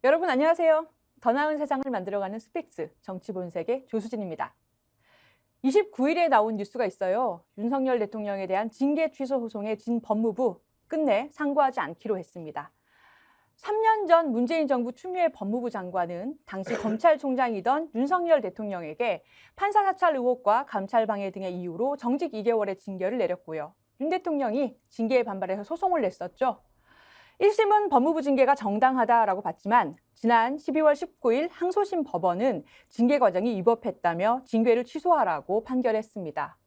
여러분 안녕하세요. 더 나은 세상을 만들어가는 스픽스 정치본색의 조수진입니다. 29일에 나온 뉴스가 있어요. 윤석열 대통령에 대한 징계 취소 소송에 진 법무부 끝내 상고하지 않기로 했습니다. 3년 전 문재인 정부 추미애 법무부 장관은 당시 검찰총장이던 윤석열 대통령에게 판사 사찰 의혹과 감찰 방해 등의 이유로 정직 2개월의 징계를 내렸고요. 윤 대통령이 징계에 반발해서 소송을 냈었죠. 1심은 법무부 징계가 정당하다라고 봤지만 지난 12월 19일 항소심 법원은 징계 과정이 위법했다며 징계를 취소하라고 판결했습니다.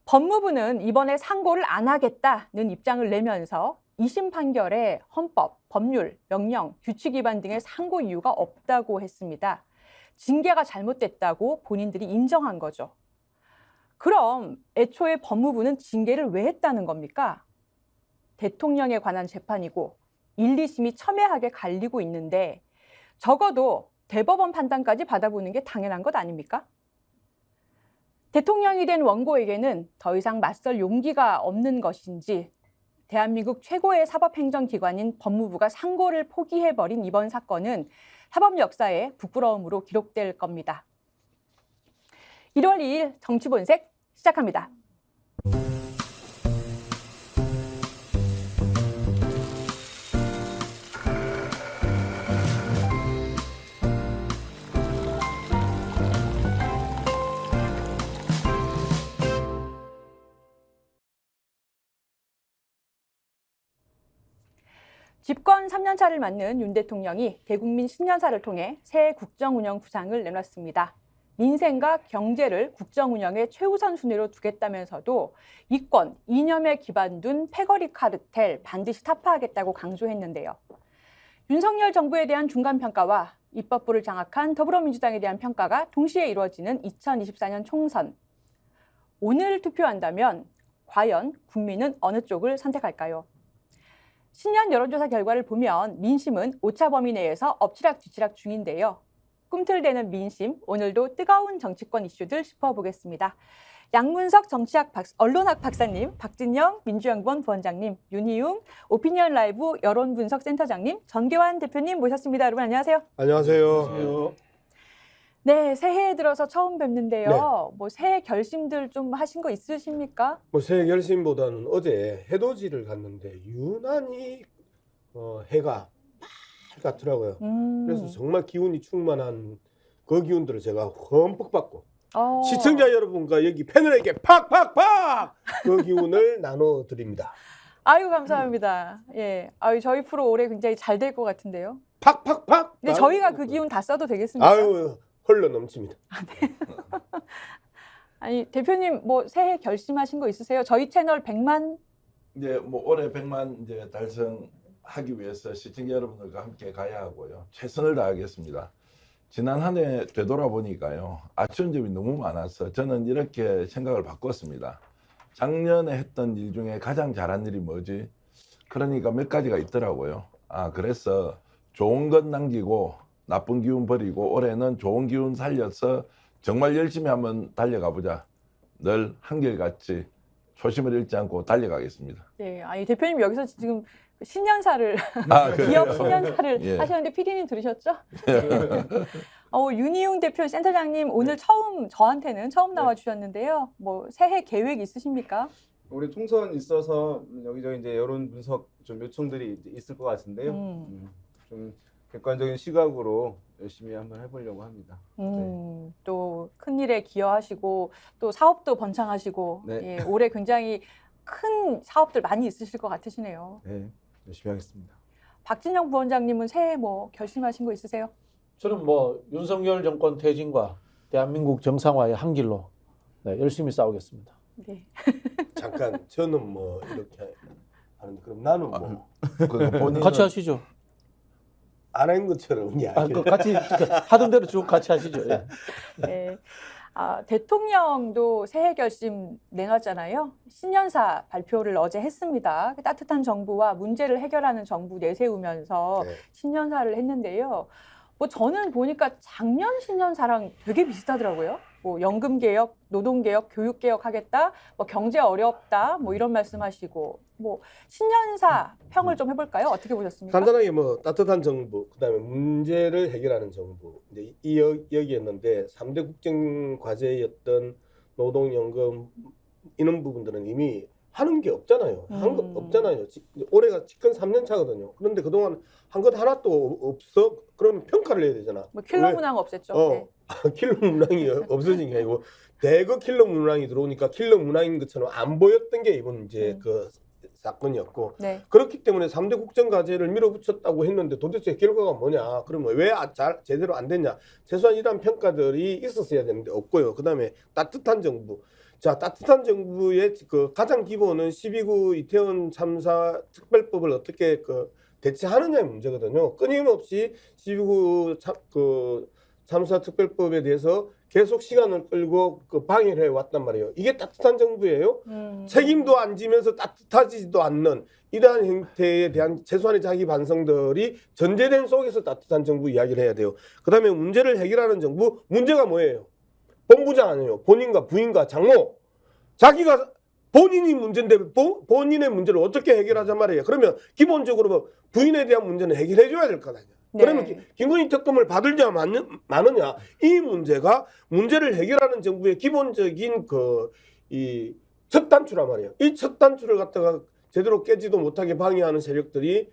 법무부는 이번에 상고를 안 하겠다는 입장을 내면서 2심 판결에 헌법, 법률, 명령, 규칙 위반 등의 상고 이유가 없다고 했습니다. 징계가 잘못됐다고 본인들이 인정한 거죠. 그럼 애초에 법무부는 징계를 왜 했다는 겁니까? 대통령에 관한 재판이고 1, 2심이 첨예하게 갈리고 있는데 적어도 대법원 판단까지 받아보는 게 당연한 것 아닙니까? 대통령이 된 원고에게는 더 이상 맞설 용기가 없는 것인지 대한민국 최고의 사법행정기관인 법무부가 상고를 포기해버린 이번 사건은 사법 역사에 부끄러움으로 기록될 겁니다. 1월 2일 정치본색 시작합니다. 집권 3년차를 맞는 윤 대통령이 대국민 신년사를 통해 새 국정운영 구상을 내놨습니다. 민생과 경제를 국정운영의 최우선 순위로 두겠다면서도 이권, 이념에 기반 둔 패거리 카르텔 반드시 타파하겠다고 강조했는데요. 윤석열 정부에 대한 중간평가와 입법부를 장악한 더불어민주당에 대한 평가가 동시에 이루어지는 2024년 총선. 오늘 투표한다면 과연 국민은 어느 쪽을 선택할까요? 신년 여론조사 결과를 보면 민심은 오차 범위 내에서 엎치락뒤치락 중인데요. 꿈틀대는 민심, 오늘도 뜨거운 정치권 이슈들 짚어보겠습니다. 양문석 언론학 박사님, 박진영 민주연구원 부원장님, 윤희웅 오피니언 라이브 여론분석센터장님, 전교환 대표님 모셨습니다. 여러분 안녕하세요. 안녕하세요. 네, 새해에 들어서 처음 뵙는데요. 네. 뭐 새해 결심들 좀 하신 거 있으십니까? 뭐 새해 결심보다는 어제 해돋이를 갔는데 유난히 해가 빨갛더라고요. 그래서 정말 기운이 충만한 그 기운들을 제가 흠뻑 받고 시청자 여러분과 여기 패널에게 팍팍팍 그 기운을 나눠드립니다. 아유 감사합니다. 예, 아유 저희 프로 올해 굉장히 잘 될 것 같은데요. 팍팍팍. 근데 저희가 그 기운 다 써도 되겠습니까? 아유 흘러 넘칩니다. 아니 대표님 뭐 새해 결심하신 거 있으세요? 저희 채널 100만 이제 뭐 올해 100만 이제 달성하기 위해서 시청자 여러분들과 함께 가야 하고요. 최선을 다하겠습니다. 지난 한 해 되돌아보니까요. 아쉬운 점이 너무 많아서 저는 이렇게 생각을 바꿨습니다. 작년에 했던 일 중에 가장 잘한 일이 뭐지? 그러니까 몇 가지가 있더라고요. 그래서 좋은 것 남기고 나쁜 기운 버리고 올해는 좋은 기운 살려서 정말 열심히 한번 달려가 보자. 늘 한결같이 초심을 잃지 않고 달려가겠습니다. 네, 아니 대표님 여기서 지금 신년사를 그래요? 기업 신년사를 예. 하셨는데 PD님 들으셨죠? 윤희웅 대표 센터장님 오늘 저한테는 처음 나와 주셨는데요. 뭐 새해 계획 있으십니까? 올해 총선 있어서 여기저기 이제 여론 분석 좀 요청들이 있을 것 같은데요. 좀 객관적인 시각으로 열심히 한번 해보려고 합니다. 또 큰일에 기여하시고 또 사업도 번창하시고 네. 예, 올해 굉장히 큰 사업들 많이 있으실 것 같으시네요. 네, 열심히 하겠습니다. 박진영 부원장님은 새해 뭐 결심하신 거 있으세요? 저는 뭐 윤석열 정권 퇴진과 대한민국 정상화의 한 길로 열심히 싸우겠습니다. 네. 잠깐 저는 뭐 이렇게 하는데 그럼 나는 뭐 본인은 같이 하시죠. 안 한 것처럼 이야기를. 같이 하던 대로 쭉 같이 하시죠. 예. 네. 대통령도 새해 결심 내놨잖아요. 신년사 발표를 어제 했습니다. 따뜻한 정부와 문제를 해결하는 정부 내세우면서 네. 신년사를 했는데요. 뭐 저는 보니까 작년 신년사랑 되게 비슷하더라고요. 뭐 연금 개혁, 노동 개혁, 교육 개혁 하겠다. 뭐 경제 어렵다. 뭐 이런 말씀하시고 뭐 신년사 평을 좀 해볼까요? 어떻게 보셨습니까? 간단하게 뭐 따뜻한 정부, 그다음에 문제를 해결하는 정부, 이제 이 여기였는데 3대 국정 과제였던 노동연금 이런 부분들은 이미 하는 게 없잖아요. 한 것 없잖아요. 올해가 집권 3년 차거든요. 그런데 그동안 한 것 하나도 없어. 그러면 평가를 해야 되잖아. 뭐 킬러 왜? 문항 없앴죠. 네. 킬러 문항이 없어진 게 아니고 대거 킬러 문항이 들어오니까 킬러 문항인 것처럼 안 보였던 게 이번 이제 그 사건이었고 네. 그렇기 때문에 3대 국정과제를 밀어붙였다고 했는데 도대체 결과가 뭐냐? 그러면 왜 제대로 안 됐냐? 최소한 이러한 평가들이 있었어야 되는데 없고요. 그다음에 따뜻한 정부. 자, 따뜻한 정부의 그 가장 기본은 12구 이태원 참사 특별법을 어떻게 그 대체하느냐의 문제거든요. 끊임없이 12구 참사 특별법에 대해서 계속 시간을 끌고 그 방해를 해왔단 말이에요. 이게 따뜻한 정부예요? 책임도 안 지면서 따뜻하지도 않는 이러한 형태에 대한 최소한의 자기 반성들이 전제된 속에서 따뜻한 정부 이야기를 해야 돼요. 그 다음에 문제를 해결하는 정부, 문제가 뭐예요? 본부장 아니에요. 본인과 부인과 장모. 자기가 본인이 문제인데 본인의 문제를 어떻게 해결하자 말이에요. 그러면 기본적으로 뭐 부인에 대한 문제는 해결해 줘야 될 거 아니에요. 네. 그러면 김건희 특검을 받을냐 마느냐 이 문제가 문제를 해결하는 정부의 기본적인 이 첫 단추란 말이에요. 이 첫 단추를 갖다가 제대로 깨지도 못하게 방해하는 세력들이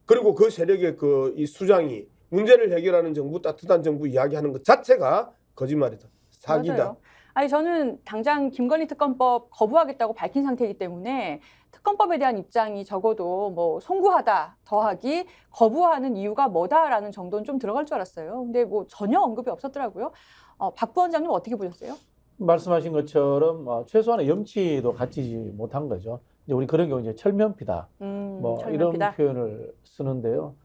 그리고 그 세력의 이 수장이 문제를 해결하는 정부 따뜻한 정부 이야기하는 것 자체가 거짓말이다. 사기다. 맞아요. 아니 저는 당장 김건희 특검법 거부하겠다고 밝힌 상태이기 때문에 특검법에 대한 입장이 적어도 뭐 송구하다 더하기 거부하는 이유가 뭐다라는 정도는 좀 들어갈 줄 알았어요. 근데 뭐 전혀 언급이 없었더라고요. 박 부원장님 어떻게 보셨어요? 말씀하신 것처럼 최소한의 염치도 갖추지 못한 거죠. 이제 우리 그런 경우 이제 철면피다. 뭐 이런 철면피다. 표현을 쓰는데요.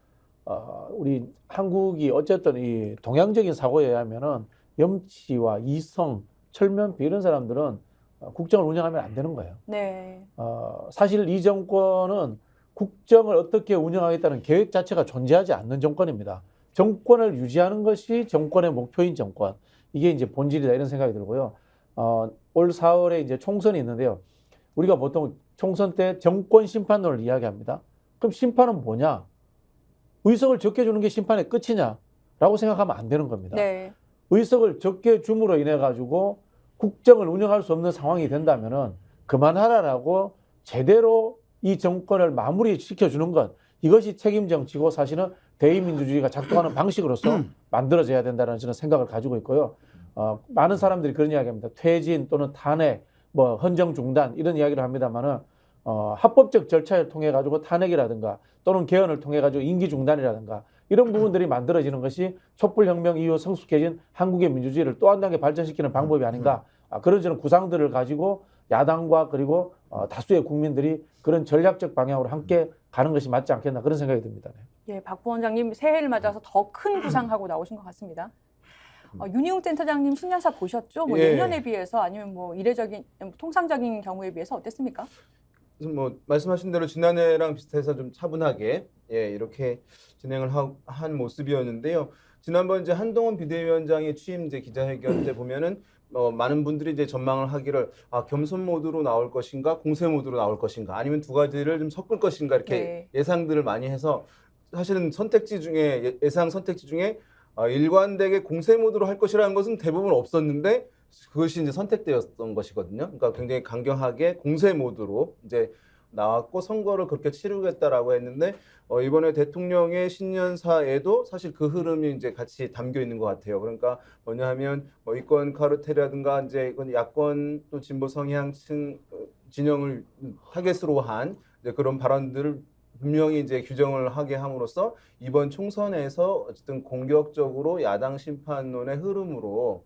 우리 한국이 어쨌든 이 동양적인 사고에 의하면은 염치와 이성, 철면피 이런 사람들은 국정을 운영하면 안 되는 거예요. 네. 사실 이 정권은 국정을 어떻게 운영하겠다는 계획 자체가 존재하지 않는 정권입니다. 정권을 유지하는 것이 정권의 목표인 정권. 이게 이제 본질이다 이런 생각이 들고요. 올 4월에 이제 총선이 있는데요. 우리가 보통 총선 때 정권 심판론을 이야기합니다. 그럼 심판은 뭐냐? 의석을 적게 주는 게 심판의 끝이냐라고 생각하면 안 되는 겁니다. 네. 의석을 적게 줌으로 인해 가지고 국정을 운영할 수 없는 상황이 된다면은 그만하라라고 제대로 이 정권을 마무리 시켜주는 것, 이것이 책임 정치고 사실은 대의민주주의가 작동하는 방식으로서 만들어져야 된다는 저는 생각을 가지고 있고요. 많은 사람들이 그런 이야기합니다. 퇴진 또는 탄핵, 뭐 헌정 중단 이런 이야기를 합니다만은 합법적 절차를 통해 가지고 탄핵이라든가 또는 개헌을 통해 가지고 임기 중단이라든가 이런 부분들이 만들어지는 것이 촛불혁명 이후 성숙해진 한국의 민주주의를 또 한 단계 발전시키는 방법이 아닌가. 그런 저는 구상들을 가지고 야당과 그리고 다수의 국민들이 그런 전략적 방향으로 함께 가는 것이 맞지 않겠나 그런 생각이 듭니다. 예, 박 부원장님 새해를 맞아서 더 큰 구상하고 나오신 것 같습니다. 윤희웅 센터장님 신년사 보셨죠? 뭐 예. 예년에 비해서 아니면 뭐 이례적인 통상적인 경우에 비해서 어땠습니까? 그래서 뭐 말씀하신 대로 지난해랑 비슷해서 좀 차분하게 이렇게 진행을 한 모습이었는데요. 지난번 이제 한동훈 비대위원장의 취임 이제 기자회견 때 보면은 많은 분들이 이제 전망을 하기를 겸손 모드로 나올 것인가 공세 모드로 나올 것인가 아니면 두 가지를 좀 섞을 것인가 이렇게 네. 예상들을 많이 해서 사실은 선택지 중에 예상 선택지 중에 일관되게 공세 모드로 할 것이라는 것은 대부분 없었는데 그것이 이제 선택되었던 것이거든요. 그러니까 굉장히 강경하게 공세 모드로 이제 나왔고 선거를 그렇게 치르겠다라고 했는데 이번에 대통령의 신년사에도 사실 그 흐름이 이제 같이 담겨 있는 것 같아요. 그러니까 뭐냐하면 이권 카르텔이라든가 이제 이건 야권 또 진보 성향층 진영을 타겟으로 한 이제 그런 발언들을 분명히 이제 규정을 하게 함으로써 이번 총선에서 어쨌든 공격적으로 야당 심판론의 흐름으로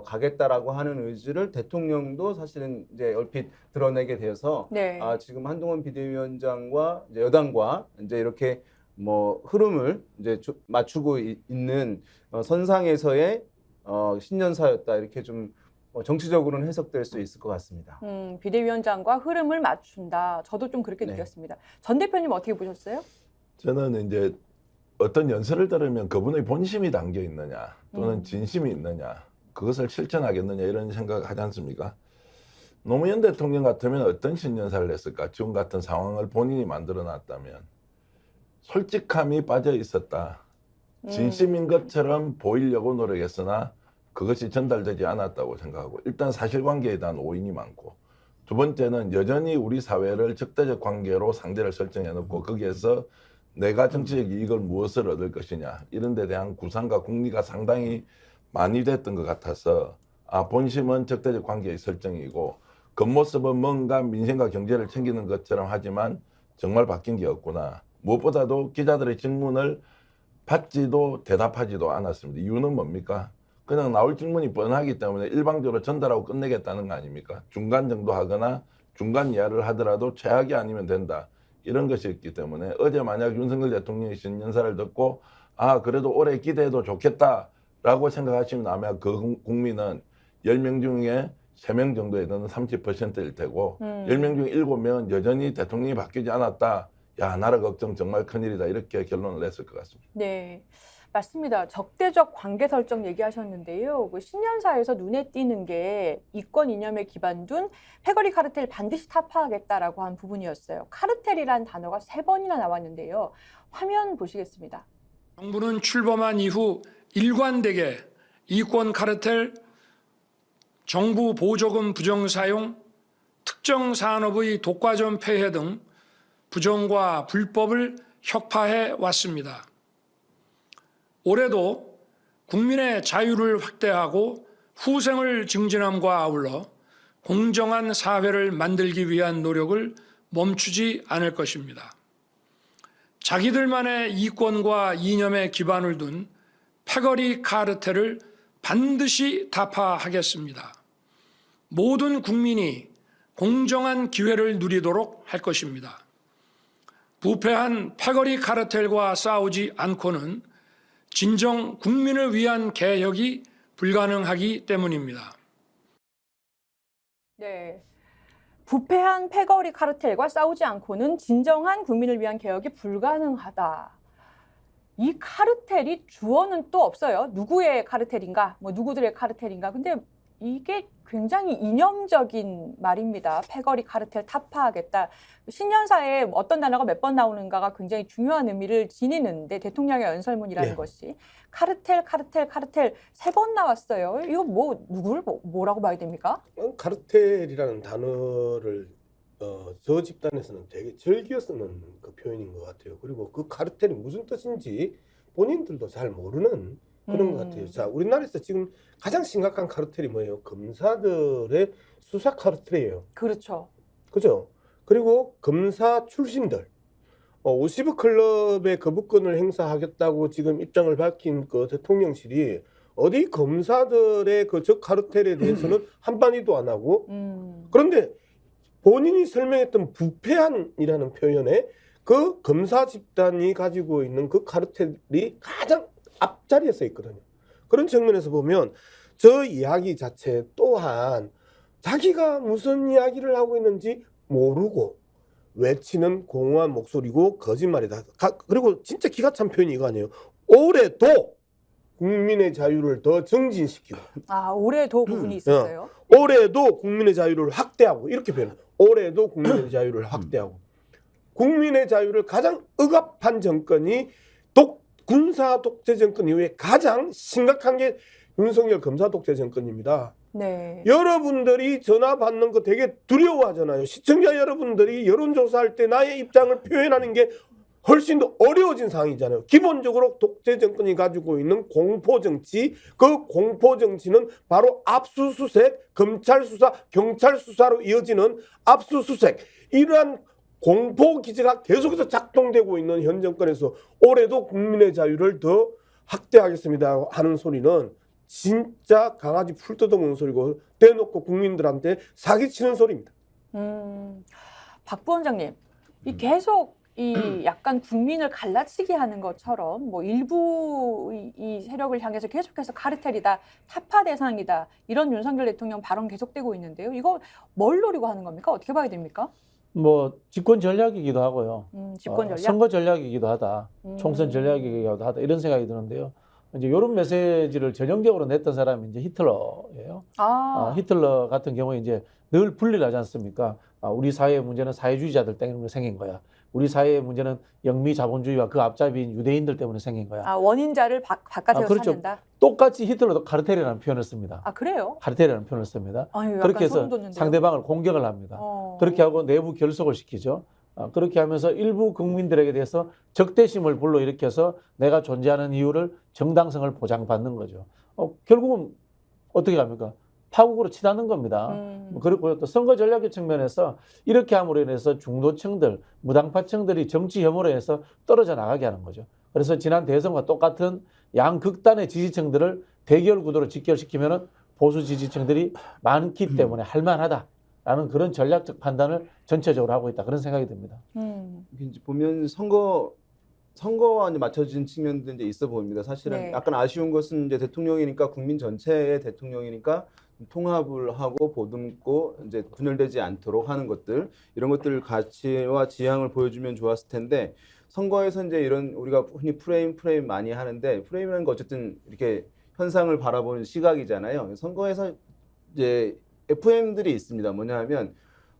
가겠다라고 하는 의지를 대통령도 사실은 이제 얼핏 드러내게 되어서 네. 지금 한동훈 비대위원장과 이제 여당과 이제 이렇게 뭐 흐름을 이제 맞추고 있는 선상에서의 신년사였다 이렇게 좀 정치적으로는 해석될 수 있을 것 같습니다. 비대위원장과 흐름을 맞춘다. 저도 좀 그렇게 네. 느꼈습니다. 전 대표님 어떻게 보셨어요? 저는 이제 어떤 연설을 들으면 그분의 본심이 담겨 있느냐 또는 음. 진심이 있느냐 그것을 실천하겠느냐 이런 생각을 하지 않습니까? 노무현 대통령 같으면 어떤 신년사를 했을까? 지금 같은 상황을 본인이 만들어 놨다면 솔직함이 빠져 있었다. 진심인 것처럼 보이려고 노력했으나 그것이 전달되지 않았다고 생각하고 일단 사실관계에 대한 오인이 많고 두 번째는 여전히 우리 사회를 적대적 관계로 상대를 설정해 놓고 거기에서 내가 정치적 이익을 무엇을 얻을 것이냐 이런 데 대한 구상과 궁리가 상당히 많이 됐던 것 같아서 본심은 적대적 관계의 설정이고 겉모습은 뭔가 민생과 경제를 챙기는 것처럼 하지만 정말 바뀐 게 없구나. 무엇보다도 기자들의 질문을 받지도 대답하지도 않았습니다. 이유는 뭡니까? 그냥 나올 질문이 뻔하기 때문에 일방적으로 전달하고 끝내겠다는 거 아닙니까? 중간 정도 하거나 중간 이하를 하더라도 최악이 아니면 된다. 이런 것이 있기 때문에 어제 만약 윤석열 대통령의 신년사를 듣고 그래도 올해 기대해도 좋겠다라고 생각하시면 아마 그 국민은 10명 중에 3명 정도에 드는 30%일 테고 10명 중에 7명은 여전히 대통령이 바뀌지 않았다. 야, 나라 걱정 정말 큰일이다. 이렇게 결론을 냈을 것 같습니다. 네, 맞습니다. 적대적 관계 설정 얘기하셨는데요. 그 신년사에서 눈에 띄는 게 이권 이념에 기반 둔 패거리 카르텔 반드시 타파하겠다라고 한 부분이었어요. 카르텔이란 단어가 3번이나 나왔는데요. 화면 보시겠습니다. 정부는 출범한 이후 일관되게 이권 카르텔, 정부 보조금 부정 사용, 특정 산업의 독과점 폐해 등 부정과 불법을 혁파해 왔습니다. 올해도 국민의 자유를 확대하고 후생을 증진함과 아울러 공정한 사회를 만들기 위한 노력을 멈추지 않을 것입니다. 자기들만의 이권과 이념에 기반을 둔 패거리 카르텔을 반드시 타파하겠습니다. 모든 국민이 공정한 기회를 누리도록 할 것입니다. 부패한 패거리 카르텔과 싸우지 않고는 진정 국민을 위한 개혁이 불가능하기 때문입니다. 네, 부패한 패거리 카르텔과 싸우지 않고는 진정한 국민을 위한 개혁이 불가능하다. 이 카르텔이 주어는 또 없어요. 누구의 카르텔인가, 뭐 누구들의 카르텔인가. 근데 이게 굉장히 이념적인 말입니다. 패거리 카르텔 타파하겠다. 신년사에 어떤 단어가 몇 번 나오는가가 굉장히 중요한 의미를 지니는데 대통령의 연설문이라는 네. 것이 카르텔 3번 나왔어요. 이거 누구를 뭐라고 봐야 됩니까? 카르텔이라는 단어를 저 집단에서는 되게 즐겨 쓰는 그 표현인 것 같아요. 그리고 그 카르텔이 무슨 뜻인지 본인들도 잘 모르는 그런 것 같아요. 자, 우리나라에서 지금 가장 심각한 카르텔이 뭐예요? 검사들의 수사 카르텔이에요. 그렇죠. 그죠? 그리고 검사 출신들 50억 클럽의 거부권을 행사하겠다고 지금 입장을 밝힌 그 대통령실이 어디 검사들의 그 적 카르텔에 대해서는 한마디도 안 하고 그런데 본인이 설명했던 부패한이라는 표현에 그 검사 집단이 가지고 있는 그 카르텔이 가장 앞자리에 서 있거든요. 그런 측면에서 보면 저 이야기 자체 또한 자기가 무슨 이야기를 하고 있는지 모르고 외치는 공허한 목소리고 거짓말이다. 그리고 진짜 기가 찬 표현이 이거 아니에요. 올해도 국민의 자유를 더 증진시키고 올해도 부분이 있었어요. 올해도 국민의 자유를 확대하고 이렇게 표현해요. 올해도 국민의 자유를 확대하고 국민의 자유를 가장 억압한 정권이 군사 독재 정권 이후에 가장 심각한 게 윤석열 검사 독재 정권입니다. 네. 여러분들이 전화 받는 거 되게 두려워하잖아요. 시청자 여러분들이 여론조사할 때 나의 입장을 표현하는 게 훨씬 더 어려워진 상황이잖아요. 기본적으로 독재 정권이 가지고 있는 공포정치, 그 공포정치는 바로 압수수색, 검찰 수사, 경찰 수사로 이어지는 압수수색, 이러한 공포 기제가 계속해서 작동되고 있는 현 정권에서 올해도 국민의 자유를 더 확대하겠습니다 하는 소리는 진짜 강아지 풀 뜯어먹는 소리고 대놓고 국민들한테 사기치는 소리입니다. 박 부원장님, 이 계속 약간 국민을 갈라치게 하는 것처럼 뭐 일부 이 세력을 향해서 계속해서 카르텔이다, 타파 대상이다 이런 윤석열 대통령 발언 계속되고 있는데요. 이거 뭘 노리고 하는 겁니까? 어떻게 봐야 됩니까? 뭐 집권 전략이기도 하고요. 집권 전략. 선거 전략이기도 하다. 총선 전략이기도 하다. 이런 생각이 드는데요. 이제 이런 메시지를 전형적으로 냈던 사람이 이제 히틀러예요. 히틀러 같은 경우에 이제 늘 분리를 하지 않습니까? 우리 사회의 문제는 사회주의자들 때문에 생긴 거야. 우리 사회의 문제는 영미 자본주의와 그 앞잡이인 유대인들 때문에 생긴 거야. 원인자를 바깥에서 그렇죠. 찾는다. 똑같이 히틀러도 카르텔이라는 표현을 씁니다. 그래요? 카르텔이라는 표현을 씁니다. 아유, 그렇게 해서 소름 돋는데요. 상대방을 공격을 합니다. 그렇게 하고 내부 결속을 시키죠. 그렇게 하면서 일부 국민들에게 대해서 적대심을 불러일으켜서 내가 존재하는 이유를 정당성을 보장받는 거죠. 결국은 어떻게 합니까? 파국으로 치닫는 겁니다. 그리고 또 선거 전략의 측면에서 이렇게 함으로 인해서 중도층들, 무당파층들이 정치 혐오로 해서 떨어져 나가게 하는 거죠. 그래서 지난 대선과 똑같은 양극단의 지지층들을 대결 구도로 직결시키면 보수 지지층들이 많기 때문에 할만하다라는 그런 전략적 판단을 전체적으로 하고 있다. 그런 생각이 듭니다. 이제 보면 선거와 이제 맞춰진 측면도 이제 있어 보입니다. 사실은 네. 약간 아쉬운 것은 이제 대통령이니까 국민 전체의 대통령이니까 통합을 하고 보듬고 이제 분열되지 않도록 하는 것들, 이런 것들 가치와 지향을 보여주면 좋았을 텐데, 선거에서 이제 이런 우리가 흔히 프레임 많이 하는데, 프레임이라는 거 어쨌든 이렇게 현상을 바라보는 시각이잖아요. 선거에서 이제 FM들이 있습니다. 뭐냐 하면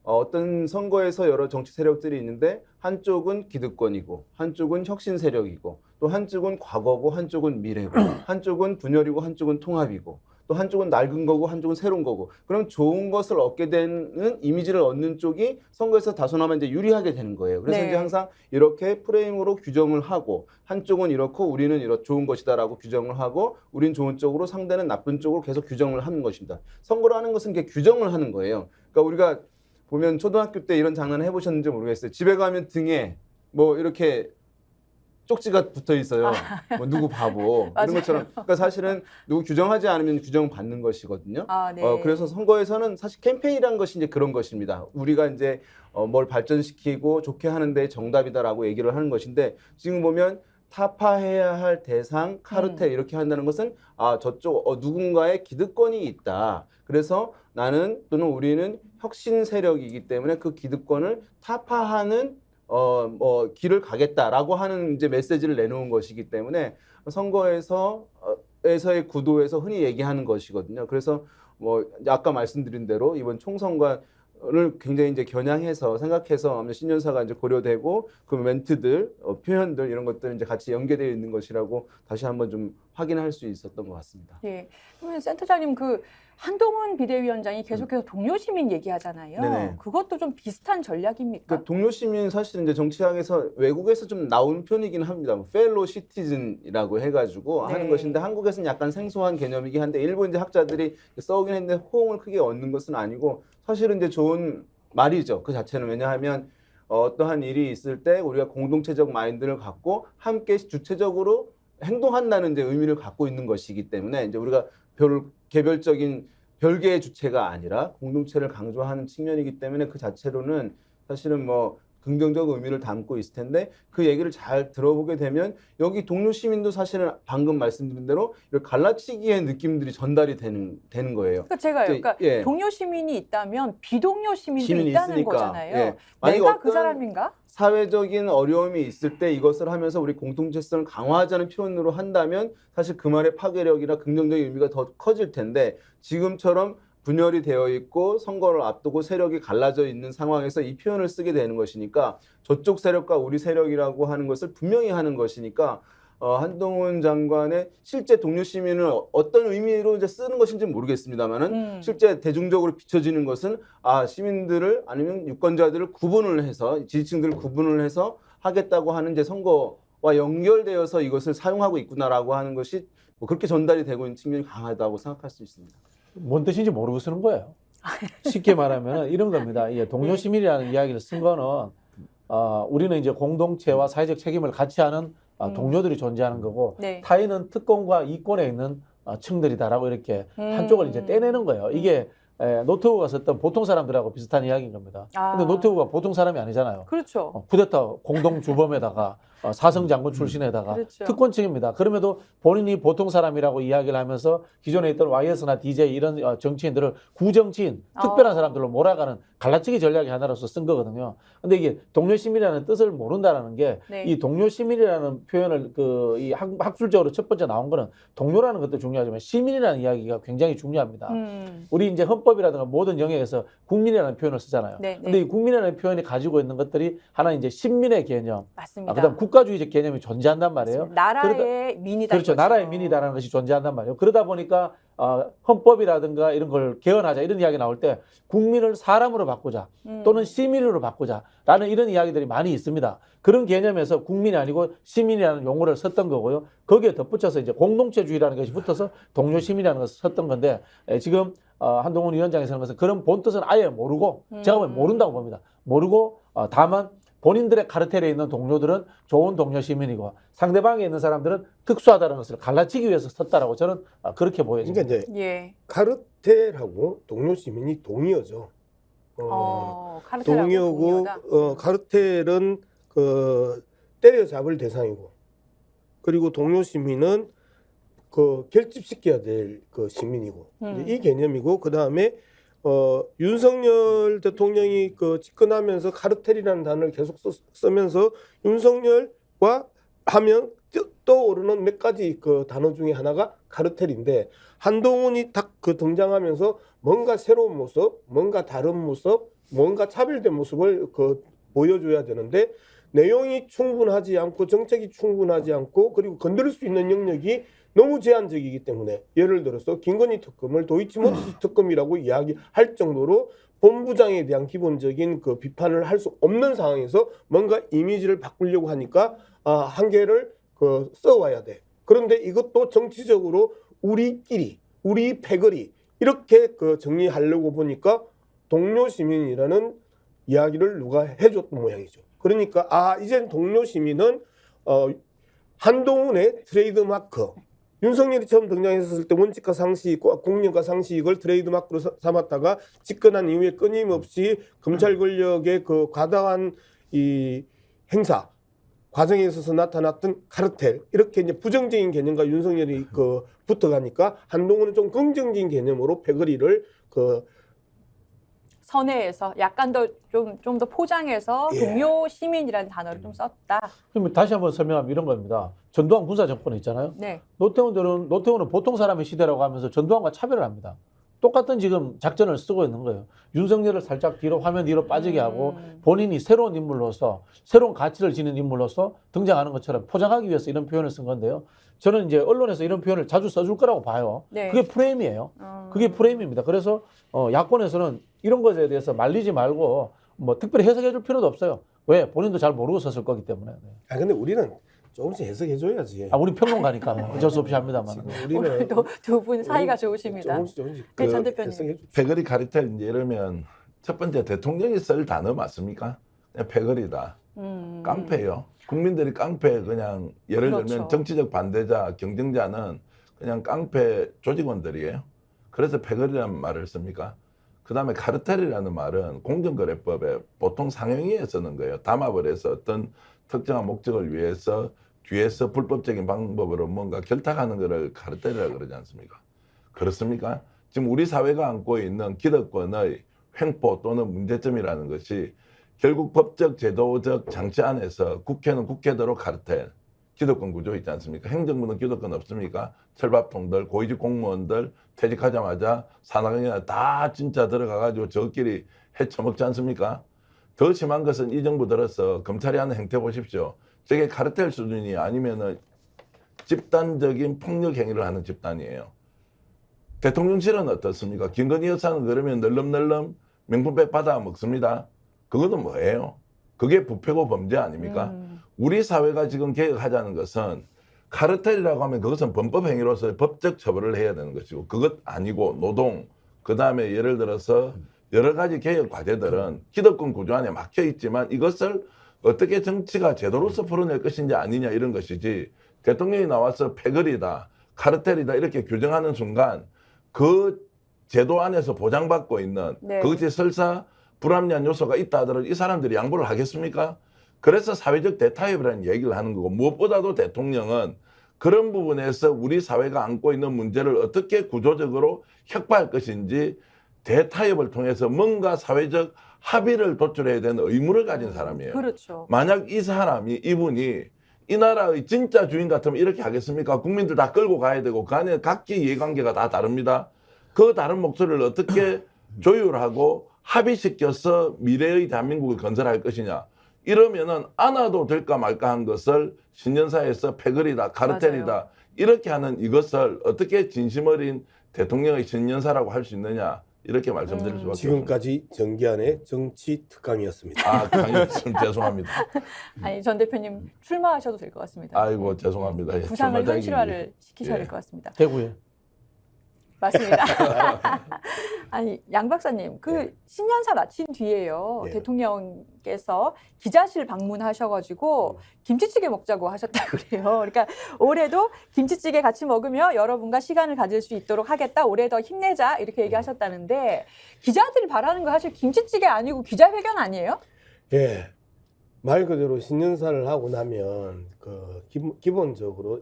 어떤 선거에서 여러 정치 세력들이 있는데 한쪽은 기득권이고 한쪽은 혁신 세력이고 또 한쪽은 과거고 한쪽은 미래고 한쪽은 분열이고 한쪽은 통합이고 또 한쪽은 낡은 거고 한쪽은 새로운 거고, 그럼 좋은 것을 얻게 되는 이미지를 얻는 쪽이 선거에서 다소나마 이제 유리하게 되는 거예요. 그래서 네. 이제 항상 이렇게 프레임으로 규정을 하고 한쪽은 이렇고 우리는 이렇 좋은 것이다라고 규정을 하고 우린 좋은 쪽으로 상대는 나쁜 쪽으로 계속 규정을 하는 것입니다. 선거를 하는 것은 이게 규정을 하는 거예요. 그러니까 우리가 보면 초등학교 때 이런 장난 해보셨는지 모르겠어요. 집에 가면 등에 뭐 이렇게 쪽지가 붙어 있어요. 뭐 누구 바보 이런 것처럼. 그러니까 사실은 누구 규정하지 않으면 규정받는 것이거든요. 네. 그래서 선거에서는 사실 캠페인이라는 것이 이제 그런 것입니다. 우리가 이제 뭘 발전시키고 좋게 하는데 정답이다라고 얘기를 하는 것인데, 지금 보면 타파해야 할 대상 카르텔 이렇게 한다는 것은 저쪽 누군가의 기득권이 있다. 그래서 나는 또는 우리는 혁신 세력이기 때문에 그 기득권을 타파하는 길을 가겠다라고 하는 이제 메시지를 내놓은 것이기 때문에 선거에서의 구도에서 흔히 얘기하는 것이거든요. 그래서 뭐 아까 말씀드린 대로 이번 총선과를 굉장히 이제 겨냥해서 생각해서 아마 신년사가 이제 고려되고 그 멘트들, 표현들 이런 것들 이제 같이 연계되어 있는 것이라고 다시 한번 좀 확인할 수 있었던 것 같습니다. 예. 그러면 센터장님, 그 한동훈 비대위원장이 계속해서 동료 시민 얘기하잖아요. 네네. 그것도 좀 비슷한 전략입니까? 그러니까 동료 시민 사실은 이제 정치학에서 외국에서 좀 나온 표현이긴 합니다. fellow citizen이라고 해가지고 네. 하는 것인데, 한국에서는 약간 생소한 개념이긴 한데 일부 이제 학자들이 써오긴 했는데 호응을 크게 얻는 것은 아니고, 사실은 이제 좋은 말이죠. 그 자체는. 왜냐하면 어떠한 일이 있을 때 우리가 공동체적 마인드를 갖고 함께 주체적으로 행동한다는 이제 의미를 갖고 있는 것이기 때문에, 이제 우리가 개별적인 별개의 주체가 아니라 공동체를 강조하는 측면이기 때문에 그 자체로는 사실은 뭐 긍정적 의미를 담고 있을 텐데, 그 얘기를 잘 들어보게 되면 여기 동료 시민도 사실은 방금 말씀드린 대로 이렇게 갈라치기의 느낌들이 전달이 되는 거예요. 그러니까 제가요. 그러니까 예. 동료 시민이 있다면 비동료 시민도 시민이 있다는 있으니까. 거잖아요. 예. 만약에 내가 그 어떤 사람인가? 사회적인 어려움이 있을 때 이것을 하면서 우리 공동체성을 강화하자는 표현으로 한다면 사실 그 말의 파괴력이나 긍정적인 의미가 더 커질 텐데, 지금처럼 분열이 되어 있고 선거를 앞두고 세력이 갈라져 있는 상황에서 이 표현을 쓰게 되는 것이니까, 저쪽 세력과 우리 세력이라고 하는 것을 분명히 하는 것이니까 한동훈 장관의 실제 동료 시민을 어떤 의미로 이제 쓰는 것인지 모르겠습니다만은 실제 대중적으로 비춰지는 것은 시민들을 아니면 유권자들을 구분을 해서, 지지층들을 구분을 해서 하겠다고 하는 이제 선거와 연결되어서 이것을 사용하고 있구나라고 하는 것이 뭐 그렇게 전달이 되고 있는 측면이 강하다고 생각할 수 있습니다. 뭔 뜻인지 모르고 쓰는 거예요. 쉽게 말하면 이런 겁니다. 동료 시민이라는 이야기를 쓴 거는 우리는 이제 공동체와 사회적 책임을 같이 하는 동료들이 존재하는 거고, 네. 타인은 특권과 이권에 있는 층들이다라고 이렇게 한쪽을 이제 떼내는 거예요. 이게 노태우가 썼던 보통 사람들하고 비슷한 이야기인 겁니다. 근데 노태우가 보통 사람이 아니잖아요. 그렇죠. 쿠데타 공동 주범에다가 사성 장군 출신에다가 그렇죠. 특권층입니다. 그럼에도 본인이 보통 사람이라고 이야기를 하면서 기존에 있던 YS나 DJ 이런 정치인들을 구정치인 특별한 사람들로 몰아가는 갈라치기 전략의 하나로서 쓴 거거든요. 근데 이게 동료 시민이라는 뜻을 모른다라는 게 이 네. 동료 시민이라는 표현을 이 학술적으로 첫 번째 나온 거는 동료라는 것도 중요하지만 시민이라는 이야기가 굉장히 중요합니다. 우리 이제 헌법이라든가 모든 영역에서 국민이라는 표현을 쓰잖아요. 네, 근데 네. 이 국민이라는 표현이 가지고 있는 것들이 하나 이제 신민의 개념, 맞습니다. 그다음 국가주의적 개념이 존재한단 말이에요. 맞습니다. 나라의 민이다. 그렇죠. 이거죠. 나라의 민이다라는 것이 존재한단 말이에요. 그러다 보니까 헌법이라든가 이런 걸 개헌하자 이런 이야기 나올 때 국민을 사람으로 바꾸자 또는 시민으로 바꾸자라는 이런 이야기들이 많이 있습니다. 그런 개념에서 국민이 아니고 시민이라는 용어를 썼던 거고요. 거기에 덧붙여서 이제 공동체주의라는 것이 붙어서 동료 시민이라는 것을 썼던 건데 지금 한동훈 위원장이 쓰는 것은 그런 본뜻은 아예 모르고 제가 보면 모른다고 봅니다. 모르고 다만 본인들의 카르텔에 있는 동료들은 좋은 동료 시민이고 상대방에 있는 사람들은 특수하다는 것을 갈라치기 위해서 썼다라고 저는 그렇게 보여집니다. 그러니까 이제 예. 카르텔하고 동료 시민이 동의어죠. 카르텔하고 동의어고 동의어다. 카르텔은 때려잡을 대상이고, 그리고 동료 시민은 결집시켜야 될 시민이고, 이제 이 개념이고, 그 다음에 윤석열 대통령이 집권하면서 카르텔이라는 단어를 계속 쓰면서 윤석열과 하면 떠오르는 몇 가지 단어 중에 하나가 카르텔인데, 한동훈이 딱 등장하면서 뭔가 새로운 모습, 뭔가 다른 모습, 뭔가 차별된 모습을 보여줘야 되는데 내용이 충분하지 않고 정책이 충분하지 않고 그리고 건드릴 수 있는 영역이 너무 제한적이기 때문에 예를 들어서 김건희 특검을 도이치모터스 특검이라고 이야기할 정도로 본부장에 대한 기본적인 비판을 할 수 없는 상황에서 뭔가 이미지를 바꾸려고 하니까 한계를 써와야 돼. 그런데 이것도 정치적으로 우리끼리 우리 패거리 이렇게 정리하려고 보니까 동료 시민이라는 이야기를 누가 해줬던 모양이죠. 그러니까 이젠 동료 시민은 한동훈의 트레이드마크, 윤석열이 처음 등장했을 때 원칙과 상식, 공론과 상식을 트레이드마크로 삼았다가 집권한 이후에 끊임없이 검찰 권력의 과다한 이 행사 과정에 있어서 나타났던 카르텔, 이렇게 이제 부정적인 개념과 윤석열이 붙어가니까 한동훈은 좀 긍정적인 개념으로 패거리를 선회해서 약간 더 좀 더 포장해서 예. 동료 시민이라는 단어를 좀 썼다. 그럼 다시 한번 설명하면 이런 겁니다. 전두환 군사 정권 있잖아요. 네. 노태우는 보통 사람의 시대라고 하면서 전두환과 차별을 합니다. 똑같은 지금 작전을 쓰고 있는 거예요. 윤석열을 살짝 뒤로 화면 뒤로 빠지게 하고 본인이 새로운 인물로서 새로운 가치를 지닌 인물로서 등장하는 것처럼 포장하기 위해서 이런 표현을 쓴 건데요. 저는 이제 언론에서 이런 표현을 자주 써줄 거라고 봐요. 네. 그게 프레임이에요. 그게 프레임입니다. 그래서 야권에서는 이런 것에 대해서 말리지 말고 뭐 특별히 해석해 줄 필요도 없어요. 왜? 본인도 잘 모르고 썼을 거기 때문에. 네. 근데 우리는 조금씩 해석해줘야지. 우리 평론가니까 뭐 어쩔 수 없이 합니다만. 우리는 오늘도 두 분 사이가 좋으십니다. 조금씩 네, 전 대표님. 해석해줘. 패거리 카르텔 이러면 첫 번째 대통령이 쓸 단어 맞습니까? 그냥 패거리다. 깡패요. 국민들이 깡패 그냥 예를 그렇죠. 들면 정치적 반대자, 경쟁자는 그냥 깡패 조직원들이에요. 그래서 패거리라는 말을 씁니까? 그 다음에 카르텔이라는 말은 공정거래법에 보통 상행위에 쓰는 거예요. 담합을 해서 어떤 특정한 목적을 위해서 뒤에서 불법적인 방법으로 뭔가 결탁하는 것을 카르텔이라고 그러지 않습니까? 그렇습니까? 지금 우리 사회가 안고 있는 기득권의 횡포 또는 문제점이라는 것이 결국 법적 제도적 장치 안에서 국회는 국회대로 카르텔, 기득권 구조 있지 않습니까? 행정부는 기득권 없습니까? 철밥통들, 고위직 공무원들 퇴직하자마자 산악인이나 다 진짜 들어가가지고 저끼리 해쳐먹지 않습니까? 더 심한 것은 이 정부 들어서 검찰이 하는 행태 보십시오. 저게 카르텔 수준이 아니면은 집단적인 폭력 행위를 하는 집단이에요. 대통령실은 어떻습니까? 김건희 여사는 그러면 널름널름 명품백 받아 먹습니다. 그것은 뭐예요? 그게 부패고 범죄 아닙니까? 우리 사회가 지금 개혁하자는 것은 카르텔이라고 하면 그것은 범법 행위로서 법적 처벌을 해야 되는 것이고 그것 아니고 노동, 그 다음에 예를 들어서 여러 가지 개혁 과제들은 기득권 구조 안에 막혀 있지만 이것을 어떻게 정치가 제도로서 풀어낼 것인지 아니냐 이런 것이지 대통령이 나와서 패거리다, 카르텔이다 이렇게 규정하는 순간 그 제도 안에서 보장받고 있는 네. 그것이 설사 불합리한 요소가 있다 하더라도 이 사람들이 양보를 하겠습니까? 그래서 사회적 대타협이라는 얘기를 하는 거고 무엇보다도 대통령은 그런 부분에서 우리 사회가 안고 있는 문제를 어떻게 구조적으로 혁파할 것인지 대타협을 통해서 뭔가 사회적 합의를 도출해야 되는 의무를 가진 사람이에요. 그렇죠. 만약 이분이 이 나라의 진짜 주인 같으면 이렇게 하겠습니까? 국민들 다 끌고 가야 되고 그 안에 각기 이해관계가 다 다릅니다. 그 다른 목소리를 어떻게 조율하고 합의시켜서 미래의 대한민국을 건설할 것이냐. 이러면은 안아도 될까 말까 한 것을 신년사에서 패거리다, 카르텔이다 맞아요. 이렇게 하는 이것을 어떻게 진심 어린 대통령의 신년사라고 할 수 있느냐 이렇게 말씀드릴 수밖에 없습니다. 지금까지 정기안의 정치 특강이었습니다. 아, 강의님 죄송합니다. 아니 전 대표님 출마하셔도 될 것 같습니다. 아이고 죄송합니다. 예, 부상을 출마자에게. 현실화를 시키셔야 예. 될 것 같습니다. 대구에. 맞습니다. 아니 양 박사님 그 신년사 마친 뒤에요. 예. 대통령께서 기자실 방문하셔가지고 김치찌개 먹자고 하셨다고 그래요. 그러니까 올해도 김치찌개 같이 먹으며 여러분과 시간을 가질 수 있도록 하겠다. 올해 더 힘내자 이렇게 얘기하셨다는데 기자들이 바라는 거 사실 김치찌개 아니고 기자회견 아니에요? 예. 말 그대로 신년사를 하고 나면 그 기본적으로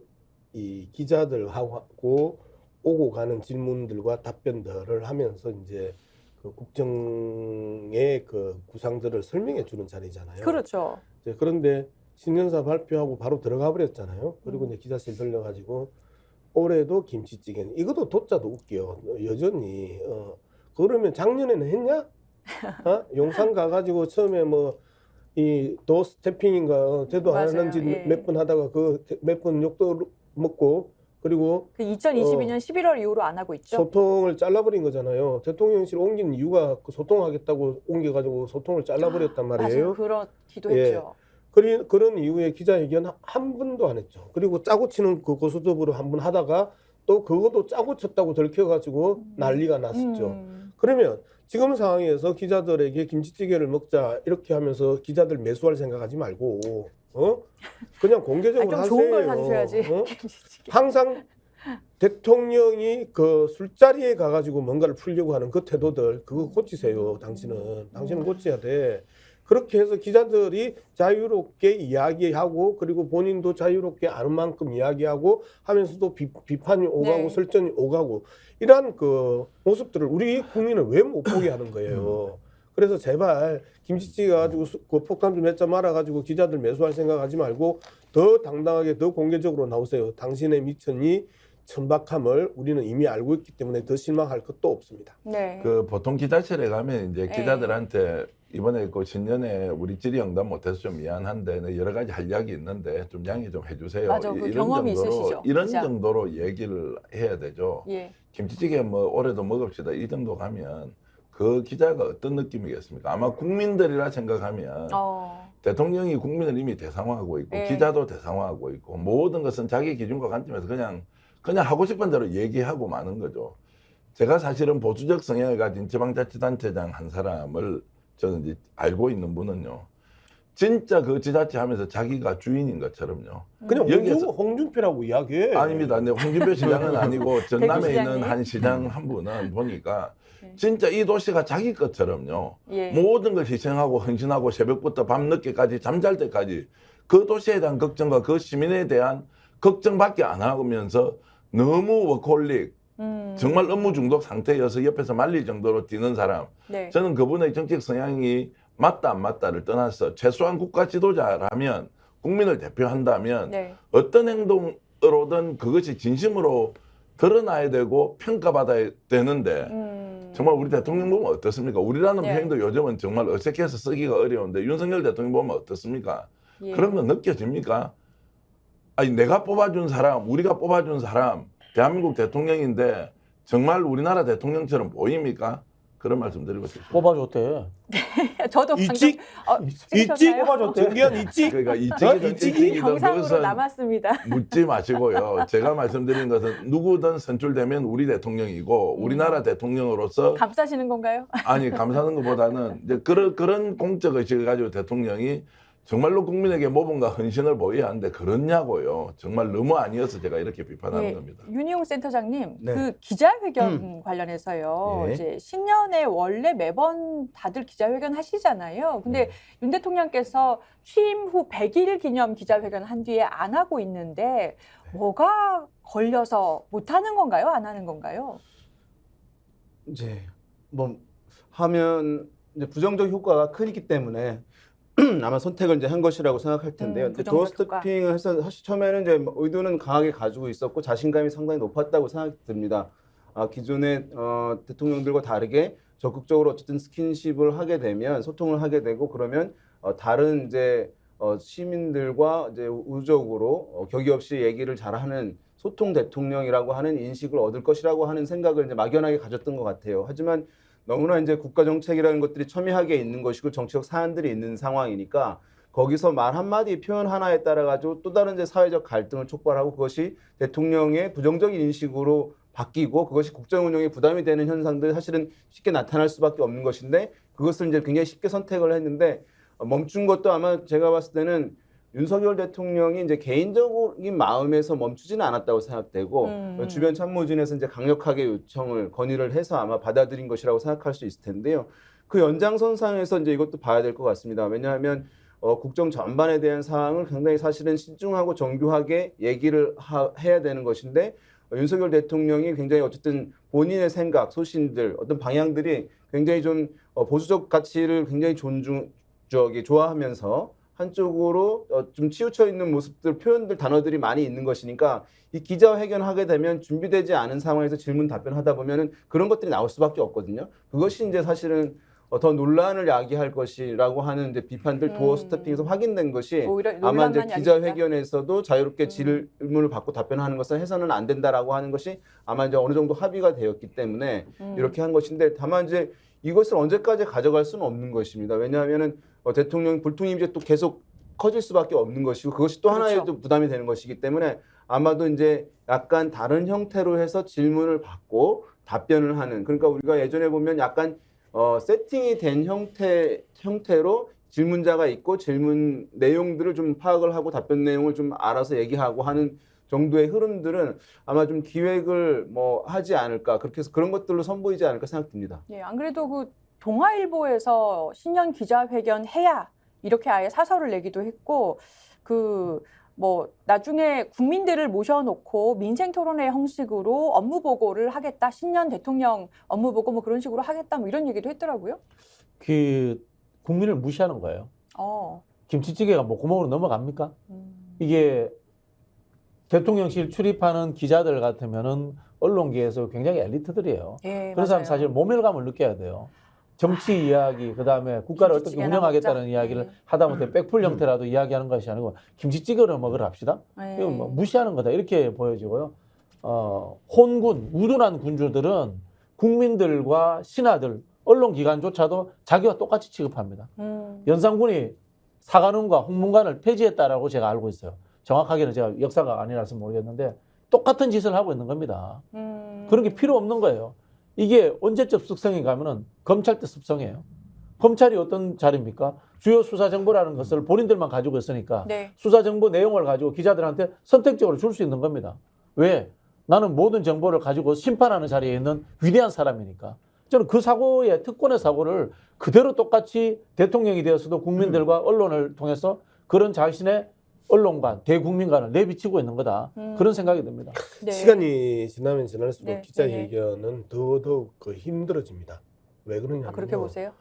이 기자들하고 오고 가는 질문들과 답변들을 하면서 이제 그 국정의 그 구상들을 설명해 주는 자리잖아요. 그렇죠. 이제 그런데 신년사 발표하고 바로 들어가 버렸잖아요. 그리고 이제 기자실 들려가지고 올해도 김치찌개는 이것도 도짜도 웃겨. 여전히 그러면 작년에는 했냐? 용산 가가지고 처음에 뭐 이 도 스태핑인가 대도 안 맞아요. 하는지 예. 몇 번 하다가 그 몇 번 욕도 먹고 그리고 그 2022년 11월 이후로 안 하고 있죠. 소통을 잘라버린 거잖아요. 대통령실 옮긴 이유가 그 소통하겠다고 옮겨가지고 소통을 잘라버렸단 말이에요. 맞아요. 그렇기도 예. 했죠. 그런 이후에 기자회견 한 번도 안 했죠. 그리고 짜고 치는 그 고수톱으로 한 번 하다가 또 그것도 짜고 쳤다고 들켜가지고 난리가 났었죠. 그러면 지금 상황에서 기자들에게 김치찌개를 먹자 이렇게 하면서 기자들 매수할 생각하지 말고 그냥 공개적으로 좀 하세요. 좋은 걸 사주셔야지. 김치찌개. 항상 대통령이 그 술자리에 가가지고 뭔가를 풀려고 하는 그 태도들 그거 고치세요. 당신은 고쳐야 돼. 그렇게 해서 기자들이 자유롭게 이야기하고 그리고 본인도 자유롭게 아는 만큼 이야기하고 하면서도 비판이 오가고 네. 설전이 오가고 이러한 그 모습들을 우리 국민은 왜 못 보게 하는 거예요. 그래서 제발 김치찌개 가지고 그 폭탄 좀 몇 점 말아가지고 기자들 매수할 생각하지 말고 더 당당하게 더 공개적으로 나오세요. 당신의 미천이 천박함을 우리는 이미 알고 있기 때문에 더 실망할 것도 없습니다. 네. 그 보통 기자실에 가면 이제 네. 기자들한테 이번에 그 신년에 우리 질의 응답 못해서 좀 미안한데 여러 가지 할 이야기 있는데 좀 양해 좀 해주세요. 맞아, 그 경험이 있으시죠, 이런 기자. 정도로 얘기를 해야 되죠. 예. 김치찌개 뭐 올해도 먹읍시다 이 정도 가면 그 기자가 어떤 느낌이겠습니까? 아마 국민들이라 생각하면 대통령이 국민을 이미 대상화하고 있고 네. 기자도 대상화하고 있고 모든 것은 자기 기준과 관점에서 그냥 하고 싶은 대로 얘기하고 마는 거죠. 제가 사실은 보수적 성향을 가진 지방자치단체장 한 사람을 저는 이제 알고 있는 분은요. 진짜 그 지자체 하면서 자기가 주인인 것처럼요. 그냥 여기에서- 홍준표라고 이야기해. 아닙니다. 근데 홍준표 시장은 아니고 전남에 있는 대구시장님. 한 시장 한 분은 보니까 네. 진짜 이 도시가 자기 것처럼요. 예. 모든 걸 희생하고 헌신하고 새벽부터 밤늦게까지 잠잘 때까지 그 도시에 대한 걱정과 그 시민에 대한 걱정밖에 안 하면서 너무 워커홀릭 정말 업무 중독 상태여서 옆에서 말릴 정도로 뛰는 사람. 네. 저는 그분의 정책 성향이 맞다 안 맞다를 떠나서 최소한 국가 지도자라면 국민을 대표한다면 네. 어떤 행동으로든 그것이 진심으로 드러나야 되고 평가받아야 되는데 정말 우리 대통령 보면 어떻습니까? 우리라는 네. 표현도 요즘은 정말 어색해서 쓰기가 어려운데 윤석열 대통령 보면 어떻습니까? 예. 그런 거 느껴집니까? 아니 내가 뽑아준 사람, 우리가 뽑아준 사람 대한민국 대통령인데 정말 우리나라 대통령처럼 보입니까? 그런 말씀 드리고 싶습니다. 뽑아줬대. 저도 있지? 있지? 찍으셨나요? 정기한 있지? 그러니까 이직이든 이직이든 영상으로 그것은 남았습니다. 묻지 마시고요. 제가 말씀드린 것은 누구든 선출되면 우리 대통령이고 우리나라 대통령으로서 감싸시는 건가요? 아니 감사하는 것보다는 이제 그런 공적 의식을 가지고 대통령이 정말로 국민에게 모범과 헌신을 보여야 하는데 그렇냐고요. 정말 너무 아니어서 제가 이렇게 비판하는 예, 겁니다. 윤희용 센터장님, 네. 그 기자회견 관련해서요. 예. 이제 신년에 원래 매번 다들 기자회견 하시잖아요. 근데 윤 대통령께서 취임 후 100일 기념 기자회견 한 뒤에 안 하고 있는데 뭐가 걸려서 못 하는 건가요? 안 하는 건가요? 이제 뭐 하면 이제 부정적 효과가 크기 때문에 아마 선택을 이제 한 것이라고 생각할 텐데요. 근데 도어 부정적 효과. 스토핑을 해서 사실 처음에는 이제 뭐 의도는 강하게 가지고 있었고 자신감이 상당히 높았다고 생각이 듭니다. 기존의 대통령들과 다르게 적극적으로 어쨌든 스킨십을 하게 되면 소통을 하게 되고 그러면 다른 이제 시민들과 이제 우적으로 격의 없이 얘기를 잘하는 소통 대통령이라고 하는 인식을 얻을 것이라고 하는 생각을 이제 막연하게 가졌던 것 같아요. 하지만 너무나 이제 국가 정책이라는 것들이 첨예하게 있는 것이고 정치적 사안들이 있는 상황이니까 거기서 말 한마디 표현 하나에 따라 가지고 또 다른 이제 사회적 갈등을 촉발하고 그것이 대통령의 부정적인 인식으로 바뀌고 그것이 국정 운영에 부담이 되는 현상들이 사실은 쉽게 나타날 수밖에 없는 것인데 그것을 이제 굉장히 쉽게 선택을 했는데 멈춘 것도 아마 제가 봤을 때는 윤석열 대통령이 이제 개인적인 마음에서 멈추지는 않았다고 생각되고 주변 참모진에서 이제 강력하게 요청을 건의를 해서 아마 받아들인 것이라고 생각할 수 있을 텐데요. 그 연장선상에서 이제 이것도 봐야 될 것 같습니다. 왜냐하면 국정 전반에 대한 사항을 굉장히 사실은 신중하고 정교하게 얘기를 해야 되는 것인데 윤석열 대통령이 굉장히 어쨌든 본인의 생각, 소신들, 어떤 방향들이 굉장히 좀 보수적 가치를 굉장히 좋아하면서 한쪽으로 좀 치우쳐 있는 모습들, 표현들, 단어들이 많이 있는 것이니까 이 기자회견 하게 되면 준비되지 않은 상황에서 질문 답변하다 보면은 그런 것들이 나올 수밖에 없거든요. 그것이 이제 사실은 더 논란을 야기할 것이라고 하는 이제 비판들 도어 스태핑에서 확인된 것이 오히려 아마 이제 논란만 기자회견에서도 자유롭게 질문을 받고 답변하는 것은 해서는 안 된다라고 하는 것이 아마 이제 어느 정도 합의가 되었기 때문에 이렇게 한 것인데 다만 이제 이것을 언제까지 가져갈 수는 없는 것입니다. 왜냐하면은 대통령 불통이 이제 또 계속 커질 수밖에 없는 것이고 그것이 또 하나의 그렇죠. 또 부담이 되는 것이기 때문에 아마도 이제 약간 다른 형태로 해서 질문을 받고 답변을 하는 그러니까 우리가 예전에 보면 약간 세팅이 된 형태로 질문자가 있고 질문 내용들을 좀 파악을 하고 답변 내용을 좀 알아서 얘기하고 하는 정도의 흐름들은 아마 좀 기획을 뭐 하지 않을까 그렇게 해서 그런 것들로 선보이지 않을까 생각됩니다. 예, 안 그래도 그 동아일보에서 신년 기자회견 해야 이렇게 아예 사설을 내기도 했고 그 뭐 나중에 국민들을 모셔놓고 민생 토론회 형식으로 업무 보고를 하겠다. 신년 대통령 업무 보고 뭐 그런 식으로 하겠다. 뭐 이런 얘기도 했더라고요. 그 국민을 무시하는 거예요. 김치찌개가 뭐 구멍으로 넘어갑니까? 이게 대통령실 출입하는 기자들 같으면은 언론계에서 굉장히 엘리트들이에요. 예, 그런 사람 맞아요. 사실 모멸감을 느껴야 돼요. 정치 이야기, 그다음에 국가를 어떻게 김치찌개나 운영하겠다는 먹자. 이야기를 네. 하다못해 백풀 형태라도 이야기하는 것이 아니고 김치찌개를 먹으러 합시다. 예. 이거 뭐 무시하는 거다 이렇게 보여지고요. 혼군, 우둔한 군주들은 국민들과 신하들, 언론기관조차도 자기와 똑같이 취급합니다. 연산군이 사관원과 홍문관을 폐지했다라고 제가 알고 있어요. 정확하게는 제가 역사가 아니라서 모르겠는데 똑같은 짓을 하고 있는 겁니다. 그런 게 필요 없는 거예요. 이게 언제적 습성이 가면은 검찰 때 습성이에요. 검찰이 어떤 자리입니까? 주요 수사 정보라는 것을 본인들만 가지고 있으니까 네. 수사 정보 내용을 가지고 기자들한테 선택적으로 줄 수 있는 겁니다. 왜? 나는 모든 정보를 가지고 심판하는 자리에 있는 위대한 사람이니까. 저는 그 사고의 특권의 사고를 그대로 똑같이 대통령이 되어서도 국민들과 언론을 통해서 그런 자신의 언론관, 대국민관을 내비치고 있는 거다. 그런 생각이 듭니다. 네. 시간이 지나면 지날수록 네, 기자회견은 더더욱 힘들어집니다. 왜 그러냐면요. 그렇게 보세요.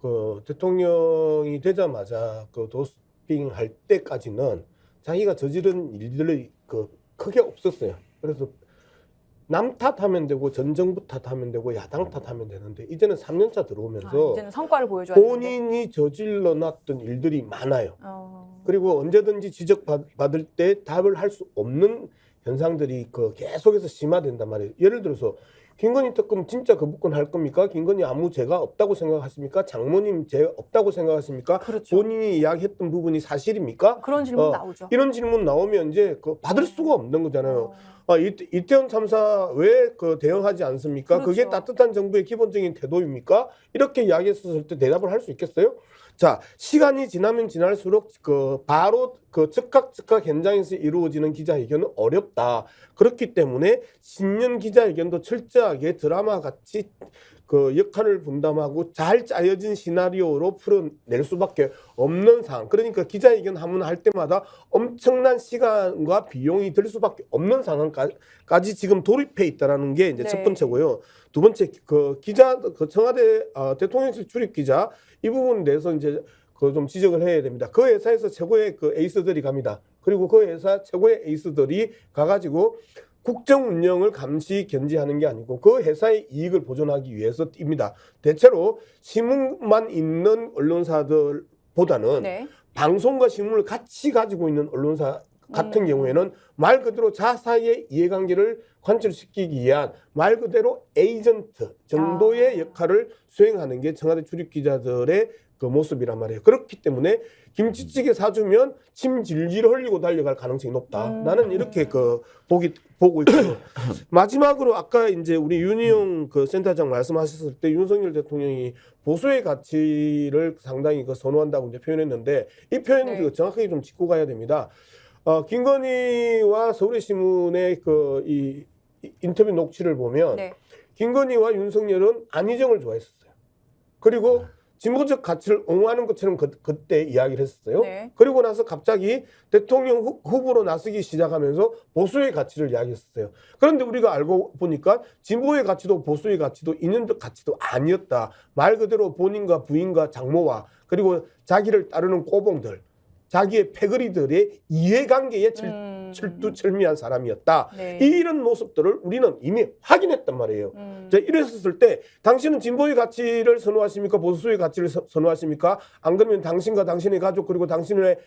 그 대통령이 되자마자 그 도스팅 할 때까지는 자기가 저지른 일들이 크게 없었어요. 그래서 남 탓하면 되고 전 정부 탓하면 되고 야당 탓하면 되는데 이제는 3년차 들어오면서 이제는 성과를 보여줘야 되는데. 본인이 저질러 놨던 일들이 많아요. 그리고 언제든지 지적받을 때 답을 할 수 없는 현상들이 계속해서 심화된단 말이에요. 예를 들어서 김건희 특검 진짜 거부권 할 겁니까? 김건희 아무 죄가 없다고 생각하십니까? 장모님 죄 없다고 생각하십니까? 그렇죠. 본인이 이야기했던 부분이 사실입니까? 그런 질문 나오죠. 이런 질문 나오면 이제 받을 수가 없는 거잖아요. 이태원 참사 왜 대응하지 않습니까? 그렇죠. 그게 따뜻한 정부의 기본적인 태도입니까? 이렇게 이야기했을 때 대답을 할 수 있겠어요? 자, 시간이 지나면 지날수록 바로 즉각 현장에서 이루어지는 기자회견은 어렵다. 그렇기 때문에 신년 기자회견도 철저하게 드라마 같이 역할을 분담하고 잘 짜여진 시나리오로 풀어낼 수밖에 없는 상황. 그러니까 기자회견 한번 할 때마다 엄청난 시간과 비용이 들 수밖에 없는 상황까지 지금 돌입해 있다라는 게 이제 네. 첫 번째고요. 두 번째 청와대 대통령실 출입 기자 이 부분에 대해서 이제 좀 지적을 해야 됩니다. 그 회사에서 최고의 에이스들이 갑니다. 그리고 그 회사 최고의 에이스들이 가가지고 국정 운영을 감시 견제하는 게 아니고 그 회사의 이익을 보존하기 위해서 뜁니다. 대체로 신문만 있는 언론사들보다는 네. 방송과 신문을 같이 가지고 있는 언론사 같은 경우에는 말 그대로 자사의 이해관계를 관철시키기 위한 말 그대로 에이전트 정도의 역할을 수행하는 게 청와대 출입 기자들의 모습이란 말이에요. 그렇기 때문에 김치찌개 사주면 침 질질 흘리고 달려갈 가능성이 높다. 나는 이렇게 보고 있고요. 마지막으로 아까 이제 우리 윤희용 센터장 말씀하셨을 때 윤석열 대통령이 보수의 가치를 상당히 선호한다고 이제 표현했는데 이 표현을 네. 정확하게 좀 짚고 가야 됩니다. 김건희와 서울의 신문의 이 인터뷰 녹취를 보면 네. 김건희와 윤석열은 안희정을 좋아했었어요. 그리고 진보적 가치를 옹호하는 것처럼 그때 이야기를 했었어요. 네. 그리고 나서 갑자기 대통령 후보로 나서기 시작하면서 보수의 가치를 이야기했었어요. 그런데 우리가 알고 보니까 진보의 가치도 보수의 가치도 인연적 가치도 아니었다. 말 그대로 본인과 부인과 장모와 그리고 자기를 따르는 꼬봉들, 자기의 패거리들의 이해관계에 철두철미한 사람이었다. 네. 이런 모습들을 우리는 이미 확인했단 말이에요. 자, 이랬을 때 당신은 진보의 가치를 선호하십니까? 보수의 가치를 선호하십니까? 안 그러면 당신과 당신의 가족 그리고 당신의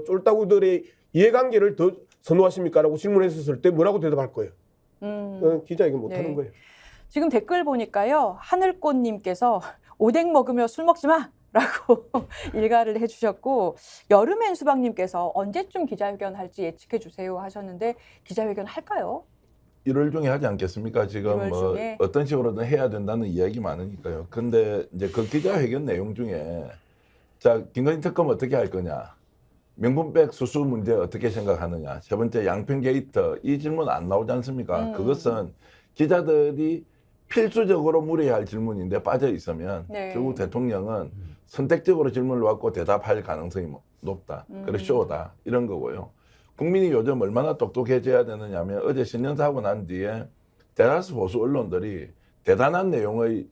쫄따구들의 이해관계를 더 선호하십니까? 라고 질문했을 때 뭐라고 대답할 거예요? 기자회견 못하는 네. 거예요. 지금 댓글 보니까요. 하늘꽃님께서 오뎅 먹으며 술 먹지 마! 라고 일가를 해주셨고 여름엔 수박님께서 언제쯤 기자회견 할지 예측해 주세요 하셨는데 기자회견 할까요? 1월 중에 하지 않겠습니까? 지금 1월 중에? 어떤 식으로든 해야 된다는 이야기 많으니까요. 근데 이제 그 기자회견 내용 중에 자, 김건희 특검 어떻게 할 거냐? 명분백 수수 문제 어떻게 생각하느냐? 세 번째 양평 게이트 이 질문 안 나오지 않습니까? 그것은 기자들이 필수적으로 물어야 할 질문인데 빠져 있으면 네. 결국 대통령은 선택적으로 질문을 받고 대답할 가능성이 높다. 그래서 쇼다. 이런 거고요. 국민이 요즘 얼마나 똑똑해져야 되느냐면 어제 신년사 하고 난 뒤에 대다수 보수 언론들이 대단한 내용의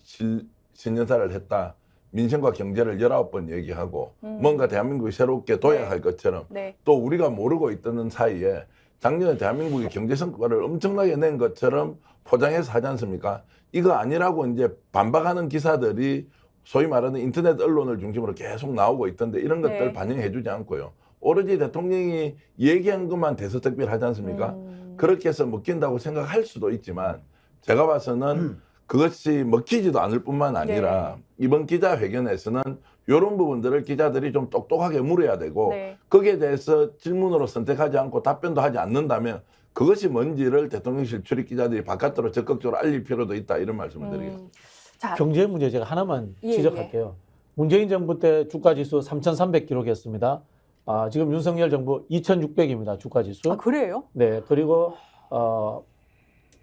신년사를 했다. 민생과 경제를 19번 얘기하고 뭔가 대한민국이 새롭게 도약할 것처럼 네. 또 우리가 모르고 있던 사이에 작년에 대한민국이 경제 성과를 엄청나게 낸 것처럼 포장해서 하지 않습니까? 이거 아니라고 이제 반박하는 기사들이 소위 말하는 인터넷 언론을 중심으로 계속 나오고 있던데 이런 것들 네. 반영해 주지 않고요. 오로지 대통령이 얘기한 것만 대서특필 하지 않습니까? 그렇게 해서 먹힌다고 생각할 수도 있지만 제가 봐서는 그것이 먹히지도 않을 뿐만 아니라 이번 기자회견에서는 이런 부분들을 기자들이 좀 똑똑하게 물어야 되고 네. 거기에 대해서 질문으로 선택하지 않고 답변도 하지 않는다면 그것이 뭔지를 대통령실 출입 기자들이 바깥으로 적극적으로 알릴 필요도 있다 이런 말씀을 드리겠습니다. 자, 경제 문제 제가 하나만 예, 지적할게요. 문재인 정부 때 주가지수 3,300 기록했습니다. 지금 윤석열 정부 2,600입니다. 주가지수. 그래요? 네, 그리고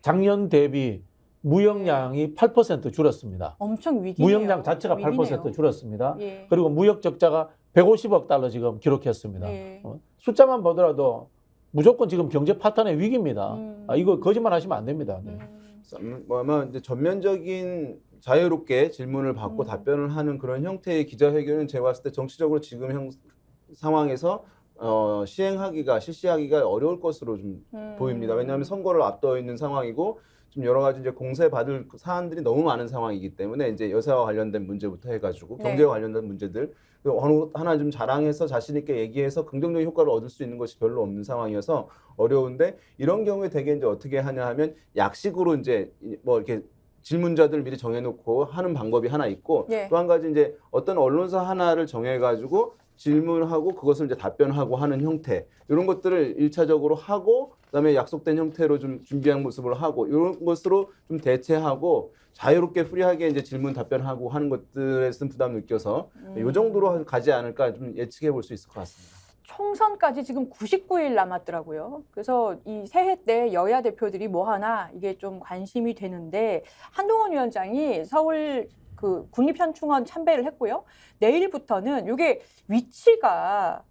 작년 대비 무역량이 8% 줄었습니다. 엄청 위기네요. 무역량 자체가 위기네요. 8% 줄었습니다. 예. 그리고 무역 적자가 150억 달러 지금 기록했습니다. 예. 숫자만 보더라도 무조건 지금 경제 파탄의 위기입니다. 이거 거짓말 하시면 안 됩니다. 네. 아마 이제 전면적인 자유롭게 질문을 받고 답변을 하는 그런 형태의 기자회견은 제가 봤을 때 정치적으로 지금 상황에서 실시하기가 어려울 것으로 좀 보입니다. 왜냐하면 선거를 앞두어 있는 상황이고 좀 여러 가지 이제 공세 받을 사안들이 너무 많은 상황이기 때문에 이제 여사와 관련된 문제부터 해가지고 경제와 관련된 문제들 어느 하나 좀 자랑해서 자신 있게 얘기해서 긍정적인 효과를 얻을 수 있는 것이 별로 없는 상황이어서 어려운데 이런 경우에 되게 이제 어떻게 하냐 하면 약식으로 이제 뭐 이렇게 질문자들 미리 정해놓고 하는 방법이 하나 있고 예. 또 한 가지 이제 어떤 언론사 하나를 정해가지고 질문하고 그것을 이제 답변하고 하는 형태 이런 것들을 1차적으로 하고 그다음에 약속된 형태로 좀 준비한 모습을 하고 이런 것으로 좀 대체하고 자유롭게 프리하게 이제 질문 답변하고 하는 것들에 쓴 부담 느껴서 이 정도로 가지 않을까 좀 예측해 볼 수 있을 것 같습니다. 총선까지 지금 99일 남았더라고요. 그래서 이 새해 때 여야 대표들이 뭐 하나 이게 좀 관심이 되는데 한동훈 위원장이 서울 그 국립현충원 참배를 했고요. 내일부터는 이게 위치가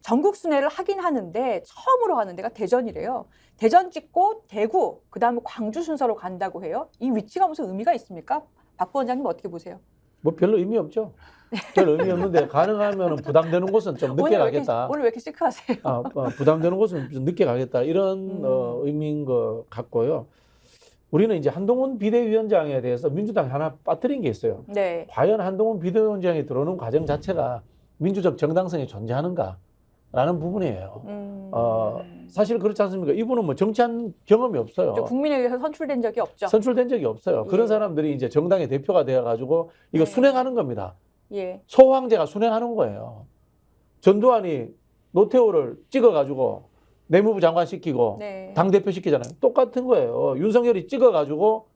전국 순회를 하긴 하는데 처음으로 가는 데가 대전이래요. 대전 찍고 대구, 그다음에 광주 순서로 간다고 해요. 이 위치가 무슨 의미가 있습니까? 박 부원장님 어떻게 보세요? 뭐 별로 의미 없죠. 별 의미 없는데 가능하면 부담되는 곳은 좀 늦게 가겠다. 오늘 왜 이렇게 시크하세요? 부담되는 곳은 좀 늦게 가겠다. 이런 의미인 것 같고요. 우리는 이제 한동훈 비대위원장에 대해서 민주당이 하나 빠뜨린 게 있어요. 네. 과연 한동훈 비대위원장이 들어오는 과정 자체가 민주적 정당성이 존재하는가라는 부분이에요. 사실 그렇지 않습니까? 이분은 뭐 정치한 경험이 없어요. 국민에게서 선출된 적이 없죠. 선출된 적이 없어요. 예. 그런 사람들이 이제 정당의 대표가 되어가지고 이거 네. 순행하는 겁니다. 예. 소황제가 순행하는 거예요. 전두환이 노태우를 찍어가지고 내무부 장관 시키고 네. 당대표 시키잖아요. 똑같은 거예요. 윤석열이 찍어가지고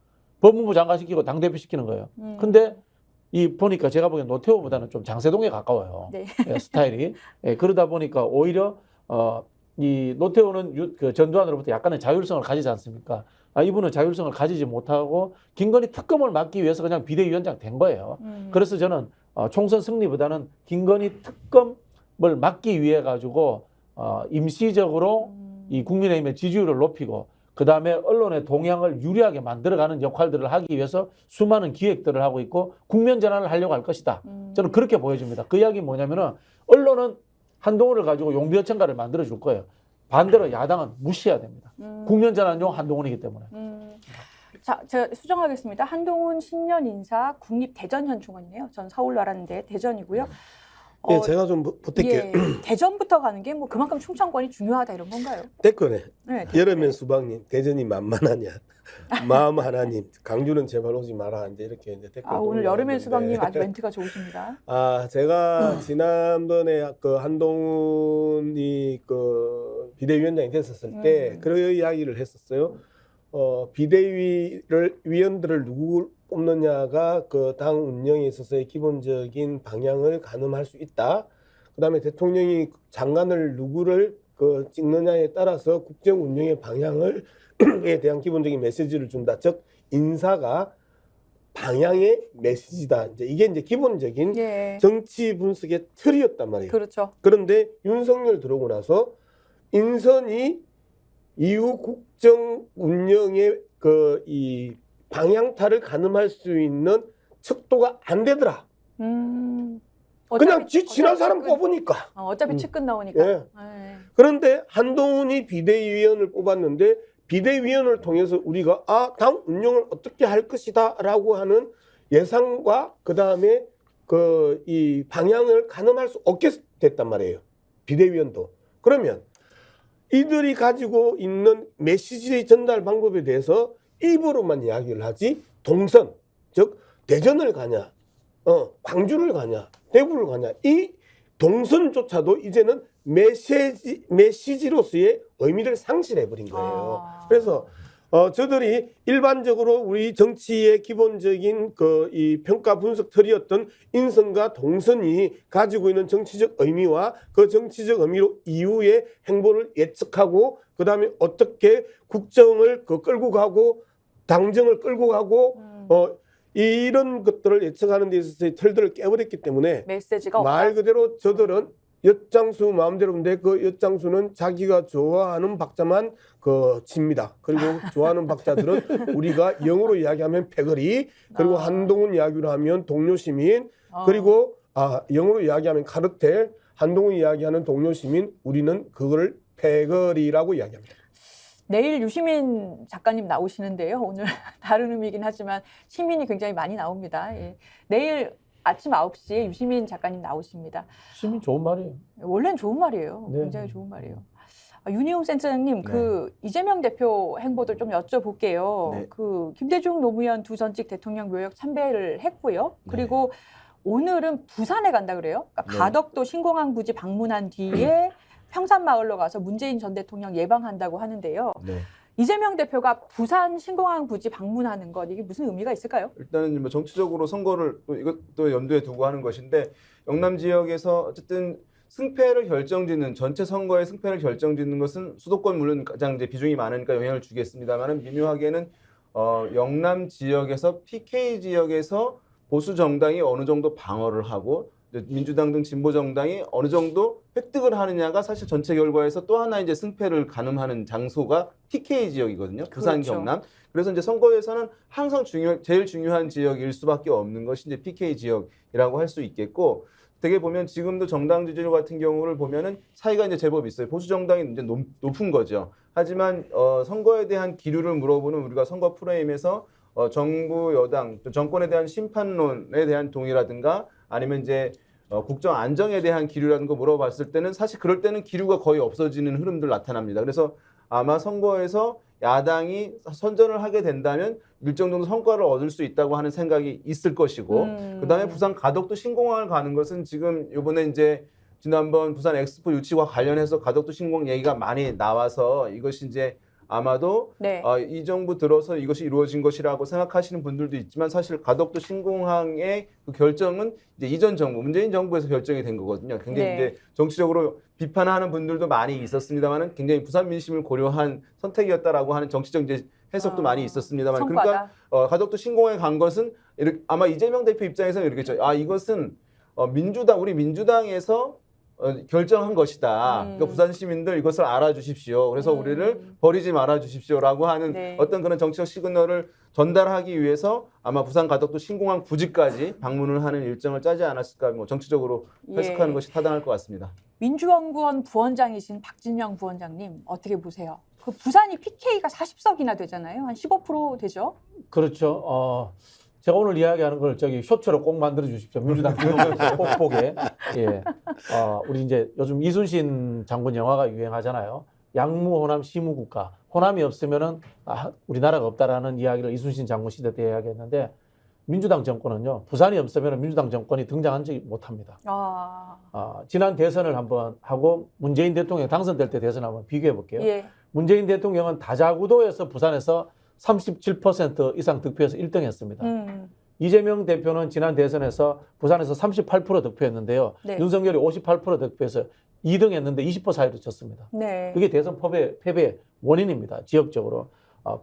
법무부 장관 시키고 당대표 시키는 거예요. 근데 이 보니까 제가 보기엔 노태우보다는 좀 장세동에 가까워요. 네. 예, 스타일이. 예, 그러다 보니까 오히려 이 노태우는 그 전두환으로부터 약간의 자율성을 가지지 않습니까? 이분은 자율성을 가지지 못하고 김건희 특검을 막기 위해서 그냥 비대위원장 된 거예요. 그래서 저는 총선 승리보다는 김건희 특검을 막기 위해 가지고 임시적으로 이 국민의힘의 지지율을 높이고 그 다음에 언론의 동향을 유리하게 만들어가는 역할들을 하기 위해서 수많은 기획들을 하고 있고 국면 전환을 하려고 할 것이다. 저는 그렇게 보여집니다. 그 이야기 뭐냐면은 언론은 한동훈을 가지고 용비어천가를 만들어줄 거예요. 반대로 야당은 무시해야 됩니다. 국면 전환용 한동훈이기 때문에. 자, 제가 수정하겠습니다. 한동훈 신년 인사 국립 대전현충원이네요. 전 서울로 알았는데 대전이고요. 예, 제가 좀 보탤게요. 예, 대전부터 가는 게 뭐 그만큼 충청권이 중요하다 이런 건가요? 댓글에 네, 여름엔 수박님, 대전이 만만하냐, 마음 하나님, 강주는 제발 오지 마라. 이제 이렇게 이제 댓글. 오늘 여름엔 수박님 아주 멘트가 좋으십니다. 제가 지난번에 그 한동훈이 그 비대위원장이 됐었을 때 그런 이야기를 했었어요. 비대위원들을 누구 뽑느냐가 그 당 운영에 있어서의 기본적인 방향을 가늠할 수 있다. 그다음에 대통령이 장관을 누구를 그 찍느냐에 따라서 국정 운영의 방향을 에 대한 기본적인 메시지를 준다. 즉 인사가 방향의 메시지다. 이게 이제 기본적인 예. 정치 분석의 틀이었단 말이에요. 그렇죠. 그런데 윤석열 들어오고 나서 인선이 이후 국정 운영의 그 이 방향타를 가늠할 수 있는 척도가 안 되더라. 그냥 지난 사람 뽑으니까. 어차피 측근 나오니까. 예. 그런데 한동훈이 비대위원을 뽑았는데 비대위원을 통해서 우리가 당 운영을 어떻게 할 것이다라고 하는 예상과 그 다음에 그 이 방향을 가늠할 수 없게 됐단 말이에요. 비대위원도. 그러면 이들이 가지고 있는 메시지의 전달 방법에 대해서 입으로만 이야기를 하지 동선, 즉 대전을 가냐, 광주를 가냐, 대구를 가냐 이 동선조차도 이제는 메시지로서의 의미를 상실해버린 거예요. 그래서 저들이 일반적으로 우리 정치의 기본적인 그 이 평가 분석 틀이었던 인선과 동선이 가지고 있는 정치적 의미와 그 정치적 의미로 이후의 행보를 예측하고 그 다음에 어떻게 국정을 끌고 가고 당정을 끌고 가고 이런 것들을 예측하는 데 있어서의 틀들을 깨버렸기 때문에 메시지가 말 그대로 저들은 엿장수 마음대로인데 그 엿장수는 자기가 좋아하는 박자만 칩니다. 그리고 좋아하는 박자들은 우리가 영어로 이야기하면 패거리, 그리고 한동훈 이야기로 하면 동료 시민, 그리고 영어로 이야기하면 카르텔, 한동훈 이야기하는 동료 시민, 우리는 그거를 패거리라고 이야기합니다. 내일 유시민 작가님 나오시는데요. 오늘 다른 의미이긴 하지만 시민이 굉장히 많이 나옵니다. 예. 내일 아침 9시에 유시민 작가님 나오십니다. 시민 좋은 말이에요. 원래는 좋은 말이에요. 네. 굉장히 좋은 말이에요. 윤희용 센터장님, 네. 그 이재명 대표 행보들 좀 여쭤볼게요. 네. 그 김대중 노무현 두 전직 대통령 묘역 참배를 했고요. 그리고 오늘은 부산에 간다 그래요? 그러니까 네. 가덕도 신공항 부지 방문한 뒤에 평산마을로 가서 문재인 전 대통령 예방한다고 하는데요. 네. 이재명 대표가 부산 신공항 부지 방문하는 것 이게 무슨 의미가 있을까요? 일단은 뭐 정치적으로 선거를 또 이것도 염두에 두고 하는 것인데 영남 지역에서 어쨌든 승패를 결정짓는 전체 선거의 승패를 결정짓는 것은 수도권 물론 가장 이제 비중이 많으니까 영향을 주겠습니다만은 미묘하게는 영남 지역에서 PK 지역에서 보수 정당이 어느 정도 방어를 하고 민주당 등 진보 정당이 어느 정도 획득을 하느냐가 사실 전체 결과에서 또 하나 이제 승패를 가늠하는 장소가 PK 지역이거든요. 부산, 그렇죠. 경남. 그래서 이제 선거에서는 항상 제일 중요한 지역일 수밖에 없는 것이 이제 PK 지역이라고 할 수 있겠고, 되게 보면 지금도 정당 지지율 같은 경우를 보면은 차이가 이제 제법 있어요. 보수 정당이 이제 높은 거죠. 하지만 선거에 대한 기류를 물어보는 우리가 선거 프레임에서 정부 여당 정권에 대한 심판론에 대한 동의라든가 아니면 이제 국정 안정에 대한 기류라든가 물어봤을 때는 사실 그럴 때는 기류가 거의 없어지는 흐름들 나타납니다. 그래서 아마 선거에서 야당이 선전을 하게 된다면 일정 정도 성과를 얻을 수 있다고 하는 생각이 있을 것이고, 그다음에 부산 가덕도 신공항을 가는 것은 지금 이번에 이제 지난번 부산 엑스포 유치와 관련해서 가덕도 신공항 얘기가 많이 나와서 이것이 이제 아마도 네. 이 정부 들어서 이것이 이루어진 것이라고 생각하시는 분들도 있지만 사실 가덕도 신공항의 그 결정은 이제 이전 정부 문재인 정부에서 결정이 된 거거든요. 굉장히 네. 이제 정치적으로 비판하는 분들도 많이 있었습니다만은 굉장히 부산 민심을 고려한 선택이었다라고 하는 정치적 이제 해석도 많이 있었습니다만, 성과다. 그러니까 가덕도 신공항에 간 것은 아마 이재명 대표 입장에서는 이렇겠죠. 이것은 우리 민주당에서 결정한 것이다. 그러니까 부산 시민들 이것을 알아주십시오. 그래서 우리를 버리지 말아주십시오라고 하는 네. 어떤 그런 정치적 시그널을 전달하기 위해서 아마 부산 가덕도 신공항 부지까지 방문을 하는 일정을 짜지 않았을까, 뭐 정치적으로 해석하는 예. 것이 타당할 것 같습니다. 민주연구원 부원장이신 박진영 부원장님 어떻게 보세요? 그 부산이 PK가 40석이나 되잖아요. 한 15% 되죠? 그렇죠. 제가 오늘 이야기하는 걸 저기 쇼츠로 꼭 만들어 주십시오. 민주당 지도부에서 꼭 보게. 예. 우리 이제 요즘 이순신 장군 영화가 유행하잖아요. 양무, 호남, 시무국가. 호남이 없으면은 우리나라가 없다라는 이야기를 이순신 장군 시대 때 이야기했는데, 민주당 정권은요, 부산이 없으면 민주당 정권이 등장한 적이 못합니다. 지난 대선을 한번 하고 문재인 대통령 당선될 때 대선 한번 비교해 볼게요. 예. 문재인 대통령은 다자구도에서 부산에서 37% 이상 득표해서 1등 했습니다. 이재명 대표는 지난 대선에서 부산에서 38% 득표했는데요. 네. 윤석열이 58% 득표해서 2등 했는데 20% 사이로 졌습니다. 네. 그게 대선 패배의 원인입니다. 지역적으로.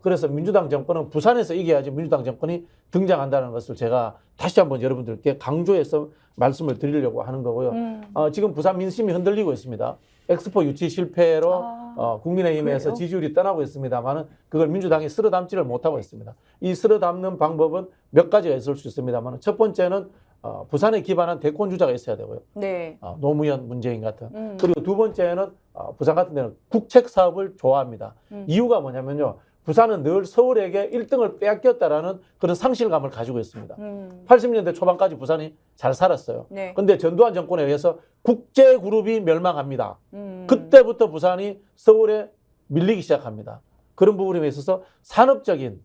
그래서 민주당 정권은 부산에서 이겨야지 민주당 정권이 등장한다는 것을 제가 다시 한번 여러분들께 강조해서 말씀을 드리려고 하는 거고요. 지금 부산 민심이 흔들리고 있습니다. 엑스포 유치 실패로 국민의힘에서 그래요? 지지율이 떠나고 있습니다만은 그걸 민주당이 쓸어 담지를 못하고 있습니다. 이 쓸어 담는 방법은 몇 가지가 있을 수 있습니다만, 첫 번째는 부산에 기반한 대권 주자가 있어야 되고요. 네. 노무현, 문재인 같은. 그리고 두 번째는 부산 같은 데는 국책 사업을 좋아합니다. 이유가 뭐냐면요, 부산은 늘 서울에게 1등을 빼앗겼다라는 그런 상실감을 가지고 있습니다. 80년대 초반까지 부산이 잘 살았어요. 네. 그런데 전두환 정권에 의해서 국제그룹이 멸망합니다. 그때부터 부산이 서울에 밀리기 시작합니다. 그런 부분에 있어서 산업적인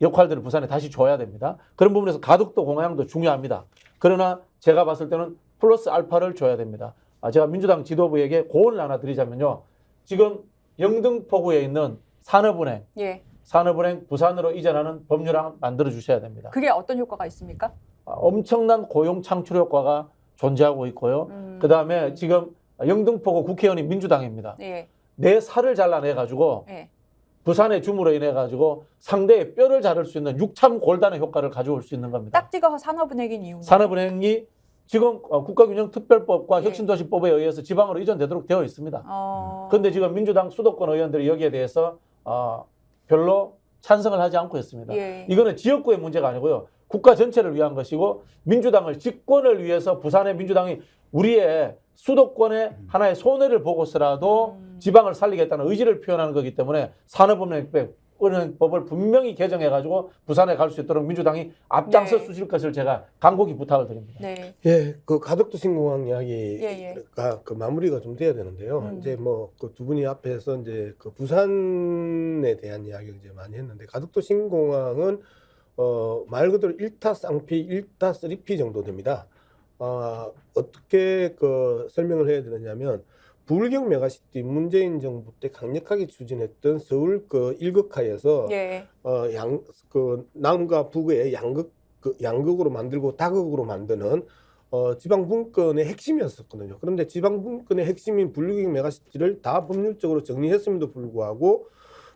역할들을 부산에 다시 줘야 됩니다. 그런 부분에서 가덕도 공항도 중요합니다. 그러나 제가 봤을 때는 플러스 알파를 줘야 됩니다. 제가 민주당 지도부에게 고언을 하나 드리자면요, 지금 영등포구에 있는 산업은행, 예. 산업은행 부산으로 이전하는 법률안 만들어 주셔야 됩니다. 그게 어떤 효과가 있습니까? 엄청난 고용 창출 효과가 존재하고 있고요. 그다음에 지금 영등포구 국회의원이 민주당입니다. 예. 내 살을 잘라내가지고 예. 부산의 줌으로 인해가지고 상대의 뼈를 자를 수 있는 육참 골단의 효과를 가져올 수 있는 겁니다. 딱 찍어서 산업은행인 이유. 산업은행이 지금 국가균형특별법과 예. 혁신도시법에 의해서 지방으로 이전되도록 되어 있습니다. 그런데 지금 민주당 수도권 의원들이 여기에 대해서 별로 찬성을 하지 않고 있습니다. 예. 이거는 지역구의 문제가 아니고요, 국가 전체를 위한 것이고, 민주당을 집권을 위해서 부산의 민주당이 우리의 수도권의 하나의 손해를 보고서라도 지방을 살리겠다는 의지를 표현하는 거기 때문에 산업은행법을 분명히 개정해가지고 부산에 갈 수 있도록 민주당이 앞장서 네. 주실 것을 제가 간곡히 부탁을 드립니다. 네. 예, 그 가덕도 신공항 예. 이야기가 그 마무리가 좀 돼야 되는데요. 이제 뭐 그 두 분이 앞에서 이제 그 부산에 대한 이야기를 이제 많이 했는데, 가덕도 신공항은 말 그대로 1타 쌍피, 1타 3피 정도 됩니다. 어떻게 그 설명을 해야 되느냐면 부울경 메가시티 문재인 정부 때 강력하게 추진했던 서울 그 일극하에서 예. 그 남과 북의 양극으로 만들고 다극으로 만드는 지방 분권의 핵심이었었거든요. 그런데 지방 분권의 핵심인 부울경 메가시티를 다 법률적으로 정리했음에도 불구하고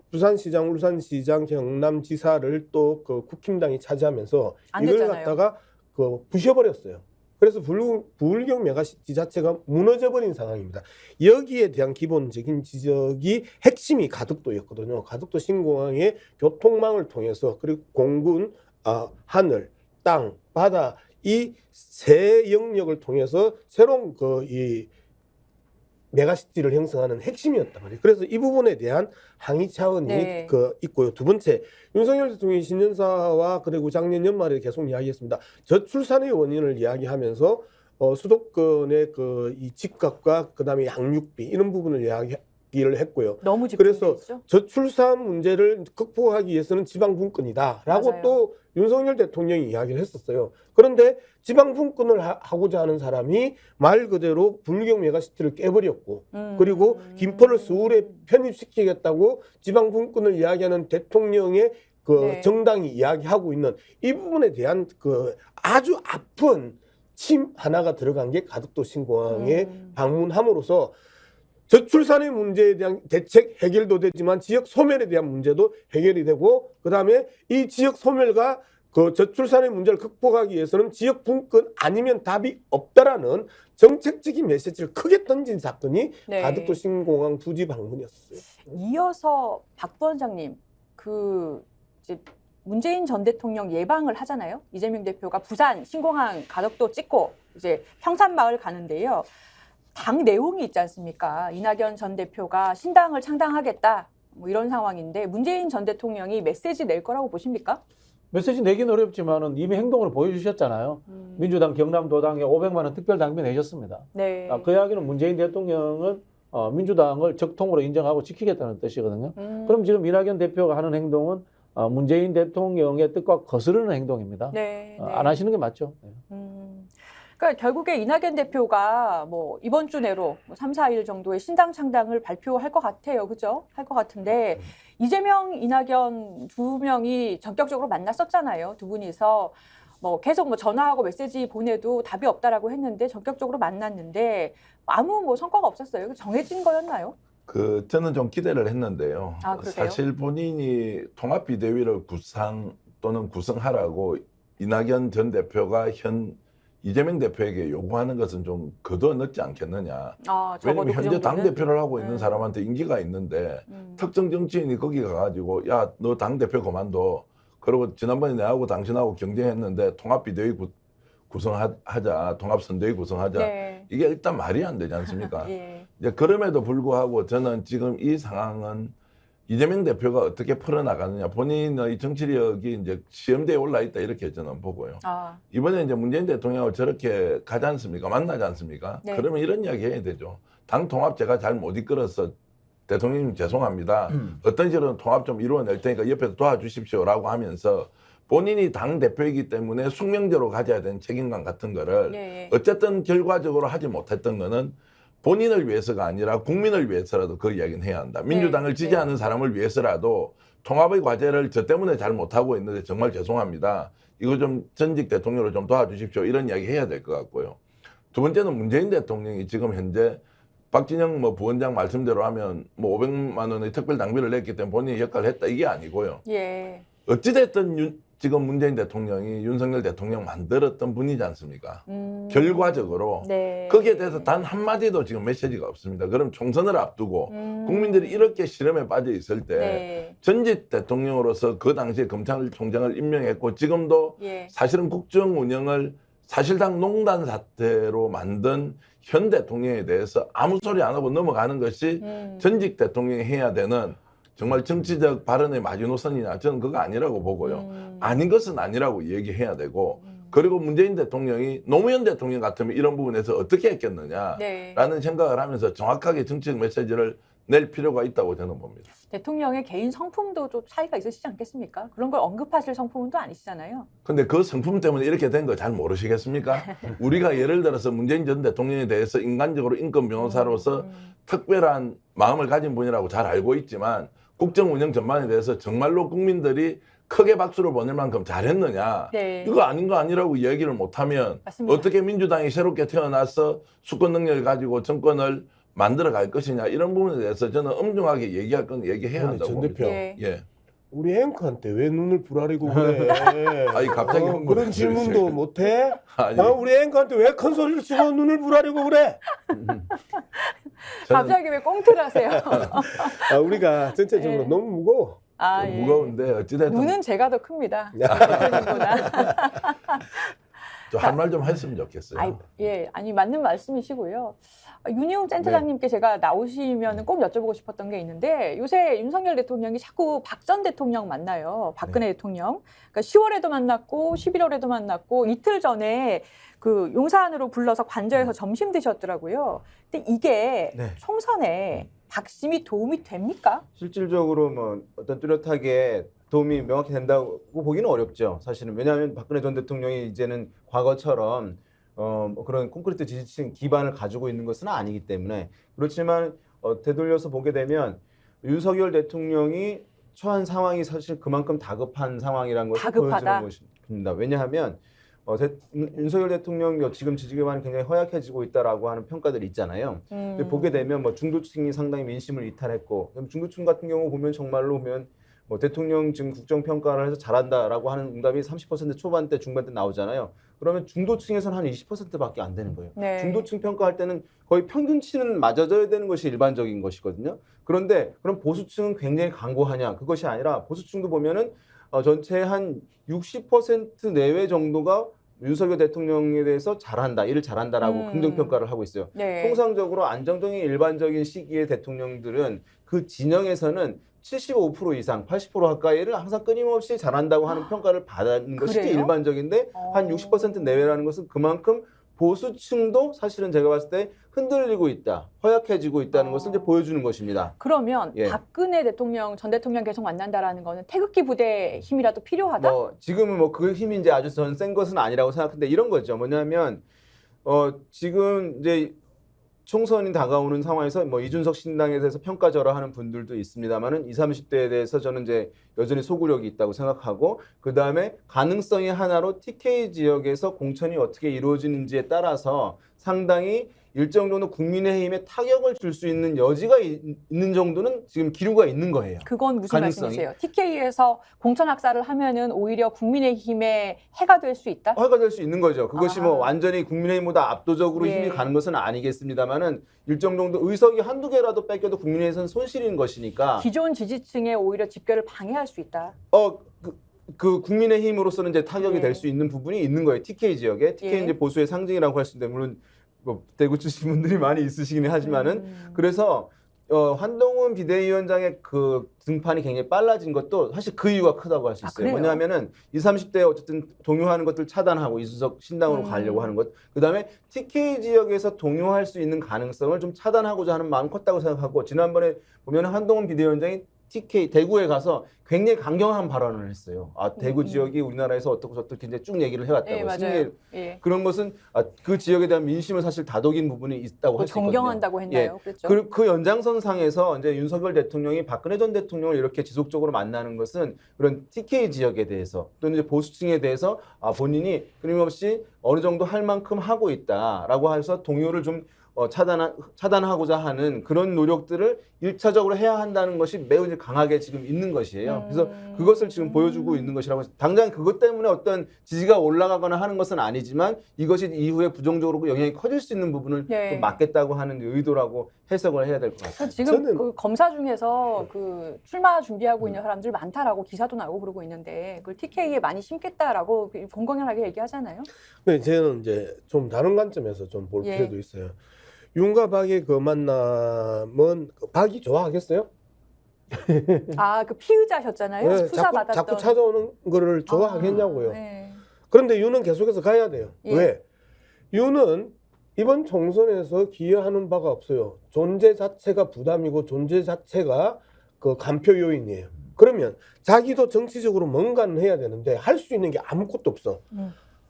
부산시장, 울산시장, 경남지사를 또 그 국힘당이 차지하면서 안 이걸 됐잖아요. 갖다가 그 부셔버렸어요. 그래서 부울경 메가시티 자체가 무너져버린 상황입니다. 여기에 대한 기본적인 지적이 핵심이 가덕도였거든요. 가덕도 신공항의 교통망을 통해서 그리고 공군, 하늘, 땅, 바다 이 세 영역을 통해서 새로운 이 메가시티를 형성하는 핵심이었단 말이에요. 그래서 이 부분에 대한 항의 차원이 네. 있고요. 두 번째, 윤석열 대통령이 신년사와 그리고 작년 연말에 계속 이야기했습니다. 저출산의 원인을 이야기하면서 수도권의 이 집값과 그다음에 양육비 이런 부분을 이야기를 했고요. 너무 그래서 집중되죠. 저출산 문제를 극복하기 위해서는 지방분권이다라고 맞아요. 또 윤석열 대통령이 이야기를 했었어요. 그런데 지방분권을 하고자 하는 사람이 말 그대로 부울경 메가시티를 깨버렸고 그리고 김포를 서울에 편입시키겠다고 지방분권을 이야기하는 대통령의 네. 정당이 이야기하고 있는 이 부분에 대한 아주 아픈 침 하나가 들어간 게 가덕도 신공항에 방문함으로써 저출산의 문제에 대한 대책 해결도 되지만 지역 소멸에 대한 문제도 해결이 되고 그다음에 이 지역 소멸과 그 저출산의 문제를 극복하기 위해서는 지역 분권 아니면 답이 없다라는 정책적인 메시지를 크게 던진 사건이 네. 가덕도 신공항 부지 방문이었어요. 이어서 박 부원장님, 이제 문재인 전 대통령 예방을 하잖아요. 이재명 대표가 부산 신공항 가덕도 찍고 이제 평산마을 가는데요. 당 내용이 있지 않습니까? 이낙연 전 대표가 신당을 창당하겠다 뭐 이런 상황인데 문재인 전 대통령이 메시지 낼 거라고 보십니까? 메시지 내긴 어렵지만은 이미 행동을 보여주셨잖아요. 민주당 경남도당에 500만 원 특별 당비 내셨습니다. 네. 그 이야기는 문재인 대통령은 민주당을 적통으로 인정하고 지키겠다는 뜻이거든요. 그럼 지금 이낙연 대표가 하는 행동은 문재인 대통령의 뜻과 거스르는 행동입니다. 네. 안 하시는 게 맞죠. 네. 그러니까 결국에 이낙연 대표가 뭐 이번 주 내로 3, 4일 정도의 신당 창당을 발표할 것 같아요. 그죠? 할 것 같은데 이재명, 이낙연 두 명이 전격적으로 만났었잖아요. 두 분이서 뭐 계속 뭐 전화하고 메시지 보내도 답이 없다라고 했는데 전격적으로 만났는데 아무 뭐 성과가 없었어요. 정해진 거였나요? 저는 좀 기대를 했는데요. 그러세요? 사실 본인이 통합비대위를 구성하라고 이낙연 전 대표가 이재명 대표에게 요구하는 것은 좀 거둬넣지 않겠느냐. 적어도 왜냐하면 그 현재 정도는? 당대표를 하고 있는 사람한테 인기가 있는데 특정 정치인이 거기 가가지고 야, 너 당대표 그만둬. 그리고 지난번에 내하고 당신하고 경쟁했는데 통합비대위 구성하자. 통합선대위 구성하자. 네. 이게 일단 말이 안 되지 않습니까? 예. 이제 그럼에도 불구하고 저는 지금 이 상황은 이재명 대표가 어떻게 풀어나가느냐. 본인의 정치력이 이제 시험대에 올라있다 이렇게 저는 보고요. 이번에 이제 문재인 대통령하고 저렇게 가지 않습니까? 만나지 않습니까? 네. 그러면 이런 이야기 해야 되죠. 당 통합 제가 잘 못 이끌어서 대통령님 죄송합니다. 어떤 식으로 통합 좀 이루어낼 테니까 옆에서 도와주십시오라고 하면서 본인이 당 대표이기 때문에 숙명제로 가져야 되는 책임감 같은 거를 네. 어쨌든 결과적으로 하지 못했던 거는 본인을 위해서가 아니라 국민을 위해서라도 그 이야기는 해야 한다. 민주당을 지지하는 사람을 위해서라도 통합의 과제를 저 때문에 잘 못하고 있는데 정말 죄송합니다. 이거 좀 전직 대통령으로 좀 도와주십시오. 이런 이야기 해야 될 것 같고요. 두 번째는 문재인 대통령이 지금 현재 박진영 부원장 말씀대로 하면 500만 원의 특별 당비를 냈기 때문에 본인이 역할을 했다. 이게 아니고요. 예. 어찌됐든 지금 문재인 대통령이 윤석열 대통령 만들었던 분이지 않습니까? 결과적으로 네. 거기에 대해서 단 한마디도 지금 메시지가 없습니다. 그럼 총선을 앞두고 국민들이 이렇게 실험에 빠져 있을 때 네. 전직 대통령으로서 그 당시에 검찰총장을 임명했고 지금도 예. 사실은 국정 운영을 사실상 농단 사태로 만든 현 대통령에 대해서 아무 소리 안 하고 넘어가는 것이 전직 대통령이 해야 되는 정말 정치적 발언의 마지노선이냐, 저는 그거 아니라고 보고요. 아닌 것은 아니라고 얘기해야 되고, 그리고 문재인 대통령이 노무현 대통령 같으면 이런 부분에서 어떻게 했겠느냐라는 네. 생각을 하면서 정확하게 정치적 메시지를 낼 필요가 있다고 저는 봅니다. 대통령의 개인 성품도 좀 차이가 있으시지 않겠습니까? 그런 걸 언급하실 성품은 또 아니시잖아요. 근데 그 성품 때문에 이렇게 된 거 잘 모르시겠습니까? 우리가 예를 들어서 문재인 전 대통령에 대해서 인간적으로 인권 변호사로서 특별한 마음을 가진 분이라고 잘 알고 있지만 국정 운영 전반에 대해서 정말로 국민들이 크게 박수를 보낼 만큼 잘했느냐? 네. 이거 아닌 거 아니라고 얘기를 못하면 맞습니다. 어떻게 민주당이 새롭게 태어나서 수권 능력을 가지고 정권을 만들어 갈 것이냐 이런 부분에 대해서 저는 엄중하게 얘기할 건 얘기해야 근데 한다고 전 봅니다. 대표, 예. 예. 우리 앵커한테 왜 눈을 부라리고 그래? 아니, 갑자기 그런 흥분해서 질문도 제가. 못해? 아니, 우리 앵커한테 왜 큰 소리를 치고 눈을 부라리고 그래? 저는 갑자기 왜 꽁트를 하세요? 우리가 전체적으로 예. 너무 무거워. 아, 예. 무거운데 어찌됐든 눈은 제가 더 큽니다. 대표님보다. 할 말 좀 했으면 좋겠어요. 아니 맞는 말씀이시고요. 윤희용 센터장님께 제가 나오시면 꼭 여쭤보고 싶었던 게 있는데 요새 윤석열 대통령이 자꾸 박 전 대통령 만나요. 박근혜 대통령. 그러니까 10월에도 만났고 11월에도 만났고 이틀 전에 그 용산으로 불러서 관저에서 점심 드셨더라고요. 근데 이게 네. 총선에 박심이 도움이 됩니까? 실질적으로 뭐 어떤 뚜렷하게 도움이 명확히 된다고 보기는 어렵죠. 사실은 왜냐하면 박근혜 전 대통령이 이제는 과거처럼 뭐 그런 콘크리트 지지층 기반을 가지고 있는 것은 아니기 때문에 그렇지만 되돌려서 보게 되면 윤석열 대통령이 처한 상황이 사실 그만큼 다급한 상황이라는 것을 다급하다. 보여주는 것입니다. 왜냐하면 윤석열 대통령 지금 지지 기반이 굉장히 허약해지고 있다라고 하는 평가들이 있잖아요. 근데 보게 되면 뭐 중도층이 상당히 민심을 이탈했고 중도층 같은 경우 보면 정말로 보면 뭐 대통령 지금 국정평가를 해서 잘한다라고 하는 응답이 30% 초반대 중반대 나오잖아요. 그러면 중도층에서는 한 20%밖에 안 되는 거예요. 네. 중도층 평가할 때는 거의 평균치는 맞아져야 되는 것이 일반적인 것이거든요. 그런데 그럼 보수층은 굉장히 강고하냐? 그것이 아니라 보수층도 보면은 전체 한 60% 내외 정도가 윤석열 대통령에 대해서 잘한다, 일을 잘한다라고 긍정평가를 하고 있어요. 네. 통상적으로 안정적인 일반적인 시기의 대통령들은 그 진영에서는 75% 이상, 80% 가까이를 항상 끊임없이 잘한다고 하는 평가를 받는 것이 그래요? 일반적인데 한 60% 내외라는 것은 그만큼 보수층도 사실은 제가 봤을 때 흔들리고 있다, 허약해지고 있다는 것을 이제 보여주는 것입니다. 그러면 예. 박근혜 대통령, 전 대통령 계속 만난다라는 거는 태극기 부대 힘이라도 필요하다? 지금은 뭐 그 힘이 이제 아주 전 센 것은 아니라고 생각하는데 이런 거죠. 뭐냐면 지금 이제 총선이 다가오는 상황에서 뭐 이준석 신당에 대해서 평가절하하는 분들도 있습니다만은 20, 30대에 대해서 저는 이제 여전히 소구력이 있다고 생각하고 그 다음에 가능성의 하나로 TK 지역에서 공천이 어떻게 이루어지는지에 따라서 상당히 일정 정도 국민의힘에 타격을 줄 수 있는 여지가 있는 정도는 지금 기류가 있는 거예요. 그건 무슨 가능성이. 말씀이세요? TK에서 공천 학살을 하면은 오히려 국민의힘의 해가 될 수 있다? 허가 될 수 있는 거죠. 그것이 뭐 완전히 국민의힘보다 압도적으로 예. 힘이 가는 것은 아니겠습니다만은 일정 정도 의석이 한두 개라도 뺏겨도 국민의힘에서는 손실인 것이니까 기존 지지층에 오히려 집결을 방해할 수 있다. 그 국민의힘으로서는 이제 타격이 예. 될 수 있는 부분이 있는 거예요. TK 지역에 TK 예. 이제 보수의 상징이라고 할 수 있는데 물론 뭐 대구 출신 분들이 많이 있으시긴 하지만은 그래서 한동훈 비대위원장의 그 등판이 굉장히 빨라진 것도 사실 그 이유가 크다고 할 수 있어요. 그래요? 뭐냐면은 20, 30대 어쨌든 동요하는 것들 차단하고 이준석 신당으로 가려고 하는 것. 그다음에 TK 지역에서 동요할 수 있는 가능성을 좀 차단하고자 하는 마음이 컸다고 생각하고 지난번에 보면 한동훈 비대위원장이 TK 대구에 가서 굉장히 강경한 발언을 했어요. 대구 지역이 우리나라에서 어떻고 저떻게 이제 쭉 얘기를 해왔다고. 예, 맞아요. 승리를. 예. 그런 것은 그 지역에 대한 민심을 사실 다독인 부분이 있다고 할 수 있거든요. 존경한다고 했나요? 그렇죠. 그 연장선상에서 이제 윤석열 대통령이 박근혜 전 대통령을 이렇게 지속적으로 만나는 것은 그런 TK 지역에 대해서 또는 이제 보수층에 대해서 본인이 끊임없이 어느 정도 할 만큼 하고 있다라고 해서 동요를 좀 차단하고자 하는 그런 노력들을 1차적으로 해야 한다는 것이 매우 이제 강하게 지금 있는 것이에요. 그래서 그것을 지금 보여주고 있는 것이라고 해서 당장 그것 때문에 어떤 지지가 올라가거나 하는 것은 아니지만 이것이 이후에 부정적으로 영향이 커질 수 있는 부분을 네. 좀 막겠다고 하는 의도라고 해석을 해야 될 것 같아요. 지금 저는- 그 검사 중에서 그 출마 준비하고 있는 사람들 많다라고 기사도 나오고 그러고 있는데 그걸 TK에 많이 심겠다라고 공공연하게 얘기하잖아요. 근데 저는 이제 좀 다른 관점에서 좀 볼 예. 필요도 있어요. 윤과 박의 그 만남은 박이 좋아하겠어요? 그 피의자셨잖아요. 네, 수사 받았던. 자꾸 찾아오는 거를 좋아하겠냐고요. 네. 그런데 윤은 계속해서 가야 돼요. 예. 왜? 윤은 이번 총선에서 기여하는 바가 없어요. 존재 자체가 부담이고 존재 자체가 그 간표 요인이에요. 그러면 자기도 정치적으로 뭔가는 해야 되는데 할 수 있는 게 아무것도 없어.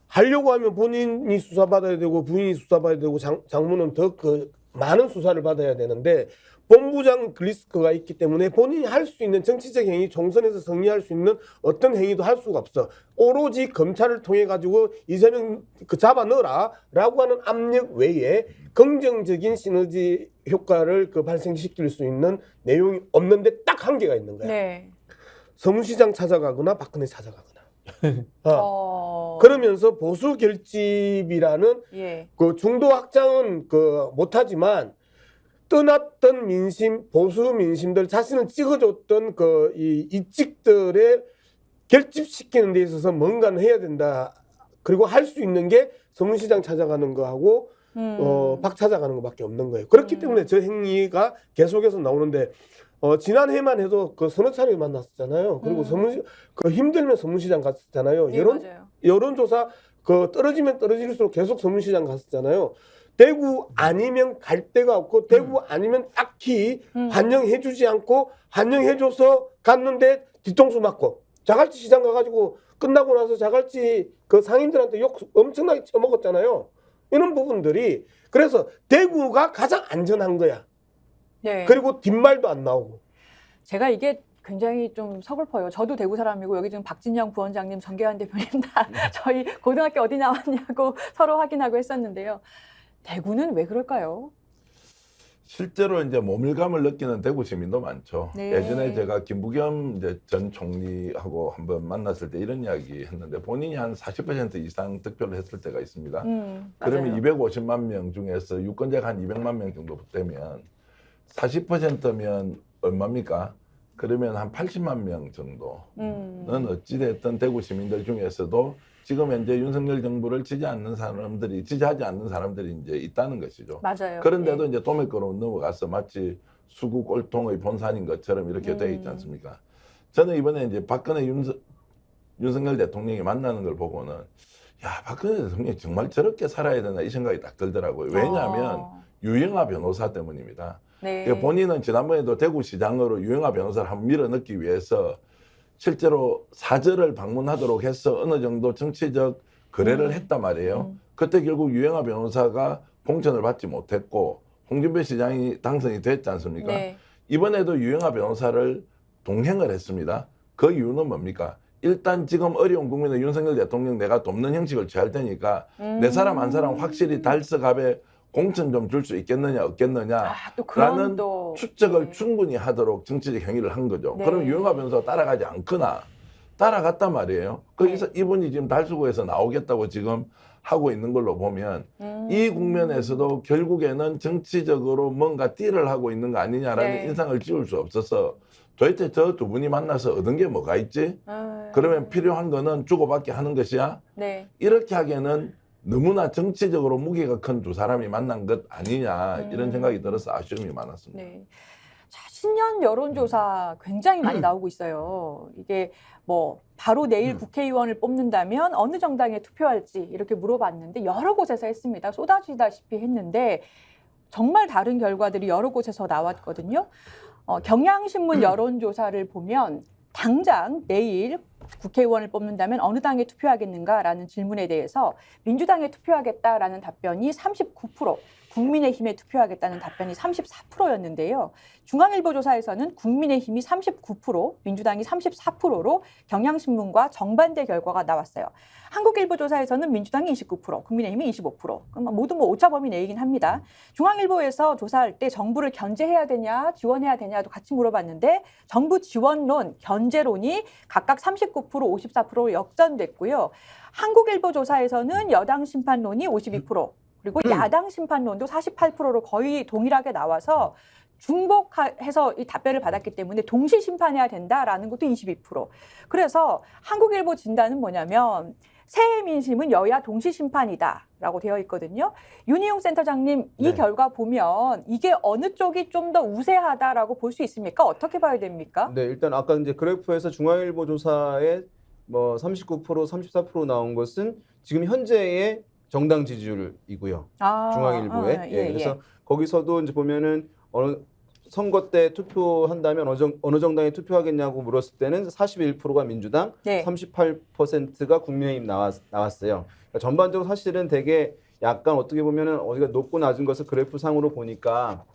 하려고 하면 본인이 수사받아야 되고 부인이 수사받아야 되고 장모는 더 그 많은 수사를 받아야 되는데 본부장 리스크가 있기 때문에 본인이 할 수 있는 정치적 행위, 총선에서 승리할 수 있는 어떤 행위도 할 수가 없어. 오로지 검찰을 통해 가지고 이재명 그 잡아 넣어라라고 하는 압력 외에 긍정적인 시너지 효과를 그 발생시킬 수 있는 내용이 없는데 딱 한계가 있는 거야. 네. 서울시장 찾아가거나 박근혜 찾아가거나. 그러면서 보수 결집이라는 예. 그 중도 확장은 그 못하지만 떠났던 민심, 보수 민심들 자신을 찍어줬던 그 이 이직들의 결집시키는 데 있어서 뭔가는 해야 된다. 그리고 할 수 있는 게 서울시장 찾아가는 거하고 박 찾아가는 것밖에 없는 거예요. 그렇기 때문에 저 행위가 계속해서 나오는데 지난해만 해도 그 서너 차례 만났었잖아요. 그리고 그 힘들면 서울시장 갔었잖아요. 네, 맞아요. 여론조사 그 떨어지면 떨어질수록 계속 서울시장 갔었잖아요. 대구 아니면 갈 데가 없고 대구 아니면 딱히 환영해주지 않고 환영해줘서 갔는데 뒤통수 맞고 자갈치 시장 가가지고 끝나고 나서 자갈치 그 상인들한테 욕 엄청나게 쳐먹었잖아요. 이런 부분들이 그래서 대구가 가장 안전한 거야. 네. 그리고 뒷말도 안 나오고. 제가 이게 굉장히 좀 서글퍼요. 저도 대구 사람이고 여기 지금 박진영 부원장님, 정계환 대표님 다 저희 고등학교 어디 나왔냐고 서로 확인하고 했었는데요. 대구는 왜 그럴까요? 실제로 이제 모밀감을 느끼는 대구 시민도 많죠. 네. 예전에 제가 김부겸 이제 전 총리하고 한번 만났을 때 이런 이야기 했는데 본인이 한 40% 이상 득표를 했을 때가 있습니다. 그러면 맞아요. 250만 명 중에서 유권자가 한 200만 명 정도 되면 40%면 얼마입니까? 그러면 한 80만 명 정도는 어찌됐든 대구 시민들 중에서도 지금 현재 윤석열 정부를 지지하지 않는 사람들이 이제 있다는 것이죠. 맞아요. 그런데도 예. 이제 도매가로 넘어가서 마치 수구 꼴통의 본산인 것처럼 이렇게 돼 있지 않습니까? 저는 이번에 이제 박근혜 윤석열 대통령이 만나는 걸 보고는 야, 박근혜 대통령이 정말 저렇게 살아야 되나 이 생각이 딱 들더라고요. 왜냐하면 유영하 변호사 때문입니다. 네. 본인은 지난번에도 대구시장으로 유영하 변호사를 한번 밀어넣기 위해서 실제로 사저를 방문하도록 해서 어느 정도 정치적 거래를 했단 말이에요. 그때 결국 유영하 변호사가 공천을 받지 못했고 홍준표 시장이 당선이 됐지 않습니까? 네. 이번에도 유영하 변호사를 동행을 했습니다. 그 이유는 뭡니까? 일단 지금 어려운 국민의 윤석열 대통령 내가 돕는 형식을 취할 테니까 내 사람 한 사람 확실히 달서갑에 공천 좀 줄 수 있겠느냐 없겠느냐 또 그런 라는 또 추적을 네. 충분히 하도록 정치적 행위를 한 거죠. 네. 그럼 유영하 변호사가 따라가지 않거나 따라갔단 말이에요. 거기서 이분이 지금 달수구에서 나오겠다고 지금 하고 있는 걸로 보면 이 국면에서도 결국에는 정치적으로 뭔가 딜을 하고 있는 거 아니냐라는 네. 인상을 지울 수 없어서 도대체 저 두 분이 만나서 얻은 게 뭐가 있지? 그러면 필요한 거는 주고받기 하는 것이야? 네. 이렇게 하기에는 너무나 정치적으로 무게가 큰 두 사람이 만난 것 아니냐 이런 생각이 들어서 아쉬움이 많았습니다. 네. 자, 신년 여론조사 굉장히 많이 나오고 있어요. 이게 뭐 바로 내일 국회의원을 뽑는다면 어느 정당에 투표할지 이렇게 물어봤는데 여러 곳에서 했습니다. 쏟아지다시피 했는데 정말 다른 결과들이 여러 곳에서 나왔거든요. 경향신문 여론조사를 보면 당장 내일 국회의원을 뽑는다면 어느 당에 투표하겠는가라는 질문에 대해서 민주당에 투표하겠다라는 답변이 39%, 국민의힘에 투표하겠다는 답변이 34%였는데요. 중앙일보 조사에서는 국민의힘이 39%, 민주당이 34%로 경향신문과 정반대 결과가 나왔어요. 한국일보 조사에서는 민주당이 29%, 국민의힘이 25%. 모두 오차 범위 내이긴 합니다. 중앙일보에서 조사할 때 정부를 견제해야 되냐, 지원해야 되냐도 같이 물어봤는데 정부 지원론, 견제론이 각각 39%, 54%로 역전됐고요. 한국일보 조사에서는 여당 심판론이 52%, 그리고 야당 심판론도 48%로 거의 동일하게 나와서 중복해서 이 답변을 받았기 때문에 동시 심판해야 된다라는 것도 22%. 그래서 한국일보 진단은 뭐냐면 새해 민심은 여야 동시 심판이다라고 되어 있거든요. 윤희용 센터장님, 이 네. 결과 보면 이게 어느 쪽이 좀 더 우세하다라고 볼 수 있습니까? 어떻게 봐야 됩니까? 네, 일단 아까 이제 그래프에서 중앙일보 조사에 뭐 39%, 34% 나온 것은 지금 현재의 정당 지지율이고요. 아, 중앙일보에. 아, 예, 그래서 거기서도 이제 보면은 선거 때 투표한다면 어느 정당에 투표하겠냐고 물었을 때는 41%가 민주당, 네. 38%가 국민의힘 나왔어요. 그러니까 전반적으로 사실은 되게 약간 어떻게 보면은 어디가 높고 낮은 것을 그래프상으로 보니까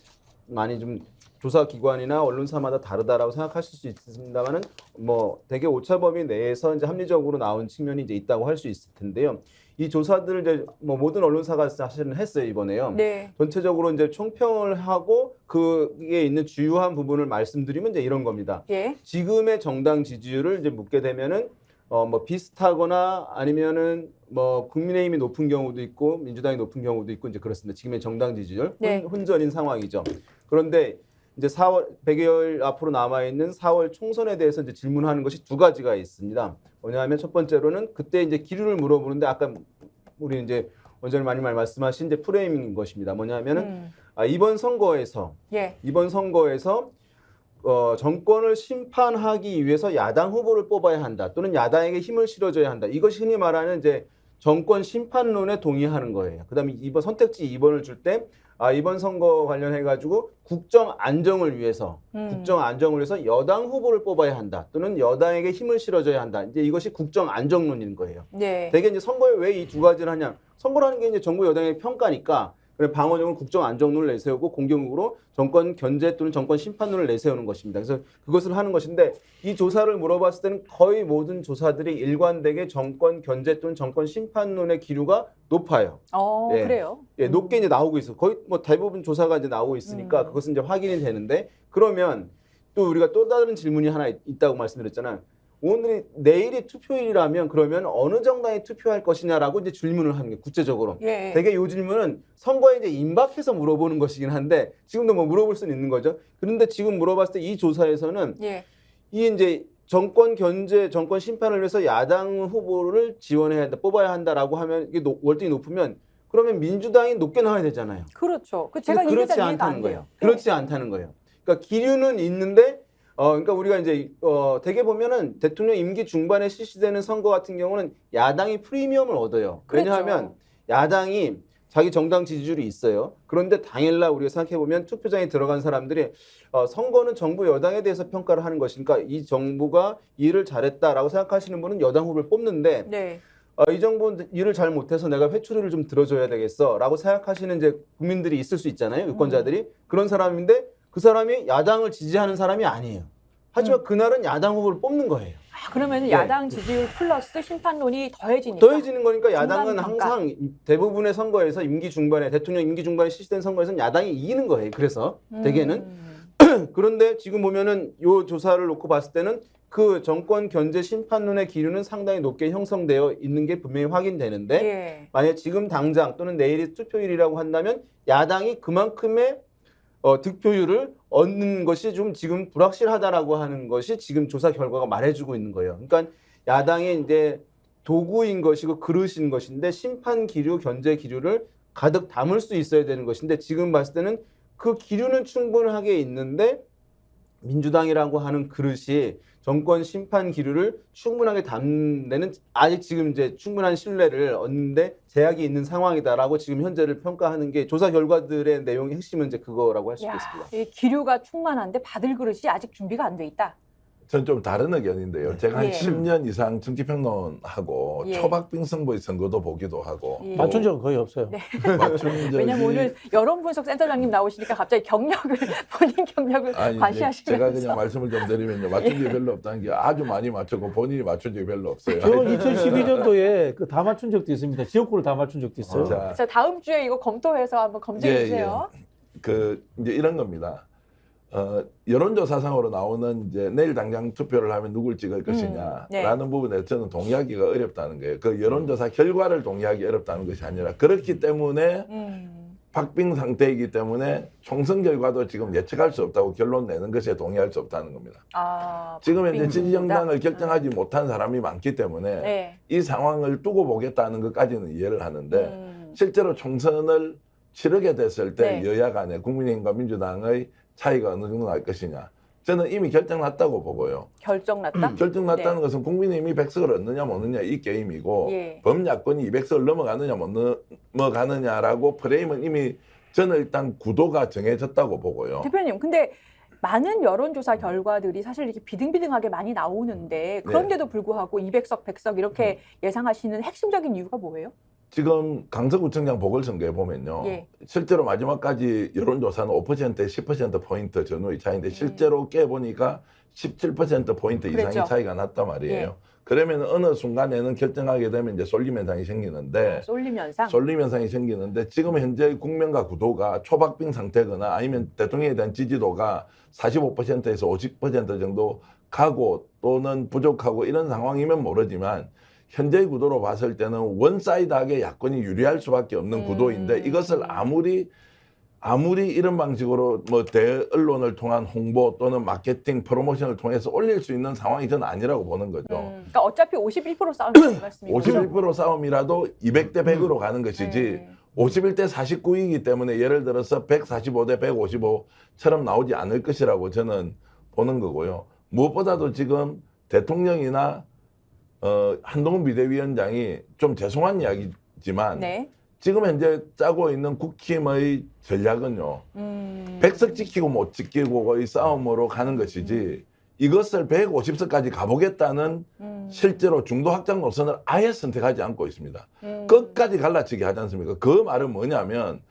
많이 좀 조사 기관이나 언론사마다 다르다라고 생각하실 수 있습니다만은 뭐 되게 오차범위 내에서 이제 합리적으로 나온 측면이 이제 있다고 할 수 있을 텐데요. 이 조사들을 이제 뭐 모든 언론사가 사실은 했어요 이번에요. 네. 전체적으로 이제 총평을 하고 그게 있는 주요한 부분을 말씀드리면 이제 이런 겁니다. 예. 지금의 정당 지지율을 이제 묻게 되면은 뭐 비슷하거나 아니면은 뭐 국민의힘이 높은 경우도 있고 민주당이 높은 경우도 있고 이제 그렇습니다. 지금의 정당 지지율 네. 혼전인 상황이죠. 그런데 이제 4월 100여일 앞으로 남아 있는 4월 총선에 대해서 이제 질문하는 것이 두 가지가 있습니다. 뭐냐면 첫 번째로는 그때 이제 기류를 물어보는데 아까 우리 이제 원장님 많이 말씀하신 이제 프레임인 것입니다. 뭐냐면은 이번 선거에서 예. 정권을 심판하기 위해서 야당 후보를 뽑아야 한다. 또는 야당에게 힘을 실어줘야 한다. 이것이 흔히 말하는 이제 정권 심판론에 동의하는 거예요. 그다음에 이번 선택지 2번을 줄 때 이번 선거 관련해 가지고 국정 안정을 위해서 여당 후보를 뽑아야 한다. 또는 여당에게 힘을 실어줘야 한다. 이제 이것이 국정 안정론인 거예요. 네. 대개 이제 선거에 왜 이 두 가지를 하냐? 선거라는 게 이제 정부 여당의 평가니까 그래 방어적으로 국정 안정론을 내세우고 공격으로 정권 견제 또는 정권 심판론을 내세우는 것입니다. 그래서 그것을 하는 것인데 이 조사를 물어봤을 때는 거의 모든 조사들이 일관되게 정권 견제 또는 정권 심판론의 기류가 높아요. 예. 그래요. 예, 높게 이제 나오고 있어. 거의 뭐 대부분 조사가 이제 나오고 있으니까 그것은 이제 확인이 되는데 그러면 또 우리가 또 다른 질문이 하나 있다고 말씀드렸잖아요. 내일이 투표일이라면 그러면 어느 정당에 투표할 것이냐라고 이제 질문을 하는 게 구체적으로. 예. 되게 요 질문은 선거에 이제 임박해서 물어보는 것이긴 한데 지금도 뭐 물어볼 수는 있는 거죠. 그런데 지금 물어봤을 때 이 조사에서는 예. 이 이제 정권 견제, 정권 심판을 위해서 야당 후보를 지원해야 한다, 뽑아야 한다라고 하면 이게 월등히 높으면 그러면 민주당이 높게 나와야 되잖아요. 그렇죠. 제가 근데 이해가 안 돼요. 거예요. 그렇지 않다는 거예요. 그러니까 기류는 있는데 그러니까 우리가 이제 되게 보면은 대통령 임기 중반에 실시되는 선거 같은 경우는 야당이 프리미엄을 얻어요. 그렇죠. 왜냐하면 야당이 자기 정당 지지율이 있어요. 그런데 당일날 우리가 생각해 보면 투표장에 들어간 사람들이 선거는 정부 여당에 대해서 평가를 하는 것이니까 이 정부가 일을 잘했다라고 생각하시는 분은 여당 후보를 뽑는데 네. 이 정부는 일을 잘 못해서 내가 회초리를 좀 들어줘야 되겠어라고 생각하시는 이제 국민들이 있을 수 있잖아요. 유권자들이 그런 사람인데 그 사람이 야당을 지지하는 사람이 아니에요. 하지만 그날은 야당 후보를 뽑는 거예요. 그러면 네. 야당 지지율 플러스 심판론이 더해지니까. 더해지는 거니까 야당은 중간평가. 항상 대부분의 선거에서 대통령 임기 중반에 실시된 선거에서는 야당이 이기는 거예요. 그래서 대개는. 그런데 지금 보면은 요 조사를 놓고 봤을 때는 그 정권 견제 심판론의 기류는 상당히 높게 형성되어 있는 게 분명히 확인되는데 예. 만약 지금 당장 또는 내일이 투표일이라고 한다면 야당이 그만큼의 득표율을 얻는 것이 좀 지금 불확실하다라고 하는 것이 지금 조사 결과가 말해주고 있는 거예요. 그러니까 야당의 이제 도구인 것이고 그릇인 것인데 심판 기류, 견제 기류를 가득 담을 수 있어야 되는 것인데 지금 봤을 때는 그 기류는 충분하게 있는데 민주당이라고 하는 그릇이 정권 심판 기류를 충분하게 담는 아직 지금 이제 충분한 신뢰를 얻는데 제약이 있는 상황이다라고 지금 현재를 평가하는 게 조사 결과들의 내용의 핵심은 이제 그거라고 할 수 있겠습니다. 이 기류가 충만한데 받을 그릇이 아직 준비가 안 돼 있다. 전 좀 다른 의견인데요. 제가 한 예. 10년 이상 정치평론하고 예. 초박빙 선거의 선거도 보기도 하고 예. 맞춘 적은 거의 없어요. 네. 맞춘 적이 왜냐면 오늘 여론분석 센터장님 나오시니까 갑자기 경력을 본인 경력을 아니, 과시하시면서 제가 그냥 말씀을 좀 드리면요. 맞춘 적이 별로 없다는 게 아주 많이 맞췄고 본인이 맞춘 적이 별로 없어요. 저 2012년도에 그 다 맞춘 적도 있습니다. 지역구를 다 맞춘 적도 있어요. 자, 자, 다음 주에 이거 검토해서 한번 검증해 주세요. 그 이제 이런 겁니다. 여론조사상으로 나오는 이제 내일 당장 투표를 하면 누굴 찍을 것이냐라는 네. 부분에 저는 동의하기가 어렵다는 거예요. 그 여론조사 결과를 동의하기 어렵다는 것이 아니라 그렇기 때문에 박빙 상태이기 때문에 총선 결과도 지금 예측할 수 없다고 결론 내는 것에 동의할 수 없다는 겁니다. 지금 현재 지지정당을 결정하지 못한 사람이 많기 때문에 네. 이 상황을 두고 보겠다는 것까지는 이해를 하는데 실제로 총선을 치르게 됐을 때 네. 여야 간에 국민의힘과 민주당의 차이가 어느 정도 날 것이냐 저는 이미 결정났다고 보고요. 결정났다. 결정났다는 네. 것은 국민의힘이 100석을 얻느냐 못 얻느냐 이 게임이고 예. 범야권이 200석을 넘어가느냐 못 넘어가느냐라고 프레임은 이미 저는 일단 구도가 정해졌다고 보고요. 대표님, 근데 많은 여론조사 결과들이 사실 이렇게 비등비등하게 많이 나오는데 그런데도 불구하고 200석, 100석 이렇게 예상하시는 핵심적인 이유가 뭐예요? 지금 강서구청장 보궐선거에 보면요. 예. 실제로 마지막까지 여론조사는 5%, 10%포인트 전후의 차이인데 실제로 깨보니까 17%포인트 이상의 그랬죠. 차이가 났단 말이에요. 예. 그러면 어느 순간에는 결정하게 되면 이제 쏠림 현상이 생기는데 쏠림 현상. 쏠림 현상이 생기는데 지금 현재 국면과 구도가 초박빙 상태거나 아니면 대통령에 대한 지지도가 45%에서 50% 정도 가고 또는 부족하고 이런 상황이면 모르지만 현재의 구도로 봤을 때는 원사이드하게 야권이 유리할 수밖에 없는 구도인데 이것을 아무리 이런 방식으로 뭐 대언론을 통한 홍보 또는 마케팅 프로모션을 통해서 올릴 수 있는 상황이 저는 아니라고 보는 거죠. 그러니까 어차피 51% 싸움이라는 말씀이고 51% 싸움이라도 200대 100으로 가는 것이지 51대 49이기 때문에 예를 들어서 145대 155처럼 나오지 않을 것이라고 저는 보는 거고요. 무엇보다도 지금 대통령이나 한동훈 비대위원장이 좀 죄송한 이야기지만 네. 지금 현재 짜고 있는 국힘의 전략은요. 100석 지키고 못 지키고의 싸움으로 가는 것이지 이것을 150석까지 가보겠다는 실제로 중도 확장 노선을 아예 선택하지 않고 있습니다. 끝까지 갈라치기 하지 않습니까? 그 말은 뭐냐면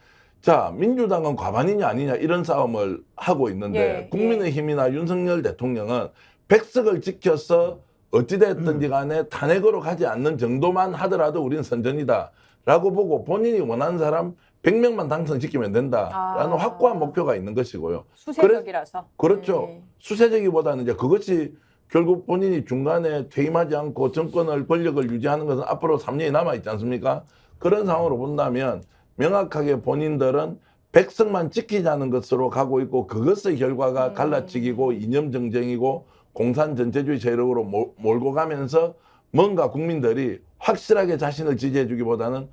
자 민주당은 과반이냐 아니냐 이런 싸움을 하고 있는데 예, 국민의힘이나 윤석열 대통령은 100석을 지켜서 어찌됐든지 간에 탄핵으로 가지 않는 정도만 하더라도 우리는 선전이다 라고 보고 본인이 원하는 사람 100명만 당선시키면 된다라는 확고한 목표가 있는 것이고요. 수세적이라서. 그렇죠. 수세적이보다는 이제 그것이 결국 본인이 중간에 퇴임하지 않고 정권을 권력을 유지하는 것은 앞으로 3년이 남아 있지 않습니까? 그런 상황으로 본다면 명확하게 본인들은 100석만 지키자는 것으로 가고 있고 그것의 결과가 갈라치기고 이념 정쟁이고 공산 전체주의 세력으로 몰고 가면서 뭔가 국민들이 확실하게 자신을 지지해 주기보다는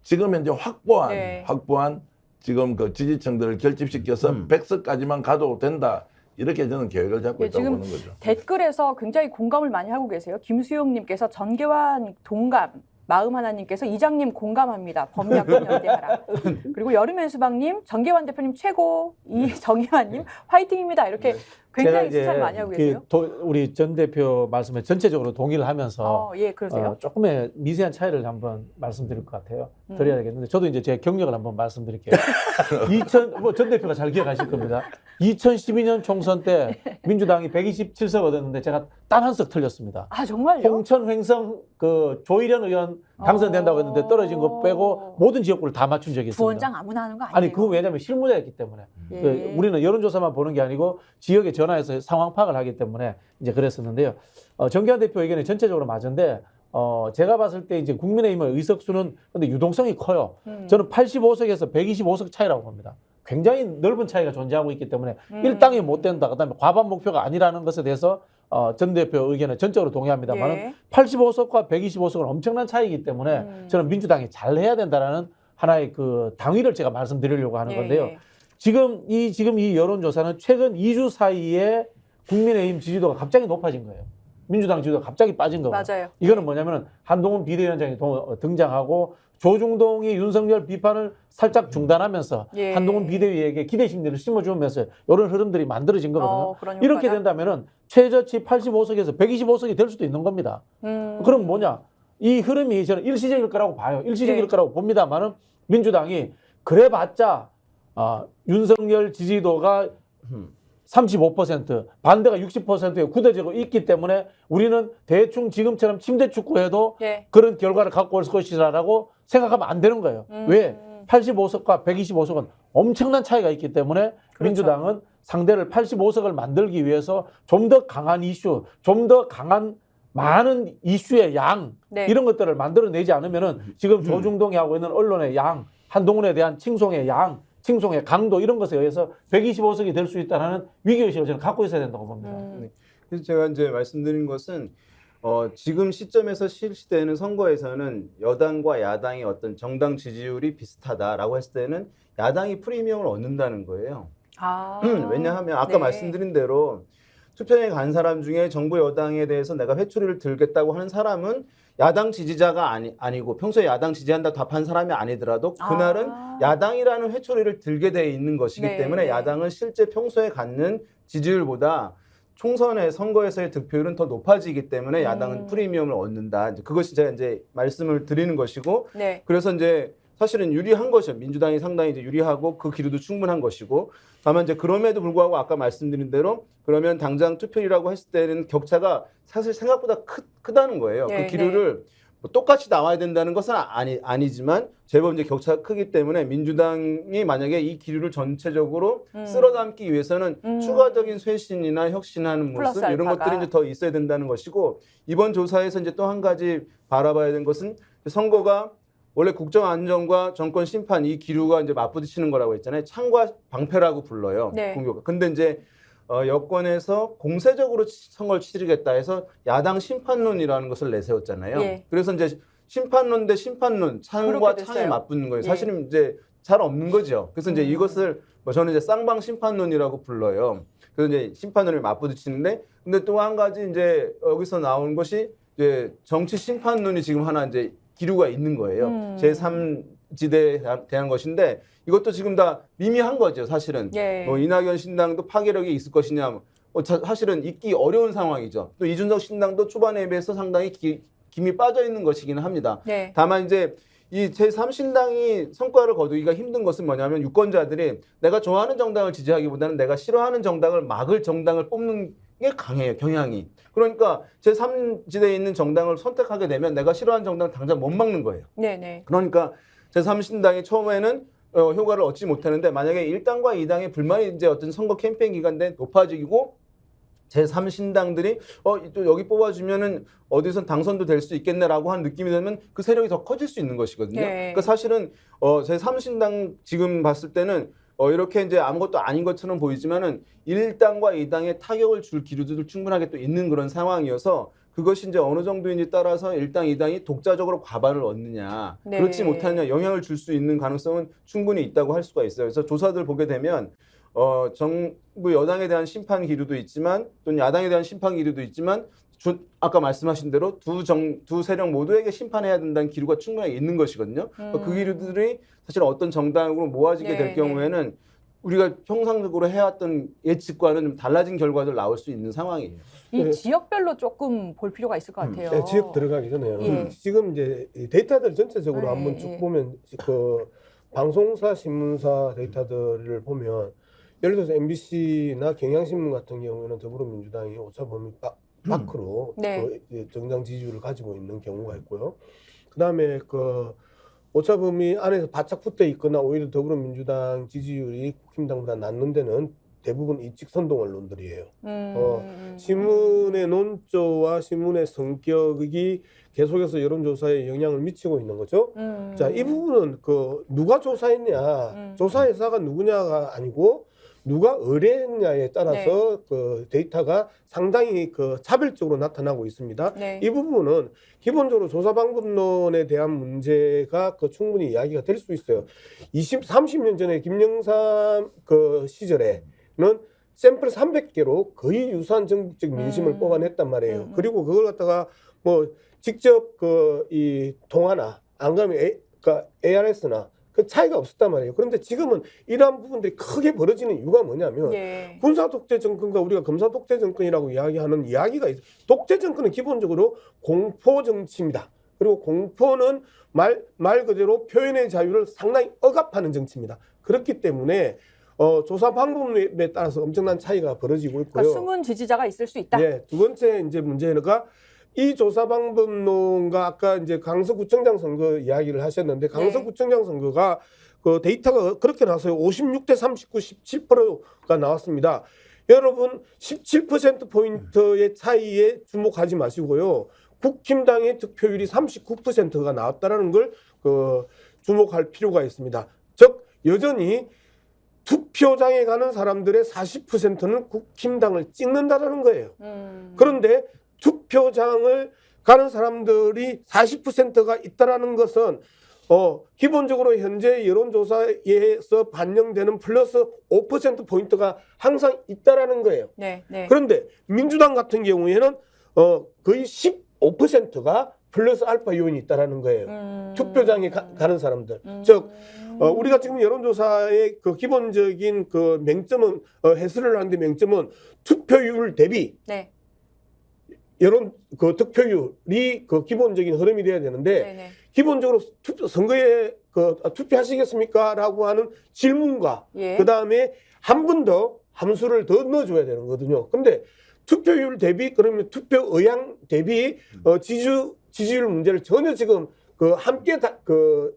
지금 현재 확보한 지금 그 지지층들을 결집시켜서 100석까지만 가도 된다. 이렇게 저는 계획을 잡고 예, 있다고 지금 보는 거죠. 댓글에서 굉장히 공감을 많이 하고 계세요. 김수용님께서 전개환 동감, 마음 하나님께서 이장님 공감합니다. 범야권 연대하라. 그리고 여름의 수박님, 전개환 대표님 최고, 이 정의환님 화이팅입니다. 이렇게 굉장히 칭찬 많이 하고 계세요. 우리 전 대표 말씀에 전체적으로 동의를 하면서 예, 그러세요. 조금의 미세한 차이를 한번 말씀드릴 것 같아요. 드려야 되겠는데 저도 이제 제 경력을 한번 말씀드릴게요. 전 대표가 잘 기억하실 겁니다. 2012년 총선 때 민주당이 127석 얻었는데 제가 단 한 석 틀렸습니다. 아, 정말요? 홍천 횡성 그 조일현 의원 당선된다고 했는데 떨어진 거 빼고 모든 지역구를 다 맞춘 적이 있습니다. 부원장 아무나 하는 거 아니에요? 아니 그건 왜냐하면 실무자였기 때문에 예. 우리는 여론조사만 보는 게 아니고 지역에 전화해서 상황 파악을 하기 때문에 이제 그랬었는데요. 정기환 대표 의견이 전체적으로 맞은데 제가 봤을 때 이제 국민의힘의 의석수는 근데 유동성이 커요. 저는 85석에서 125석 차이라고 봅니다. 굉장히 넓은 차이가 존재하고 있기 때문에 일당이 못 된다. 그다음에 과반 목표가 아니라는 것에 대해서 전 대표 의견에 전적으로 동의합니다만 예. 85석과 125석은 엄청난 차이이기 때문에 저는 민주당이 잘해야 된다라는 하나의 그 당위를 제가 말씀드리려고 하는 건데요. 예. 지금 이 여론조사는 최근 2주 사이에 국민의힘 지지도가 갑자기 높아진 거예요. 민주당 지지도가 갑자기 빠진 거고요. 맞아요. 이거는 뭐냐면 한동훈 비대위원장이 등장하고 조중동이 윤석열 비판을 살짝 중단하면서 예. 한동훈 비대위에게 기대 심리를 심어주면서 이런 흐름들이 만들어진 거거든요. 그런 이렇게 효과다. 된다면은 최저치 85석에서 125석이 될 수도 있는 겁니다. 그럼 뭐냐? 이 흐름이 저는 일시적일 거라고 봐요. 일시적일 네. 거라고 봅니다만은 민주당이 그래봤자 윤석열 지지도가 35% 반대가 60%에 굳어지고 있기 때문에 우리는 대충 지금처럼 침대 축구해도 예. 그런 결과를 갖고 올 것이라고 생각하면 안 되는 거예요. 왜? 85석과 125석은 엄청난 차이가 있기 때문에 그렇죠. 민주당은 상대를 85석을 만들기 위해서 좀 더 강한 이슈, 좀 더 강한 많은 이슈의 양 네. 이런 것들을 만들어내지 않으면은 지금 조중동이 하고 있는 언론의 양, 한동훈에 대한 칭송의 양, 칭송의 강도 이런 것에 의해서 125석이 될 수 있다는 위기의식을 저는 갖고 있어야 된다고 봅니다. 그래서 제가 이제 말씀드린 것은 지금 시점에서 실시되는 선거에서는 여당과 야당의 어떤 정당 지지율이 비슷하다라고 했을 때는 야당이 프리미엄을 얻는다는 거예요. 아. 왜냐하면 아까 네. 말씀드린 대로 투표장에 간 사람 중에 정부 여당에 대해서 내가 회초리를 들겠다고 하는 사람은 야당 지지자가 아니고 평소에 야당 지지한다고 답한 사람이 아니더라도 그날은 야당이라는 회초리를 들게 돼 있는 것이기 네, 때문에 네. 야당은 실제 평소에 갖는 지지율보다 총선의 선거에서의 득표율은 더 높아지기 때문에 야당은 프리미엄을 얻는다. 이제 그것이 제가 이제 말씀을 드리는 것이고 네. 그래서 이제 사실은 유리한 것이죠. 민주당이 상당히 이제 유리하고 그 기류도 충분한 것이고 다만 이제 그럼에도 불구하고 아까 말씀드린 대로 그러면 당장 투표율이라고 했을 때는 격차가 사실 생각보다 크다는 거예요. 네, 그 기류를 뭐 똑같이 나와야 된다는 것은 아니지만 제법 이제 격차가 크기 때문에 민주당이 만약에 이 기류를 전체적으로 쓸어담기 위해서는 추가적인 쇄신이나 혁신하는 플러스 모습 이런 알파가. 것들이 이제 더 있어야 된다는 것이고 이번 조사에서 이제 또 한 가지 바라봐야 되는 것은 선거가 원래 국정 안정과 정권 심판 이 기류가 이제 맞부딪히는 거라고 했잖아요. 창과 방패라고 불러요. 네. 공교가. 근데 이제 여권에서 공세적으로 선거를 치르겠다 해서 야당 심판론이라는 것을 내세웠잖아요. 예. 그래서 이제 심판론 대 심판론, 창과 그렇게 창에 됐어요. 맞붙는 거예요. 예. 사실은 이제 잘 없는 거죠. 그래서 이제 이것을 뭐 저는 이제 쌍방 심판론이라고 불러요. 그래서 이제 심판론을 맞부딪히는데, 근데 또 한 가지 이제 여기서 나온 것이 이제 정치 심판론이 지금 하나 이제 기류가 있는 거예요. 제3지대에 대한 것인데 이것도 지금 다 미미한 거죠. 사실은 예. 뭐 이낙연 신당도 파괴력이 있을 것이냐, 사실은 있기 어려운 상황이죠. 또 이준석 신당도 초반에 비해서 상당히 김이 빠져 있는 것이기는 합니다. 네. 다만 이제 이 제3신당이 성과를 거두기가 힘든 것은 뭐냐면 유권자들이 내가 좋아하는 정당을 지지하기보다는 내가 싫어하는 정당을 막을 정당을 뽑는 게 강해요, 경향이. 그러니까 제3지대에 있는 정당을 선택하게 되면 내가 싫어하는 정당을 당장 못 막는 거예요. 네네. 그러니까 제3신당이 처음에는 효과를 얻지 못하는데 만약에 1당과 2당의 불만이 이제 어떤 선거 캠페인 기간 때 높아지고 제3신당들이 또 여기 뽑아주면은 어디선 당선도 될 수 있겠네라고 하는 느낌이 들면 그 세력이 더 커질 수 있는 것이거든요. 네. 그러니까 사실은 제3신당 지금 봤을 때는 이렇게 이제 아무것도 아닌 것처럼 보이지만은 1당과 2당에 타격을 줄 기류도 충분하게 또 있는 그런 상황이어서 그것이 이제 어느 정도인지 따라서 1당, 2당이 독자적으로 과반을 얻느냐, 네. 그렇지 못하느냐 영향을 줄 수 있는 가능성은 충분히 있다고 할 수가 있어요. 그래서 조사들 보게 되면 정부 여당에 대한 심판 기류도 있지만 또는 야당에 대한 심판 기류도 있지만 아까 말씀하신 대로 두 세력 모두에게 심판해야 된다는 기류가 충분히 있는 것이거든요. 그 기류들이 사실 어떤 정당으로 모아지게 네, 될 경우에는 우리가 평상적으로 해왔던 예측과는 좀 달라진 결과들 나올 수 있는 상황이에요. 이 네. 지역별로 조금 볼 필요가 있을 것 같아요. 네, 지역 들어가기 전에요. 예. 지금 이제 이 데이터들 전체적으로 네, 한번 쭉 예. 보면 그 방송사, 신문사 데이터들을 보면 예를 들어서 MBC나 경향신문 같은 경우에는 더불어민주당이 오차범위 밖으로 네. 그 정당 지지율을 가지고 있는 경우가 있고요. 그다음에 그 오차범위 안에서 바짝 붙어 있거나 오히려 더불어민주당 지지율이 국힘당보다 낮는 데는 대부분 이직 선동 언론들이에요. 신문의 논조와 신문의 성격이 계속해서 여론조사에 영향을 미치고 있는 거죠. 자, 이 부분은 그 누가 조사했냐, 조사회사가 누구냐가 아니고 누가 의뢰했냐에 따라서 그 데이터가 상당히 그 차별적으로 나타나고 있습니다. 네. 이 부분은 기본적으로 조사 방법론에 대한 문제가 그 충분히 이야기가 될 수 있어요. 30년 전에 김영삼 그 시절에는 샘플 300개로 거의 유사한 전국적 민심을 뽑아냈단 말이에요. 그리고 그걸 갖다가 뭐 직접 그 이 통화나 안 그러면 ARS나 그 차이가 없었단 말이에요. 그런데 지금은 이러한 부분들이 크게 벌어지는 이유가 뭐냐면 예. 군사 독재 정권과 우리가 검사 독재 정권이라고 이야기하는 이야기가 있어요. 독재 정권은 기본적으로 공포 정치입니다. 그리고 공포는 말 그대로 표현의 자유를 상당히 억압하는 정치입니다. 그렇기 때문에 조사 방법에 따라서 엄청난 차이가 벌어지고 있고요. 그러니까 숨은 지지자가 있을 수 있다. 네, 두 번째 이제 문제가 이 조사 방법론과 아까 이제 강서구청장 선거 이야기를 하셨는데 강서구청장 선거가 그 데이터가 그렇게 나왔어요. 56대 39, 17%가 나왔습니다. 여러분 17% 포인트의 차이에 주목하지 마시고요. 국힘당의 득표율이 39%가 나왔다라는 걸 주목할 필요가 있습니다. 즉 여전히 투표장에 가는 사람들의 40%는 국힘당을 찍는다라는 거예요. 그런데 투표장을 가는 사람들이 40%가 있다라는 것은 기본적으로 현재 여론조사에서 반영되는 플러스 5% 포인트가 항상 있다라는 거예요. 네, 네. 그런데 민주당 같은 경우에는 거의 15%가 플러스 알파 요인이 있다라는 거예요. 투표장에 가는 사람들. 즉 우리가 지금 여론조사의 그 기본적인 그 맹점은 해설을 하는데 맹점은 투표율 대비 네. 여론 그 득표율이 그 기본적인 흐름이 돼야 되는데 네, 네. 기본적으로 선거에 그 투표하시겠습니까?라고 하는 질문과 예. 그 다음에 한 번 더 함수를 더 넣어줘야 되는 거거든요. 근데 투표율 대비 그러면 투표 의향 대비 지지율 문제를 전혀 지금 그 함께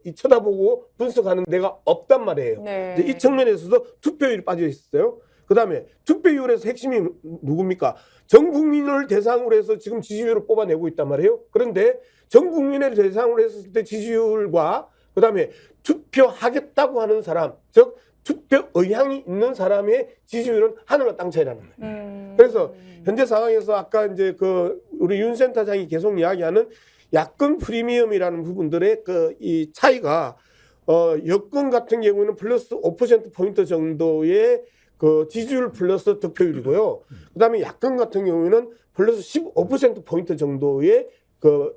이 쳐다보고 분석하는 데가 없단 말이에요. 네. 이제 이 측면에서도 투표율이 빠져 있어요. 그 다음에 투표율에서 핵심이 누굽니까? 전 국민을 대상으로 해서 지금 지지율을 뽑아내고 있단 말이에요. 그런데 전 국민을 대상으로 했을 때 지지율과 그 다음에 투표하겠다고 하는 사람, 즉 투표 의향이 있는 사람의 지지율은 하늘과 땅 차이라는 거예요. 그래서 현재 상황에서 아까 이제 그 우리 윤 센터장이 계속 이야기하는 야권 프리미엄이라는 부분들의 그 이 차이가 여권 같은 경우에는 플러스 5% 포인트 정도의 그 지지율 플러스 득표율이고요. 그다음에 야권 같은 경우에는 플러스 15% 포인트 정도의 그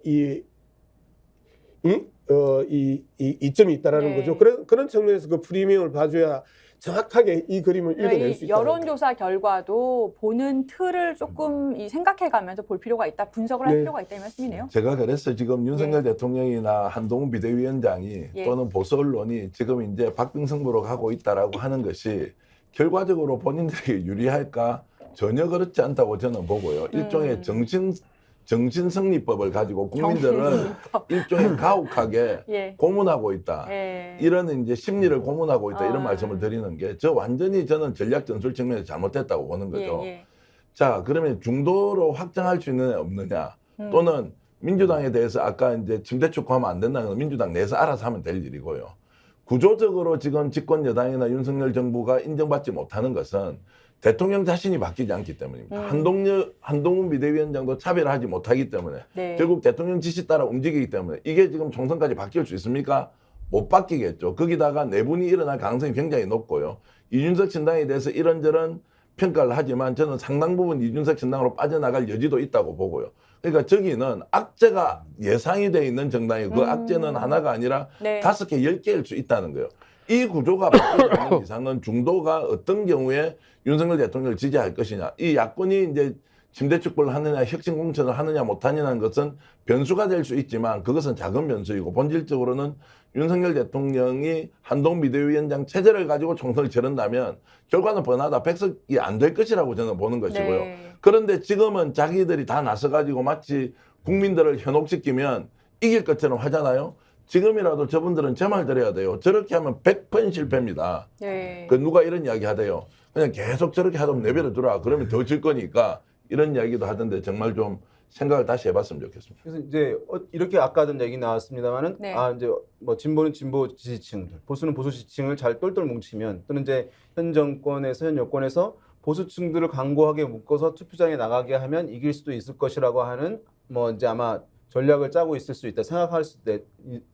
이점이 있다라는 네. 거죠. 그런 측면에서 그 프리미엄을 봐줘야 정확하게 이 그림을 읽어낼 수 있다. 여론조사 결과도 보는 틀을 조금 생각해가면서 볼 필요가 있다, 분석을 할 네. 필요가 있다 이 말씀이네요. 제가 그래서 지금 윤석열 대통령이나 한동훈 비대위원장이 예. 또는 보수 언론이 지금 이제 박빙승부로 가고 있다라고 하는 것이 결과적으로 본인들에게 유리할까? 전혀 그렇지 않다고 저는 보고요. 일종의 정신승리법을 가지고 국민들을 정신승리법. 일종의 가혹하게 예. 고문하고 있다. 예. 이런 이제 심리를 고문하고 있다. 이런 아. 말씀을 드리는 게 완전히 저는 전략 전술 측면에서 잘못됐다고 보는 거죠. 예. 자, 그러면 중도로 확장할 수 있느냐 없느냐 또는 민주당에 대해서 아까 이제 침대 축구하면 안 된다는 건 민주당 내에서 알아서 하면 될 일이고요. 구조적으로 지금 집권 여당이나 윤석열 정부가 인정받지 못하는 것은 대통령 자신이 바뀌지 않기 때문입니다. 한동훈 비대위원장도 차별하지 못하기 때문에 네. 결국 대통령 지시 따라 움직이기 때문에 이게 지금 총선까지 바뀔 수 있습니까? 못 바뀌겠죠. 거기다가 내분이 일어날 가능성이 굉장히 높고요. 이준석 신당에 대해서 이런저런 평가를 하지만 저는 상당 부분 이준석 신당으로 빠져나갈 여지도 있다고 보고요. 그러니까 저기는 악재가 예상이 돼 있는 정당이고 그 악재는 하나가 아니라 네. 5개, 10개일 수 있다는 거예요. 이 구조가 바뀌지 않는 이상은 중도가 어떤 경우에 윤석열 대통령을 지지할 것이냐. 이 야권이 이제 침대축법을 하느냐, 혁신공천을 하느냐 못하느냐는 것은 변수가 될 수 있지만 그것은 작은 변수이고 본질적으로는 윤석열 대통령이 한동훈 비대위원장 체제를 가지고 총선을 치른다면 결과는 뻔하다. 백석이 안 될 것이라고 저는 보는 것이고요. 네. 그런데 지금은 자기들이 다 나서가지고 마치 국민들을 현혹시키면 이길 것처럼 하잖아요. 지금이라도 저분들은 제 말 들어야 돼요. 저렇게 하면 100% 실패입니다. 네. 그 누가 이런 이야기 하대요. 그냥 계속 저렇게 하다 내버려 두라. 그러면 더 질 거니까 이런 이야기도 하던데 정말 좀 생각을 다시 해봤으면 좋겠습니다. 그래서 이제 이렇게 아까도 얘기 나왔습니다만은 네. 이제 뭐 진보는 진보 지지층들, 보수는 보수 지지층을 잘 똘똘 뭉치면 또는 이제 현 정권에서 현 여권에서 보수층들을 강고하게 묶어서 투표장에 나가게 하면 이길 수도 있을 것이라고 하는 뭐 이제 아마 전략을 짜고 있을 수 있다 생각할 수 있다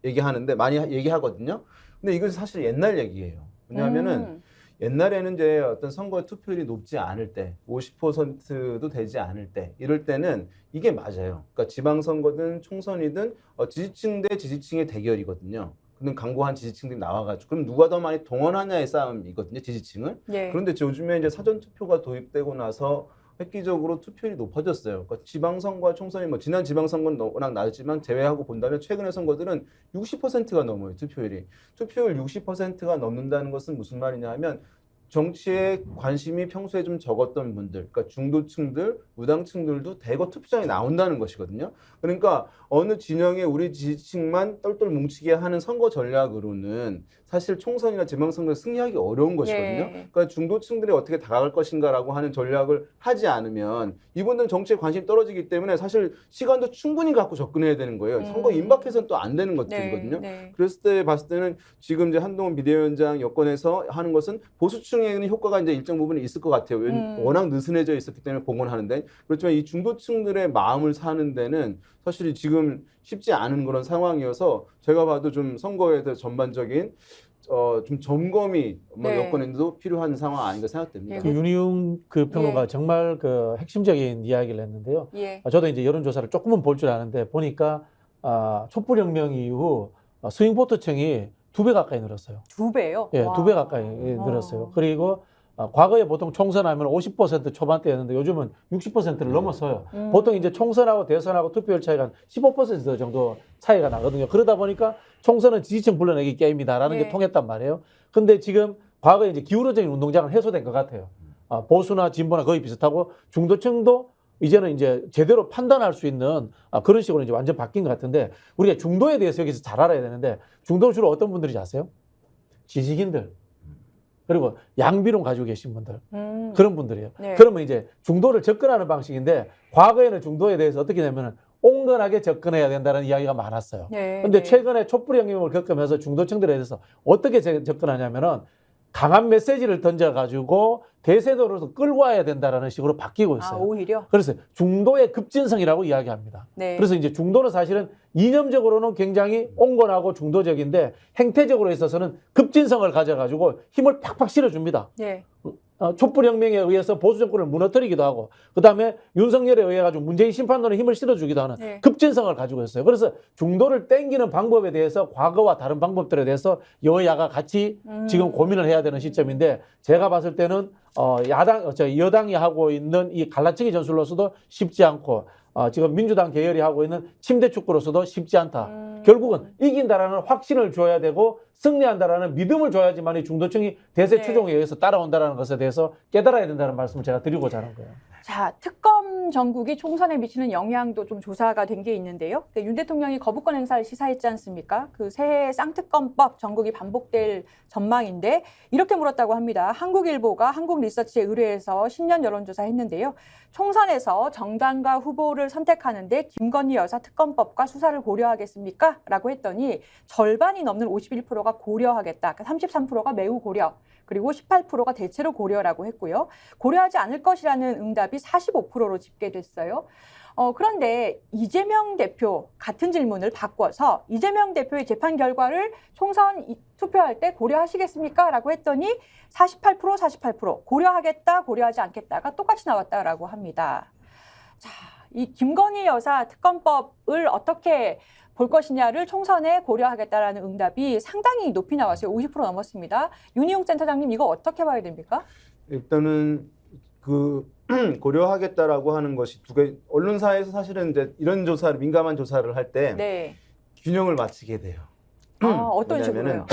얘기하는데 많이 얘기하거든요. 근데 이건 사실 옛날 얘기예요. 왜냐하면은 옛날에는 이제 어떤 선거 투표율이 높지 않을 때, 50%도 되지 않을 때, 이럴 때는 이게 맞아요. 그러니까 지방선거든 총선이든 지지층 대 지지층의 대결이거든요. 근데 강고한 지지층들이 나와가지고 그럼 누가 더 많이 동원하냐의 싸움이거든요, 지지층을. 네. 그런데 요즘에 이제 사전 투표가 도입되고 나서 획기적으로 투표율이 높아졌어요. 그러니까 지방선거와 총선이 뭐 지난 지방선거는 워낙 낮지만 제외하고 본다면 최근의 선거들은 60%가 넘어요, 투표율이. 투표율 60%가 넘는다는 것은 무슨 말이냐 하면 정치에 관심이 평소에 좀 적었던 분들, 그러니까 중도층들, 무당층들도 대거 투표장에 나온다는 것이거든요. 그러니까 어느 진영의 우리 지지층만 똘똘 뭉치게 하는 선거 전략으로는 사실 총선이나 지방선거에 승리하기 어려운 것이거든요. 예. 그러니까 중도층들이 어떻게 다가갈 것인가라고 하는 전략을 하지 않으면 이분들은 정치에 관심이 떨어지기 때문에 사실 시간도 충분히 갖고 접근해야 되는 거예요. 선거 임박해서는 또 안 되는 것들이거든요. 네. 그랬을 때 봤을 때는 지금 이제 한동훈 비대위원장 여권에서 하는 것은 보수층 중도층에는 효과가 이제 일정 부분 있을 것 같아요. 워낙 느슨해져 있었기 때문에 봉헌하는데 그렇지만 이 중도층들의 마음을 사는 데는 사실 지금 쉽지 않은 그런 상황이어서 제가 봐도 좀 선거에 대해 전반적인 좀 점검이 뭐 네. 여권에도 필요한 상황 아닌가 생각됩니다. 그 윤희용 그 평론가 예. 정말 그 핵심적인 이야기를 했는데요. 예. 저도 이제 여론조사를 조금은 볼 줄 아는데 보니까 촛불혁명 이후 스윙보트층이 2배 가까이 늘었어요. 2배요? 예, 와. 2배 가까이 늘었어요. 그리고 과거에 보통 총선하면 50% 초반대였는데 요즘은 60%를 넘었어요. 보통 이제 총선하고 대선하고 투표율 차이가 한 15% 정도 차이가 나거든요. 그러다 보니까 총선은 지지층 불러내기 게임이다라는 예. 게 통했단 말이에요. 근데 지금 과거에 이제 기울어진 운동장은 해소된 것 같아요. 보수나 진보나 거의 비슷하고 중도층도 이제는 이제 제대로 판단할 수 있는 그런 식으로 이제 완전 바뀐 것 같은데 우리가 중도에 대해서 여기서 잘 알아야 되는데 중도는 주로 어떤 분들이 아세요? 지식인들. 그리고 양비론 가지고 계신 분들. 그런 분들이에요. 네. 그러면 이제 중도를 접근하는 방식인데 과거에는 중도에 대해서 어떻게 되면은 온건하게 접근해야 된다는 이야기가 많았어요. 네. 근데 네. 최근에 촛불혁명을 겪으면서 중도층들에 대해서 어떻게 접근하냐면은 강한 메시지를 던져가지고 대세도로서 끌고 와야 된다라는 식으로 바뀌고 있어요. 오히려? 그래서 중도의 급진성이라고 이야기합니다. 네. 그래서 이제 중도는 사실은 이념적으로는 굉장히 온건하고 중도적인데 행태적으로 있어서는 급진성을 가져가지고 힘을 팍팍 실어줍니다. 네. 촛불혁명에 의해서 보수 정권을 무너뜨리기도 하고 그다음에 윤석열에 의해 가지고 문재인 심판론에 힘을 실어주기도 하는 네. 급진성을 가지고 있어요. 그래서 중도를 땡기는 방법에 대해서 과거와 다른 방법들에 대해서 여야가 같이 지금 고민을 해야 되는 시점인데 제가 봤을 때는 여당이 하고 있는 이 갈라치기 전술로서도 쉽지 않고 지금 민주당 계열이 하고 있는 침대 축구로서도 쉽지 않다. 결국은 이긴다라는 확신을 줘야 되고 승리한다라는 믿음을 줘야지만 이 중도층이 대세 네. 추종에 의해서 따라온다라는 것에 대해서 깨달아야 된다는 말씀을 제가 드리고자 하는 거예요. 자, 특검 전국이 총선에 미치는 영향도 좀 조사가 된 게 있는데요. 윤 대통령이 거부권 행사를 시사했지 않습니까? 그 새해 쌍특검법 전국이 반복될 전망인데 이렇게 물었다고 합니다. 한국일보가 한국리서치에 의뢰해서 신년 여론조사 했는데요. 총선에서 정당과 후보를 선택하는데 김건희 여사 특검법과 수사를 고려하겠습니까? 라고 했더니 절반이 넘는 51%가 고려하겠다. 33%가 매우 고려. 그리고 18%가 대체로 고려라고 했고요. 고려하지 않을 것이라는 응답이 45%로 집계됐어요. 그런데 이재명 대표 같은 질문을 바꿔서 이재명 대표의 재판 결과를 총선 투표할 때 고려하시겠습니까? 라고 했더니 48%, 고려하겠다, 고려하지 않겠다가 똑같이 나왔다라고 합니다. 자, 이 김건희 여사 특검법을 어떻게 볼 것이냐를 총선에 고려하겠다라는 응답이 상당히 높이 나왔어요. 50% 넘었습니다. 윤희용 센터장님 이거 어떻게 봐야 됩니까? 일단은 그 고려하겠다라고 하는 것이 두 개. 언론사에서 사실은 이제 이런 조사를 민감한 조사를 할 때 네. 균형을 맞추게 돼요. 어떤 식으로요?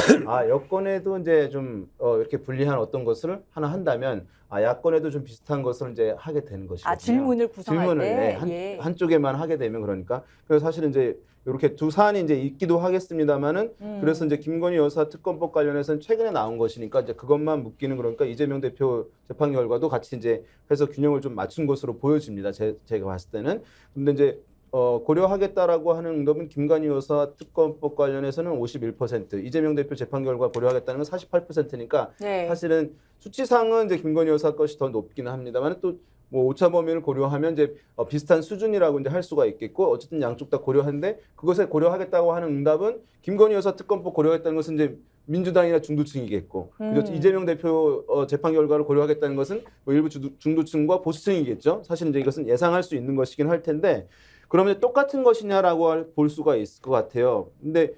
여권에도 이제 좀 이렇게 불리한 어떤 것을 하나 한다면 야권에도 좀 비슷한 것을 이제 하게 되는 것이거든요. 질문을 구성할 때 네, 한쪽에만 하게 되면 그러니까 그래서 사실은 이제 이렇게 두 사안이 이제 있기도 하겠습니다만은 그래서 이제 김건희 여사 특검법 관련해서는 최근에 나온 것이니까 이제 그것만 묶이는 그러니까 이재명 대표 재판 결과도 같이 이제 해서 균형을 좀 맞춘 것으로 보여집니다. 제가 봤을 때는. 근데 이제 고려하겠다라고 하는 응답은 김건희 여사 특검법 관련해서는 51%, 이재명 대표 재판 결과 고려하겠다는 건 48%니까 네. 사실은 수치상은 이제 김건희 여사 것이 더 높기는 합니다만 또 뭐 오차 범위를 고려하면 이제 비슷한 수준이라고 이제 할 수가 있겠고 어쨌든 양쪽 다 고려하는데 그것을 고려하겠다고 하는 응답은 김건희 여사 특검법 고려하겠다는 것은 이제 민주당이나 중도층이겠고 이재명 대표 재판 결과를 고려하겠다는 것은 뭐 일부 중도층과 보수층이겠죠. 사실 이제 이것은 예상할 수 있는 것이긴 할 텐데 그러면 똑같은 것이냐라고 볼 수가 있을 것 같아요. 근데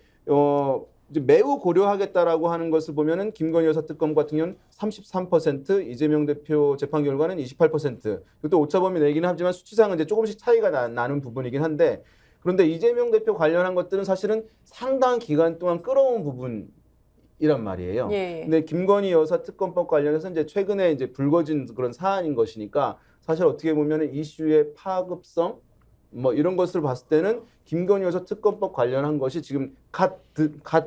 이제 매우 고려하겠다라고 하는 것을 보면은 김건희 여사 특검 같은 경우는 33%, 이재명 대표 재판 결과는 28%. 이것도 오차범위 내기는 하지만 수치상은 이제 조금씩 차이가 나는 부분이긴 한데 그런데 이재명 대표 관련한 것들은 사실은 상당한 기간 동안 끌어온 부분이란 말이에요. 예. 근데 김건희 여사 특검법 관련해서 이제 최근에 이제 불거진 그런 사안인 것이니까 사실 어떻게 보면은 이슈의 파급성 뭐 이런 것을 봤을 때는 김건희 여사 특검법 관련한 것이 지금 갓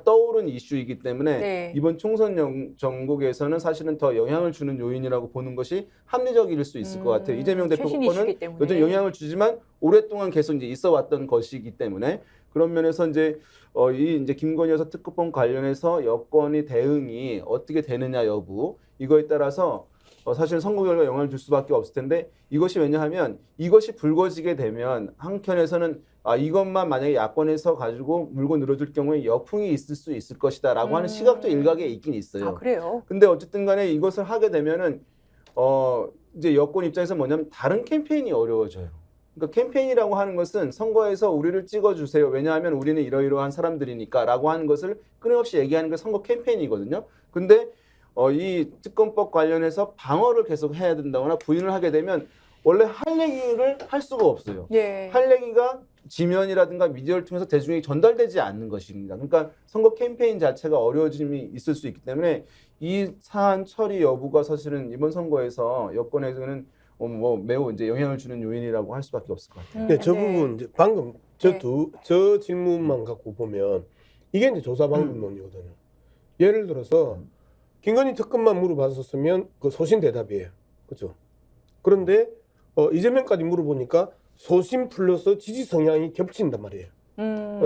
떠오른 이슈이기 때문에 네. 이번 총선 전국에서는 사실은 더 영향을 주는 요인이라고 보는 것이 합리적일 수 있을 것 같아요. 이재명 대표 최신 거는 이슈이기 때문에. 여전히 영향을 주지만 오랫동안 계속 이제 있어 왔던 것이기 때문에 그런 면에서 이제 이제 김건희 여사 특검법 관련해서 여권의 대응이 어떻게 되느냐 여부 이거에 따라서 사실 선거 결과 영향을 줄 수밖에 없을 텐데 이것이 왜냐하면 이것이 불거지게 되면 한켠에서는 이것만 만약에 야권에서 가지고 물고 늘어질 경우에 역풍이 있을 수 있을 것이다라고 하는 시각도 일각에 있긴 있어요. 아, 그래요? 근데 어쨌든 간에 이것을 하게 되면은 이제 여권 입장에서 뭐냐면 다른 캠페인이 어려워져요. 그러니까 캠페인이라고 하는 것은 선거에서 우리를 찍어주세요. 왜냐하면 우리는 이러이러한 사람들이니까라고 하는 것을 끊임없이 얘기하는 게 선거 캠페인이거든요. 근데 이 특검법 관련해서 방어를 계속 해야 된다거나 부인을 하게 되면 원래 할 얘기를 할 수가 없어요. 예. 할 얘기가 지면이라든가 미디어를 통해서 대중에게 전달되지 않는 것입니다. 그러니까 선거 캠페인 자체가 어려워짐이 있을 수 있기 때문에 이 사안 처리 여부가 사실은 이번 선거에서 여권에서는 뭐 매우 이제 영향을 주는 요인이라고 할 수밖에 없을 것 같아요. 네, 저 네. 부분 이제 방금 네. 저 질문만 갖고 보면 이게 이제 조사 방법론이거든요. 예를 들어서 김건희 특검만 물어봤었으면 그 소신 대답이에요. 그렇죠? 그런데 이재명까지 물어보니까 소신 플러스 지지 성향이 겹친단 말이에요.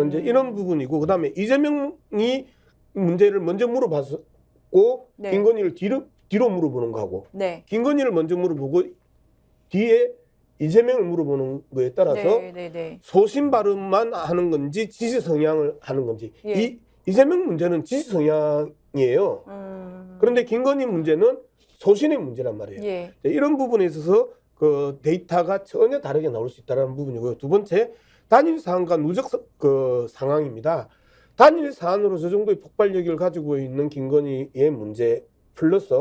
이제 이런 부분이고 그다음에 이재명이 문제를 먼저 물어봤고 네. 김건희를 뒤로 물어보는 거하고 네. 김건희를 먼저 물어보고 뒤에 이재명을 물어보는 거에 따라서 네. 소신 발언만 하는 건지 지지 성향을 하는 건지 예. 이재명 문제는 지지 성향이에요. 그런데 김건희 문제는 소신의 문제란 말이에요. 예. 이런 부분에 있어서 그 데이터가 전혀 다르게 나올 수 있다는 부분이고요. 두 번째, 단일 사안과 누적 그 상황입니다. 단일 사안으로 저 정도의 폭발력을 가지고 있는 김건희의 문제 플러스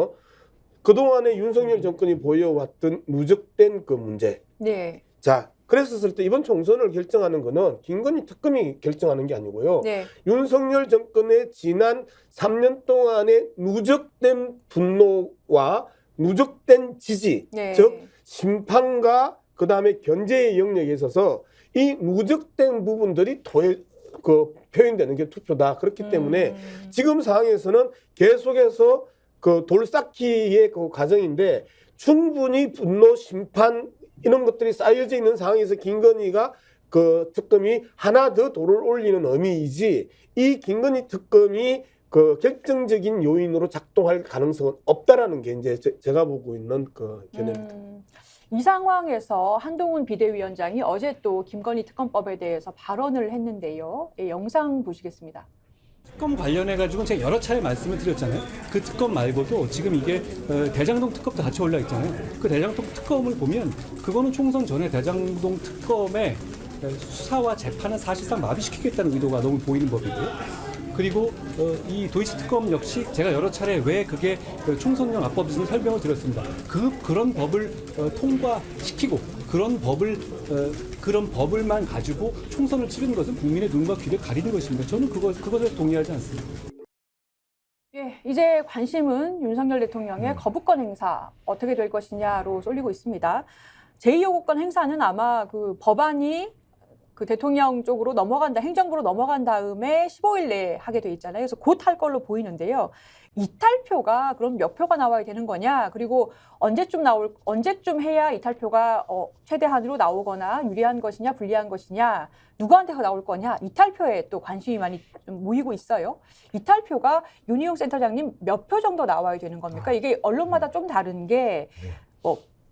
그동안에 윤석열 정권이 보여왔던 누적된 그 문제. 네. 자, 그랬었을 때 이번 총선을 결정하는 거는 김건희 특검이 결정하는 게 아니고요. 네. 윤석열 정권의 지난 3년 동안의 누적된 분노와 누적된 지지, 네. 즉 심판과 그 다음에 견제의 영역에 있어서 이 누적된 부분들이 표현되는 게 투표다. 그렇기 때문에 지금 상황에서는 계속해서 그 돌쌓기의 그 과정인데 충분히 분노, 심판 이런 것들이 쌓여져 있는 상황에서 김건희가 그 특검이 하나 더 돌을 올리는 의미이지 이 김건희 특검이 그 결정적인 요인으로 작동할 가능성은 없다라는 게 이제 제가 보고 있는 그 개념입니다. 이 상황에서 한동훈 비대위원장이 어제 또 김건희 특검법에 대해서 발언을 했는데요. 예, 영상 보시겠습니다. 특검 관련해가지고 제가 여러 차례 말씀을 드렸잖아요. 그 특검 말고도 지금 이게 대장동 특검도 같이 올라 있잖아요. 그 대장동 특검을 보면 그거는 총선 전에 대장동 특검의 수사와 재판은 사실상 마비시키겠다는 의도가 너무 보이는 법이고요. 그리고 이 도이치 특검 역시 제가 여러 차례 왜 그게 총선용 합법인지 설명을 드렸습니다. 그런 법을 통과시키고 그런 법을만 가지고 총선을 치르는 것은 국민의 눈과 귀를 가리는 것입니다. 저는 그것에 동의하지 않습니다. 예, 이제 관심은 윤석열 대통령의 거부권 행사 어떻게 될 것이냐로 쏠리고 있습니다. 제2요구권 행사는 아마 그 법안이 그 대통령 쪽으로 넘어간다, 행정부로 넘어간 다음에 15일 내에 하게 돼 있잖아요. 그래서 곧 할 걸로 보이는데요. 이탈표가 그럼 몇 표가 나와야 되는 거냐? 그리고 언제쯤 해야 이탈표가 최대한으로 나오거나 유리한 것이냐, 불리한 것이냐, 누구한테 나올 거냐? 이탈표에 또 관심이 많이 좀 모이고 있어요. 이탈표가 윤희용 센터장님 몇 표 정도 나와야 되는 겁니까? 이게 언론마다 좀 다른 게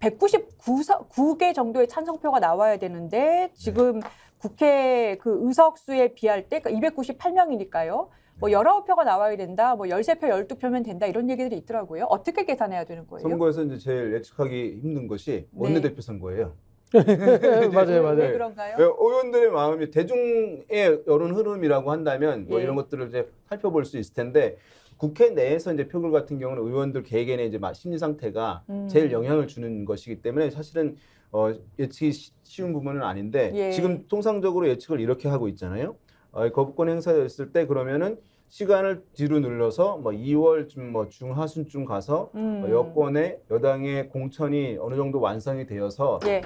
199개 정도의 찬성표가 나와야 되는데 지금 국회 그 의석수에 비할 때 298명이니까요. 뭐 19표가 나와야 된다, 뭐 13표, 12표면 된다 이런 얘기들이 있더라고요. 어떻게 계산해야 되는 거예요? 선거에서 이제 제일 예측하기 힘든 것이 네. 원내대표 선거예요. 맞아요. 왜 그런가요? 의원들의 마음이 대중의 여론 흐름이라고 한다면 뭐 예. 이런 것들을 이제 살펴볼 수 있을 텐데 국회 내에서 이제 표결 같은 경우는 의원들 개개인의 이제 심리 상태가 제일 영향을 주는 것이기 때문에 사실은 예측이 쉬운 부분은 아닌데 예. 지금 통상적으로 예측을 이렇게 하고 있잖아요. 거부권 행사였을 때 그러면은 시간을 뒤로 늘려서 뭐 2월쯤 뭐 중하순쯤 가서 여권의 여당의 공천이 어느 정도 완성이 되어서 예.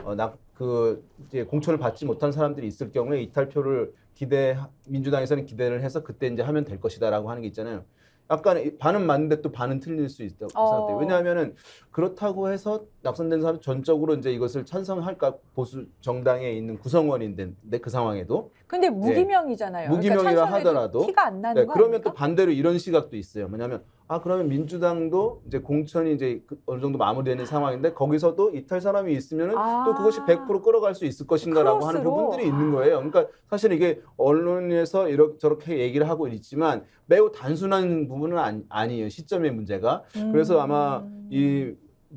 이제 공천을 받지 못한 사람들이 있을 경우에 이탈표를 민주당에서는 기대를 해서 그때 이제 하면 될 것이다라고 하는 게 있잖아요. 약간 반은 맞는데 또 반은 틀릴 수 있다고 생각돼요. 왜냐하면은 그렇다고 해서 낙선된 사람 전적으로 이제 이것을 찬성할까 보수 정당에 있는 구성원인데 그 상황에도 근데 무기명이잖아요. 무기명이라 그러니까 찬성해도 하더라도 티가 안 나는 네, 거 그러면 아닙니까? 또 반대로 이런 시각도 있어요. 뭐냐면 그러면 민주당도 이제 공천이 이제 어느 정도 마무리되는 상황인데 거기서도 이탈 사람이 있으면은 또 그것이 100% 끌어갈 수 있을 것인가라고 하는 크로스로. 부분들이 있는 거예요. 그러니까 사실 이게 언론에서 이렇게 저렇게 얘기를 하고 있지만 매우 단순한 부분은 아니에요. 시점의 문제가. 그래서 아마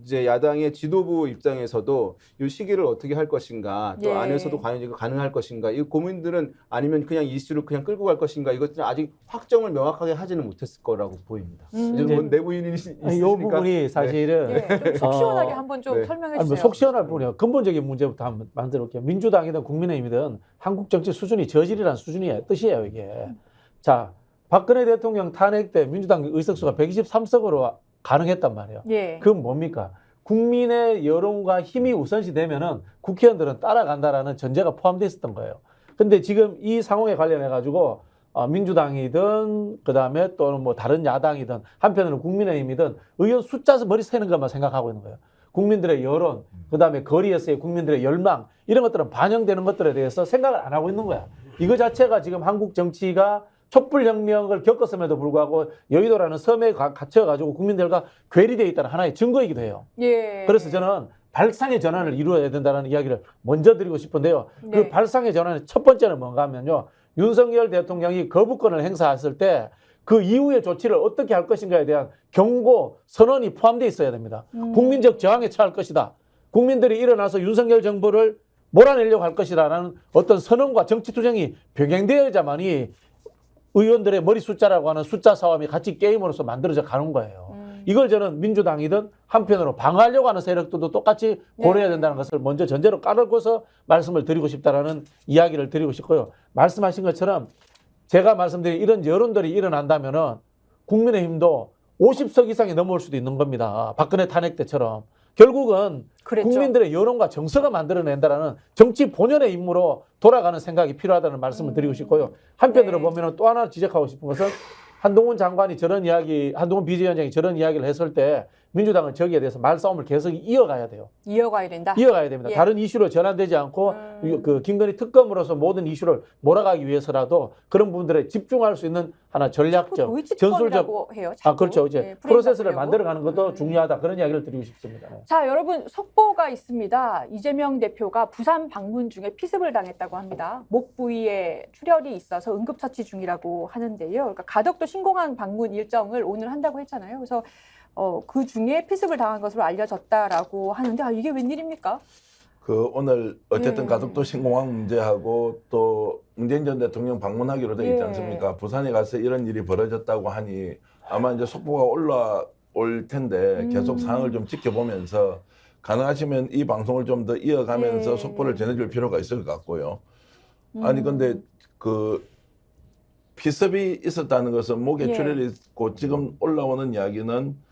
이제 야당의 지도부 입장에서도 이 시기를 어떻게 할 것인가, 또 예. 안에서도 과연 이거 가능할 것인가, 이 고민들은 아니면 그냥 이슈를 그냥 끌고 갈 것인가, 이것들은 아직 확정을 명확하게 하지는 못했을 거라고 보입니다. 이제 뭐 내부인이 있으니까. 이 부분이 사실은 예, 좀 속 시원하게 한번 좀 네. 설명해 아니, 주세요. 뭐 속 시원할 뿐이야. 근본적인 문제부터 한번 만들어 볼게요. 민주당이든 국민의힘이든 한국 정치 수준이 저질이라는 수준이에요. 뜻이에요, 이게. 자, 박근혜 대통령 탄핵 때 민주당 의석수가 123석으로 가능했단 말이에요. 예. 그건 뭡니까? 국민의 여론과 힘이 우선시 되면은 국회의원들은 따라간다라는 전제가 포함되어 있었던 거예요. 근데 지금 이 상황에 관련해 가지고 민주당이든 그다음에 또는 뭐 다른 야당이든 한편으로는 국민의힘이든 의원 숫자에서 머리 세는 것만 생각하고 있는 거예요. 국민들의 여론, 그다음에 거리에서의 국민들의 열망 이런 것들은 반영되는 것들에 대해서 생각을 안 하고 있는 거야. 이거 자체가 지금 한국 정치가 촛불혁명을 겪었음에도 불구하고 여의도라는 섬에 갇혀가지고 국민들과 괴리되어 있다는 하나의 증거이기도 해요. 예. 그래서 저는 발상의 전환을 이루어야 된다는 이야기를 먼저 드리고 싶은데요. 그 네. 발상의 전환의 첫 번째는 뭔가 하면요. 윤석열 대통령이 거부권을 행사했을 때 그 이후의 조치를 어떻게 할 것인가에 대한 경고, 선언이 포함되어 있어야 됩니다. 국민적 저항에 처할 것이다. 국민들이 일어나서 윤석열 정부를 몰아내려고 할 것이다라는 어떤 선언과 정치투쟁이 병행되어야만이 의원들의 머리 숫자라고 하는 숫자 싸움이 같이 게임으로서 만들어져 가는 거예요. 이걸 저는 민주당이든 한편으로 방어하려고 하는 세력들도 똑같이 고려해야 된다는 것을 먼저 전제로 깔아놓고서 말씀을 드리고 싶다라는 이야기를 드리고 싶고요. 말씀하신 것처럼 제가 말씀드린 이런 여론들이 일어난다면은 국민의힘도 50석 이상이 넘어올 수도 있는 겁니다. 박근혜 탄핵 때처럼. 결국은 그랬죠. 국민들의 여론과 정서가 만들어낸다라는 정치 본연의 임무로 돌아가는 생각이 필요하다는 말씀을 드리고 싶고요. 한편으로 네. 보면 또 하나 지적하고 싶은 것은 한동훈 장관이 저런 이야기, 한동훈 비대위원장이 저런 이야기를 했을 때 민주당은 저기에 대해서 말싸움을 계속 이어가야 돼요. 이어가야 된다. 이어가야 됩니다. 예. 다른 이슈로 전환되지 않고 그 김건희 특검으로서 모든 이슈를 몰아가기 위해서라도 그런 부분들에 집중할 수 있는 하나 전략적, 전술적 해요. 자꾸. 그렇죠. 이제 예, 프레임 프로세스를 바꾸려고. 만들어가는 것도 중요하다. 그런 이야기를 드리고 싶습니다. 네. 자, 여러분 속보가 있습니다. 이재명 대표가 부산 방문 중에 피습을 당했다고 합니다. 목 부위에 출혈이 있어서 응급처치 중이라고 하는데요. 그러니까 가덕도 신공항 방문 일정을 오늘 한다고 했잖아요. 그래서 그 중에 피습을 당한 것으로 알려졌다라고 하는데 이게 웬일입니까? 그 오늘 어쨌든 예. 가덕도 신공항 문제하고 또 문재인 전 대통령 방문하기로 돼 있지 예. 않습니까? 부산에 가서 이런 일이 벌어졌다고 하니 아마 이제 속보가 올라올 텐데 계속 상황을 좀 지켜보면서 가능하시면 이 방송을 좀 더 이어가면서 예. 속보를 전해줄 필요가 있을 것 같고요. 아니 근데 그 피습이 있었다는 것은 목에 예. 출혈이 있고 지금 올라오는 이야기는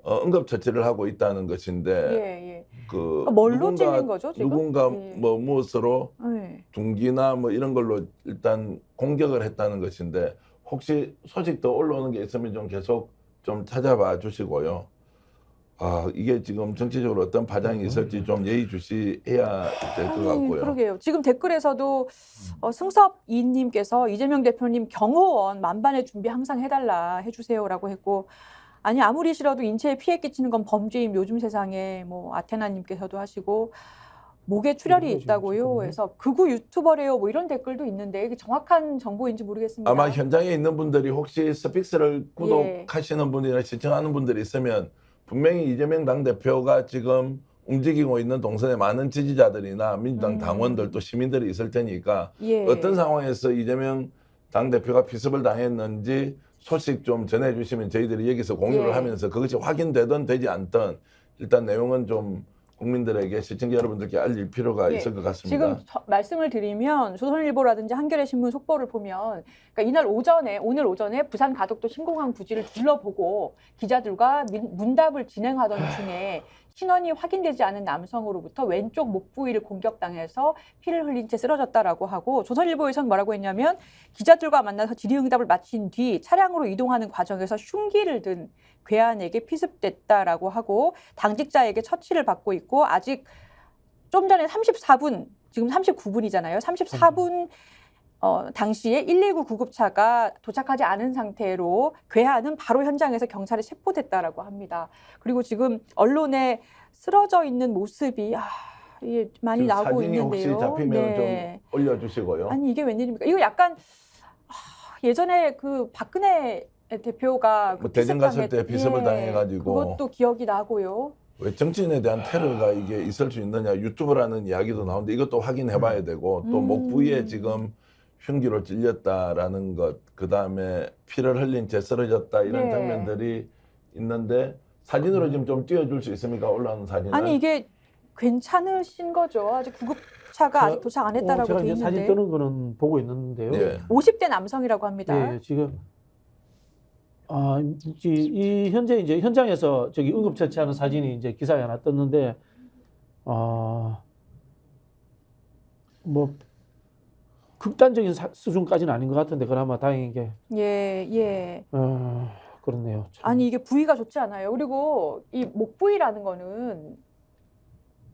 응급처치를 하고 있다는 것인데 예. 그 뭘로 찔린 거죠, 지금? 누군가 예. 뭐 무엇으로 예. 둥기나 뭐 이런 걸로 일단 공격을 했다는 것인데 혹시 소식 더 올라오는 게 있으면 좀 계속 좀 찾아봐 주시고요. 이게 지금 정치적으로 어떤 파장이 있을지 좀 예의주시해야 될 것 같고요. 그러게요. 지금 댓글에서도 승섭이님께서 이재명 대표님 경호원 만반의 준비 항상 해달라 해주세요라고 했고 아니 아무리 싫어도 인체에 피해 끼치는 건 범죄임 요즘 세상에 뭐 아테나님께서도 하시고 목에 출혈이 있다고요. 그래서 극우 유튜버래요. 뭐 이런 댓글도 있는데 이게 정확한 정보인지 모르겠습니다. 아마 현장에 있는 분들이 혹시 스픽스를 구독하시는 분이나 시청하는 분들이 있으면 분명히 이재명 당대표가 지금 움직이고 있는 동선에 많은 지지자들이나 민주당 당원들 또 시민들이 있을 테니까 예. 어떤 상황에서 이재명 당대표가 피습을 당했는지 소식 좀 전해주시면 저희들이 여기서 공유를 예. 하면서 그것이 확인되든 되지 않든 일단 내용은 좀 국민들에게 시청자 여러분들께 알릴 필요가 예, 있을 것 같습니다. 지금 말씀을 드리면 조선일보라든지 한겨레 신문 속보를 보면 그러니까 이날 오전에 오늘 오전에 부산 가덕도 신공항 부지를 둘러보고 기자들과 문답을 진행하던 중에 신원이 확인되지 않은 남성으로부터 왼쪽 목 부위를 공격당해서 피를 흘린 채 쓰러졌다라고 하고 조선일보에서는 뭐라고 했냐면 기자들과 만나서 질의응답을 마친 뒤 차량으로 이동하는 과정에서 흉기를 든 괴한에게 피습됐다라고 하고 당직자에게 처치를 받고 있고 아직 좀 전에 34분 지금 39분이잖아요. 34분 당시에 119 구급차가 도착하지 않은 상태로 괴한은 바로 현장에서 경찰에 체포됐다라고 합니다. 그리고 지금 언론에 쓰러져 있는 모습이 이게 많이 지금 나오고 사진이 있는데요. 혹시 잡히면 네. 좀 올려주시고요. 아니 이게 웬일입니까? 이거 약간 예전에 그 박근혜 대표가 뭐 대전 갔을 때 비습을 예, 당해가지고 그것도 기억이 나고요. 왜 정치인에 대한 테러가 이게 있을 수 있느냐 유튜브라는 이야기도 나오는데 이것도 확인해봐야 되고 또 목 부위에 지금 흉기로 찔렸다라는 것, 그 다음에 피를 흘린 채 쓰러졌다 이런 네. 장면들이 있는데 사진으로 지금 좀 띄워줄 수 있습니까? 올라오는 사진을. 아니 이게 괜찮으신 거죠? 아직 구급차가 아직 도착 안 했다라고 제가 돼 이제 사진 있는데 뜨는 거는 보고 있는데요. 예. 50대 남성이라고 합니다. 예, 지금 이 현재 이제 현장에서 저기 응급처치하는 사진이 이제 기사에 하나 떴는데 뭐 극단적인 수준까지는 아닌 것 같은데 그나마 다행인 게 예. 그렇네요. 참. 아니 이게 부위가 좋지 않아요. 그리고 이 목 부위라는 거는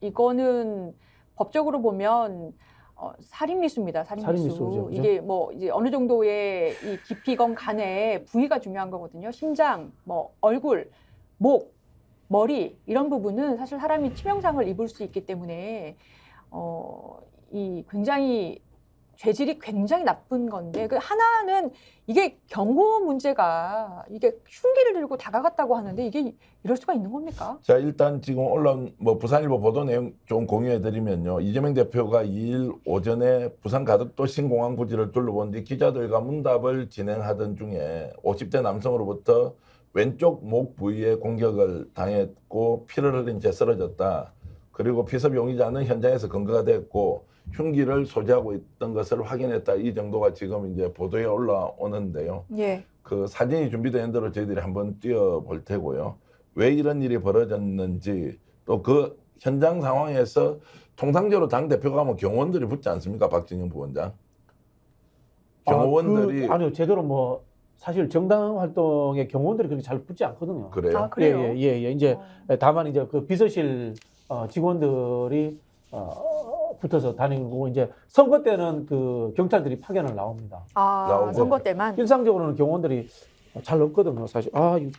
이거는 법적으로 보면 살인미수입니다. 살인미수. 살인미수죠, 그죠? 이게 뭐 이제 어느 정도의 이 깊이건 간에 부위가 중요한 거거든요. 심장, 뭐 얼굴, 목, 머리 이런 부분은 사실 사람이 치명상을 입을 수 있기 때문에 이 굉장히 죄질이 굉장히 나쁜 건데 그 하나는 이게 경호 문제가 이게 흉기를 들고 다가갔다고 하는데 이게 이럴 수가 있는 겁니까? 자, 일단 지금 올라온 뭐 부산일보 보도 내용 좀 공유해드리면요. 이재명 대표가 2일 오전에 부산 가덕도 신공항 부지를 둘러본 뒤 기자들과 문답을 진행하던 중에 50대 남성으로부터 왼쪽 목 부위에 공격을 당했고 피를 흘린 채 쓰러졌다. 그리고 피습 용의자는 현장에서 검거가 됐고 흉기를 소지하고 있던 것을 확인했다. 이 정도가 지금 이제 보도에 올라오는데요. 예. 그 사진이 준비된 대로 저희들이 한번 띄워볼 테고요. 왜 이런 일이 벌어졌는지 또 그 현장 상황에서 통상적으로 당 대표가 가면 경호원들이 붙지 않습니까, 박진영 부원장? 경호원들이 아니요 제대로 뭐 사실 정당 활동에 경호원들이 그렇게 잘 붙지 않거든요. 그래요. 아 그래요? 예. 이제 다만 이제 그 비서실 직원들이 붙어서 다니고 이제 선거 때는 그 경찰들이 파견을 나옵니다. 나오고. 선거 때만. 일상적으로는 경호원들이 잘 없거든요. 사실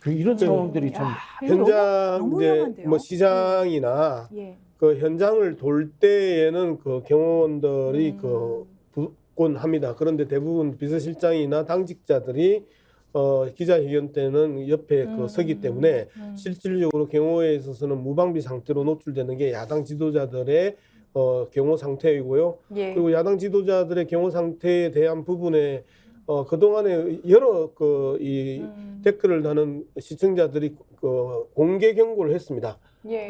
이런 상황들이 참 이거 현장 너무 이제 위험한데요? 뭐 시장이나 예. 그 현장을 돌 때에는 그 경호원들이 그 붙곤 합니다. 그런데 대부분 비서실장이나 당직자들이 기자회견 때는 옆에 그 서기 때문에 실질적으로 경호에 있어서는 무방비 상태로 노출되는 게 야당 지도자들의 경호 상태이고요. 예. 그리고 야당 지도자들의 경호 상태에 대한 부분에 그동안에 여러 이 댓글을 다는 시청자들이 공개 경고를 했습니다. 예.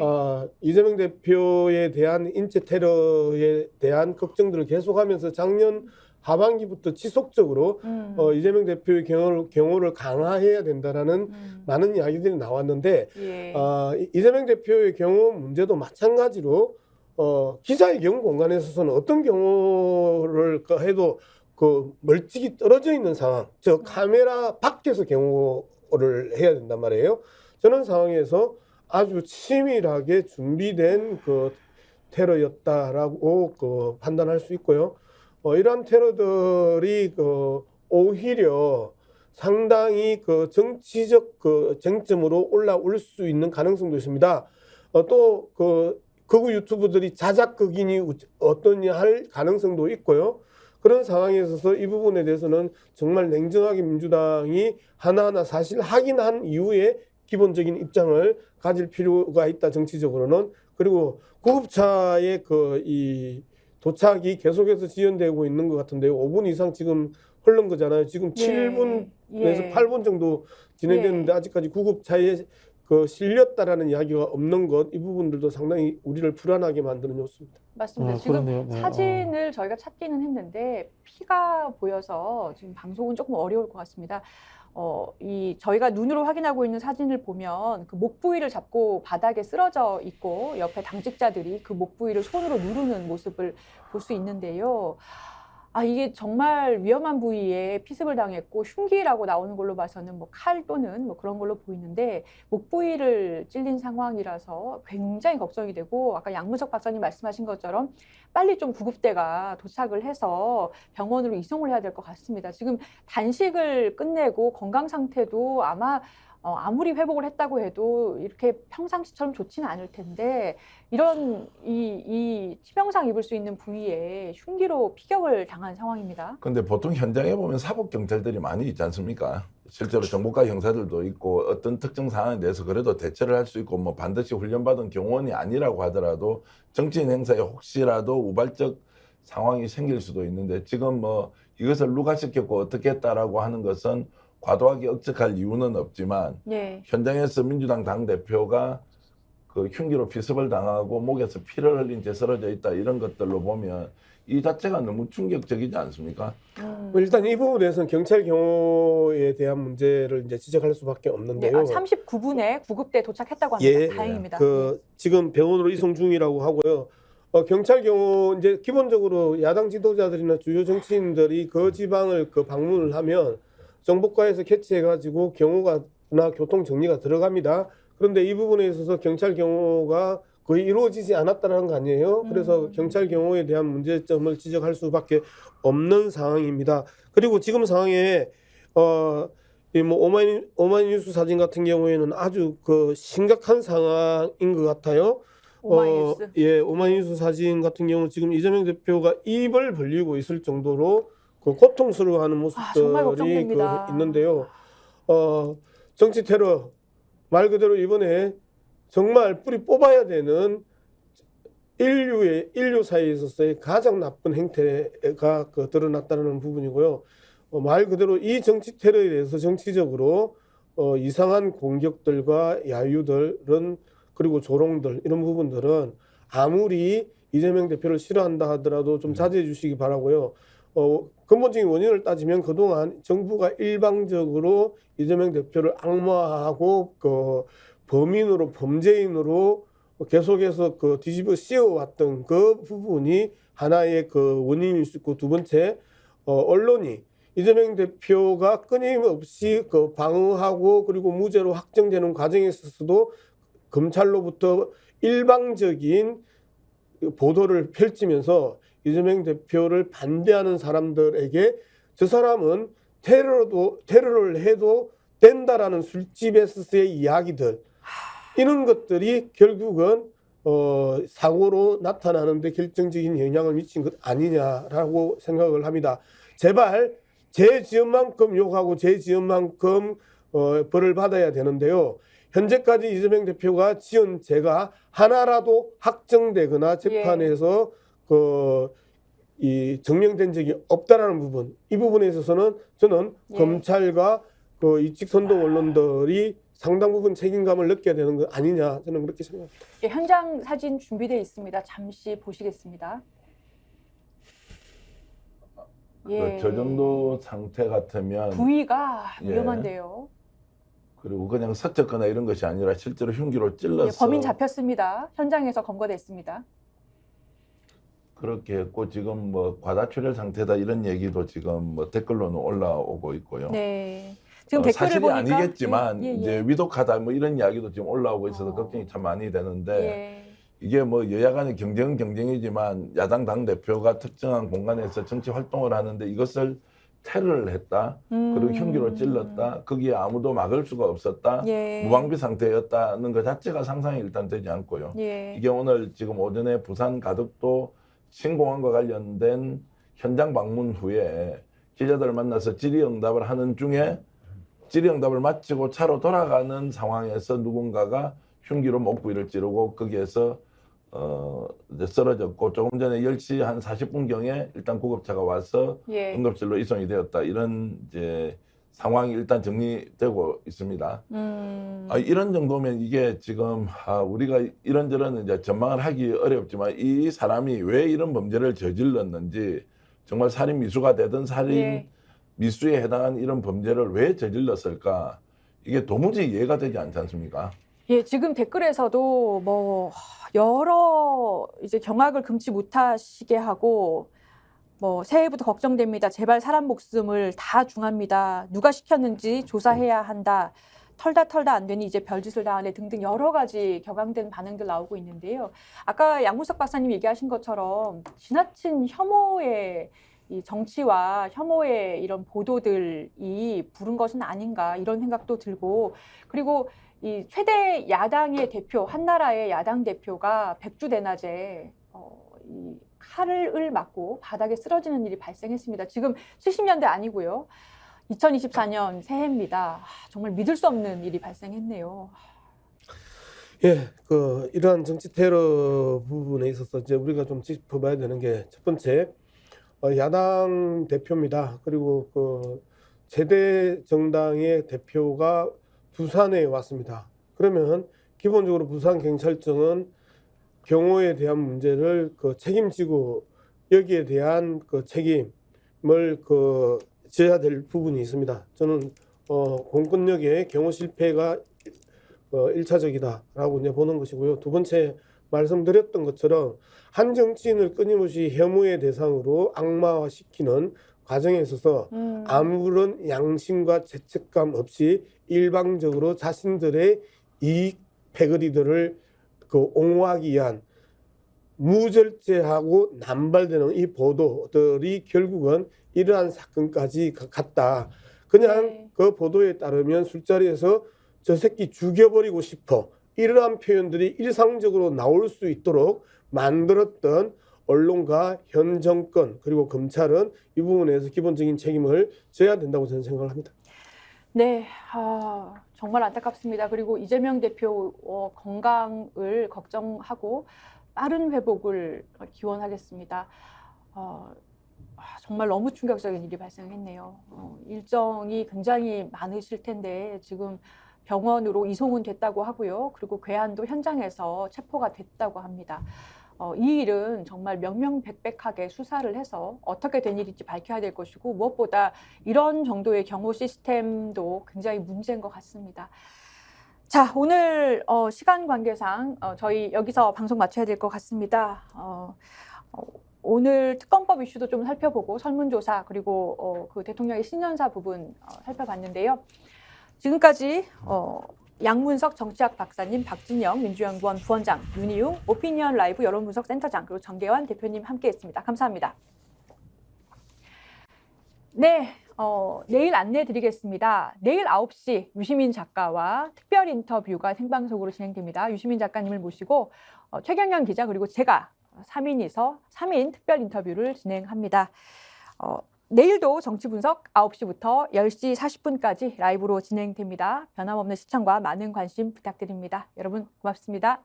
이재명 대표에 대한 인체 테러에 대한 걱정들을 계속하면서 작년 하반기부터 지속적으로 이재명 대표의 경호를 강화해야 된다라는 많은 이야기들이 나왔는데 예. 이재명 대표의 경호 문제도 마찬가지로 기자회견 공간에 있어서는 어떤 경호를 해도 그 멀찍이 떨어져 있는 상황, 즉 카메라 밖에서 경호를 해야 된단 말이에요. 저는 상황에서 아주 치밀하게 준비된 그 테러였다라고 그 판단할 수 있고요. 이러한 테러들이 오히려 상당히 그 정치적 그 쟁점으로 올라올 수 있는 가능성도 있습니다. 또 그 극우 유튜브들이 자작극인이 어떠냐 할 가능성도 있고요. 그런 상황에 있어서 이 부분에 대해서는 정말 냉정하게 민주당이 하나하나 사실 확인한 이후에 기본적인 입장을 가질 필요가 있다, 정치적으로는. 그리고 구급차의 이 도착이 계속해서 지연되고 있는 것 같은데요. 5분 이상 지금 흐른 거잖아요. 지금 7분에서 8분 정도 진행됐는데 아직까지 구급차의 그 실렸다라는 이야기가 없는 것, 이 부분들도 상당히 우리를 불안하게 만드는 요소입니다. 맞습니다. 지금 그렇네요. 네. 사진을 저희가 찾기는 했는데 피가 보여서 지금 방송은 조금 어려울 것 같습니다. 저희가 눈으로 확인하고 있는 사진을 보면 그 목 부위를 잡고 바닥에 쓰러져 있고 옆에 당직자들이 그 목 부위를 손으로 누르는 모습을 볼 수 있는데요. 이게 정말 위험한 부위에 피습을 당했고 흉기라고 나오는 걸로 봐서는 뭐 칼 또는 뭐 그런 걸로 보이는데 목 부위를 찔린 상황이라서 굉장히 걱정이 되고 아까 양문석 박사님 말씀하신 것처럼 빨리 좀 구급대가 도착을 해서 병원으로 이송을 해야 될 것 같습니다. 지금 단식을 끝내고 건강 상태도 아마 아무리 회복을 했다고 해도 이렇게 평상시처럼 좋지는 않을 텐데 이런 이 치명상 입을 수 있는 부위에 흉기로 피격을 당한 상황입니다. 근데 보통 현장에 보면 사법 경찰들이 많이 있지 않습니까? 실제로 정보과 형사들도 있고 어떤 특정 사안에 대해서 그래도 대처를 할 수 있고 뭐 반드시 훈련받은 경호원이 아니라고 하더라도 정치인 행사에 혹시라도 우발적 상황이 생길 수도 있는데 지금 뭐 이것을 누가 시켰고 어떻게 했다라고 하는 것은 과도하게 억측할 이유는 없지만 예. 현장에서 민주당 당대표가 그 흉기로 피습을 당하고 목에서 피를 흘린 채 쓰러져 있다 이런 것들로 보면 이 자체가 너무 충격적이지 않습니까? 일단 이 부분에서는 경찰 경호에 대한 문제를 이제 지적할 수밖에 네, 없는데요. 39분에 구급대 도착했다고 합니다. 예, 다행입니다. 지금 병원으로 이송 중이라고 하고요. 경찰 경호 이제 기본적으로 야당 지도자들이나 주요 정치인들이 그 지방을 방문을 하면 정보과에서 캐치해가지고 경호가나 교통 정리가 들어갑니다. 그런데 이 부분에 있어서 경찰 경호가 거의 이루어지지 않았다는 거 아니에요. 그래서 경찰 경호에 대한 문제점을 지적할 수밖에 없는 상황입니다. 그리고 지금 상황에 오마이뉴스 사진 같은 경우에는 아주 심각한 상황인 것 같아요. 오마이뉴스. 오마이뉴스 사진 같은 경우 지금 이재명 대표가 입을 벌리고 있을 정도로 고통스러워하는 정말 모습들이 걱정됩니다. 있는데요. 정치 테러 말 그대로 이번에 정말 뿌리 뽑아야 되는 인류 사이에 있어서의 가장 나쁜 행태가 드러났다는 부분이고요. 말 그대로 이 정치 테러에 대해서 정치적으로 이상한 공격들과 야유들은 그리고 조롱들 이런 부분들은 아무리 이재명 대표를 싫어한다 하더라도 좀 자제해 주시기 바라고요. 근본적인 원인을 따지면 그동안 정부가 일방적으로 이재명 대표를 악마하고 범인으로 범죄인으로 계속해서 뒤집어 씌워왔던 그 부분이 하나의 원인일 수 있고 두 번째 언론이 이재명 대표가 끊임없이 방어하고 그리고 무죄로 확정되는 과정에 있어서도 검찰로부터 일방적인 보도를 펼치면서 이재명 대표를 반대하는 사람들에게 저 사람은 테러를 해도 된다라는 술집에서의 이야기들 이런 것들이 결국은 사고로 나타나는데 결정적인 영향을 미친 것 아니냐라고 생각을 합니다. 제발 제 지은만큼 욕하고 제 지은만큼 벌을 받아야 되는데요. 현재까지 이재명 대표가 지은 죄가 하나라도 확정되거나 재판에서 이 증명된 적이 없다라는 부분, 이 부분에 있어서는 저는 검찰과 이직 선동 언론들이 상당 부분 책임감을 느껴야 되는 거 아니냐 저는 그렇게 생각합니다. 현장 사진 준비되어 있습니다. 잠시 보시겠습니다. 저 정도 상태 같으면 부위가 예. 위험한데요. 그리고 그냥 스쳤거나 이런 것이 아니라 실제로 흉기로 찔러서 범인 잡혔습니다. 현장에서 검거됐습니다. 그렇게 했고 지금 뭐 과다출혈 상태다 이런 얘기도 지금 뭐 댓글로는 올라오고 있고요. 네. 지금 댓글을 사실이 보니까 아니겠지만 예. 이제 위독하다 뭐 이런 이야기도 지금 올라오고 있어서 걱정이 참 많이 되는데 예. 이게 뭐 여야 간의 경쟁이지만 야당 당 대표가 특정한 공간에서 정치 활동을 하는데 이것을 테러를 했다. 그리고 흉기로 찔렀다. 거기에 아무도 막을 수가 없었다. 예. 무방비 상태였다는 것 자체가 상상이 일단 되지 않고요. 예. 이게 오늘 지금 오전에 부산 가덕도 신공항과 관련된 현장 방문 후에 기자들을 만나서 질의응답을 하는 중에 질의응답을 마치고 차로 돌아가는 상황에서 누군가가 흉기로 목 부위를 찌르고 거기에서 이제 쓰러졌고 조금 전에 10시 한 40분경에 일단 구급차가 와서 예. 응급실로 이송이 되었다. 이런 이제 상황이 일단 정리되고 있습니다. 이런 정도면 이게 지금 우리가 이런저런 이제 전망을 하기 어렵지만 이 사람이 왜 이런 범죄를 저질렀는지, 정말 살인 미수가 되든 살인 예. 미수에 해당한 이런 범죄를 왜 저질렀을까, 이게 도무지 이해가 되지 않지 않습니까? 예, 지금 댓글에서도 뭐 여러 이제 경악을 금치 못하시게 하고, 뭐 새해부터 걱정됩니다. 제발 사람 목숨을 다 중합니다. 누가 시켰는지 조사해야 한다. 털다 안 되니 이제 별짓을 다 하네 등등 여러 가지 격앙된 반응들 나오고 있는데요. 아까 양문석 박사님 얘기하신 것처럼 지나친 혐오의 이 정치와 혐오의 이런 보도들이 부른 것은 아닌가 이런 생각도 들고, 그리고 이 최대 야당의 대표, 한나라의 야당 대표가 백주대낮에 이 칼을 맞고 바닥에 쓰러지는 일이 발생했습니다. 지금 70년대 아니고요. 2024년 새해입니다. 정말 믿을 수 없는 일이 발생했네요. 예, 이러한 정치 테러 부분에 있어서 이제 우리가 좀 짚어봐야 되는 게, 첫 번째, 야당 대표입니다. 그리고 제대 정당의 대표가 부산에 왔습니다. 그러면 기본적으로 부산경찰청은 경호에 대한 문제를 책임지고 여기에 대한 책임을 져야 될 부분이 있습니다. 저는 공권력의 경호 실패가 1차적이다라고 이제 보는 것이고요. 두 번째, 말씀드렸던 것처럼 한 정치인을 끊임없이 혐오의 대상으로 악마화시키는 과정에 있어서 아무런 양심과 죄책감 없이 일방적으로 자신들의 이익 패거리들을 옹호하기 위한 무절제하고 남발되는 이 보도들이 결국은 이러한 사건까지 갔다. 그냥 네. 그 보도에 따르면 술자리에서 저 새끼 죽여버리고 싶어, 이러한 표현들이 일상적으로 나올 수 있도록 만들었던 언론과 현 정권 그리고 검찰은 이 부분에서 기본적인 책임을 져야 된다고 저는 생각을 합니다. 네, 정말 안타깝습니다. 그리고 이재명 대표 건강을 걱정하고 빠른 회복을 기원하겠습니다. 정말 너무 충격적인 일이 발생했네요. 일정이 굉장히 많으실 텐데 지금 병원으로 이송은 됐다고 하고요. 그리고 괴한도 현장에서 체포가 됐다고 합니다. 이 일은 정말 명명백백하게 수사를 해서 어떻게 된 일인지 밝혀야 될 것이고, 무엇보다 이런 정도의 경호 시스템도 굉장히 문제인 것 같습니다. 자, 오늘 시간 관계상 저희 여기서 방송 마쳐야 될 것 같습니다. 오늘 특검법 이슈도 좀 살펴보고 설문조사 그리고 그 대통령의 신년사 부분 살펴봤는데요. 지금까지 양문석 정치학 박사님, 박진영 민주연구원 부원장, 윤희웅 오피니언 라이브 여론분석 센터장, 그리고 정계환 대표님 함께했습니다. 감사합니다. 네, 내일 안내드리겠습니다. 내일 9시 유시민 작가와 특별 인터뷰가 생방송으로 진행됩니다. 유시민 작가님을 모시고 최경영 기자 그리고 제가 3인이서 3인 특별 인터뷰를 진행합니다. 내일도 정치 분석 9시부터 10시 40분까지 라이브로 진행됩니다. 변함없는 시청과 많은 관심 부탁드립니다. 여러분 고맙습니다.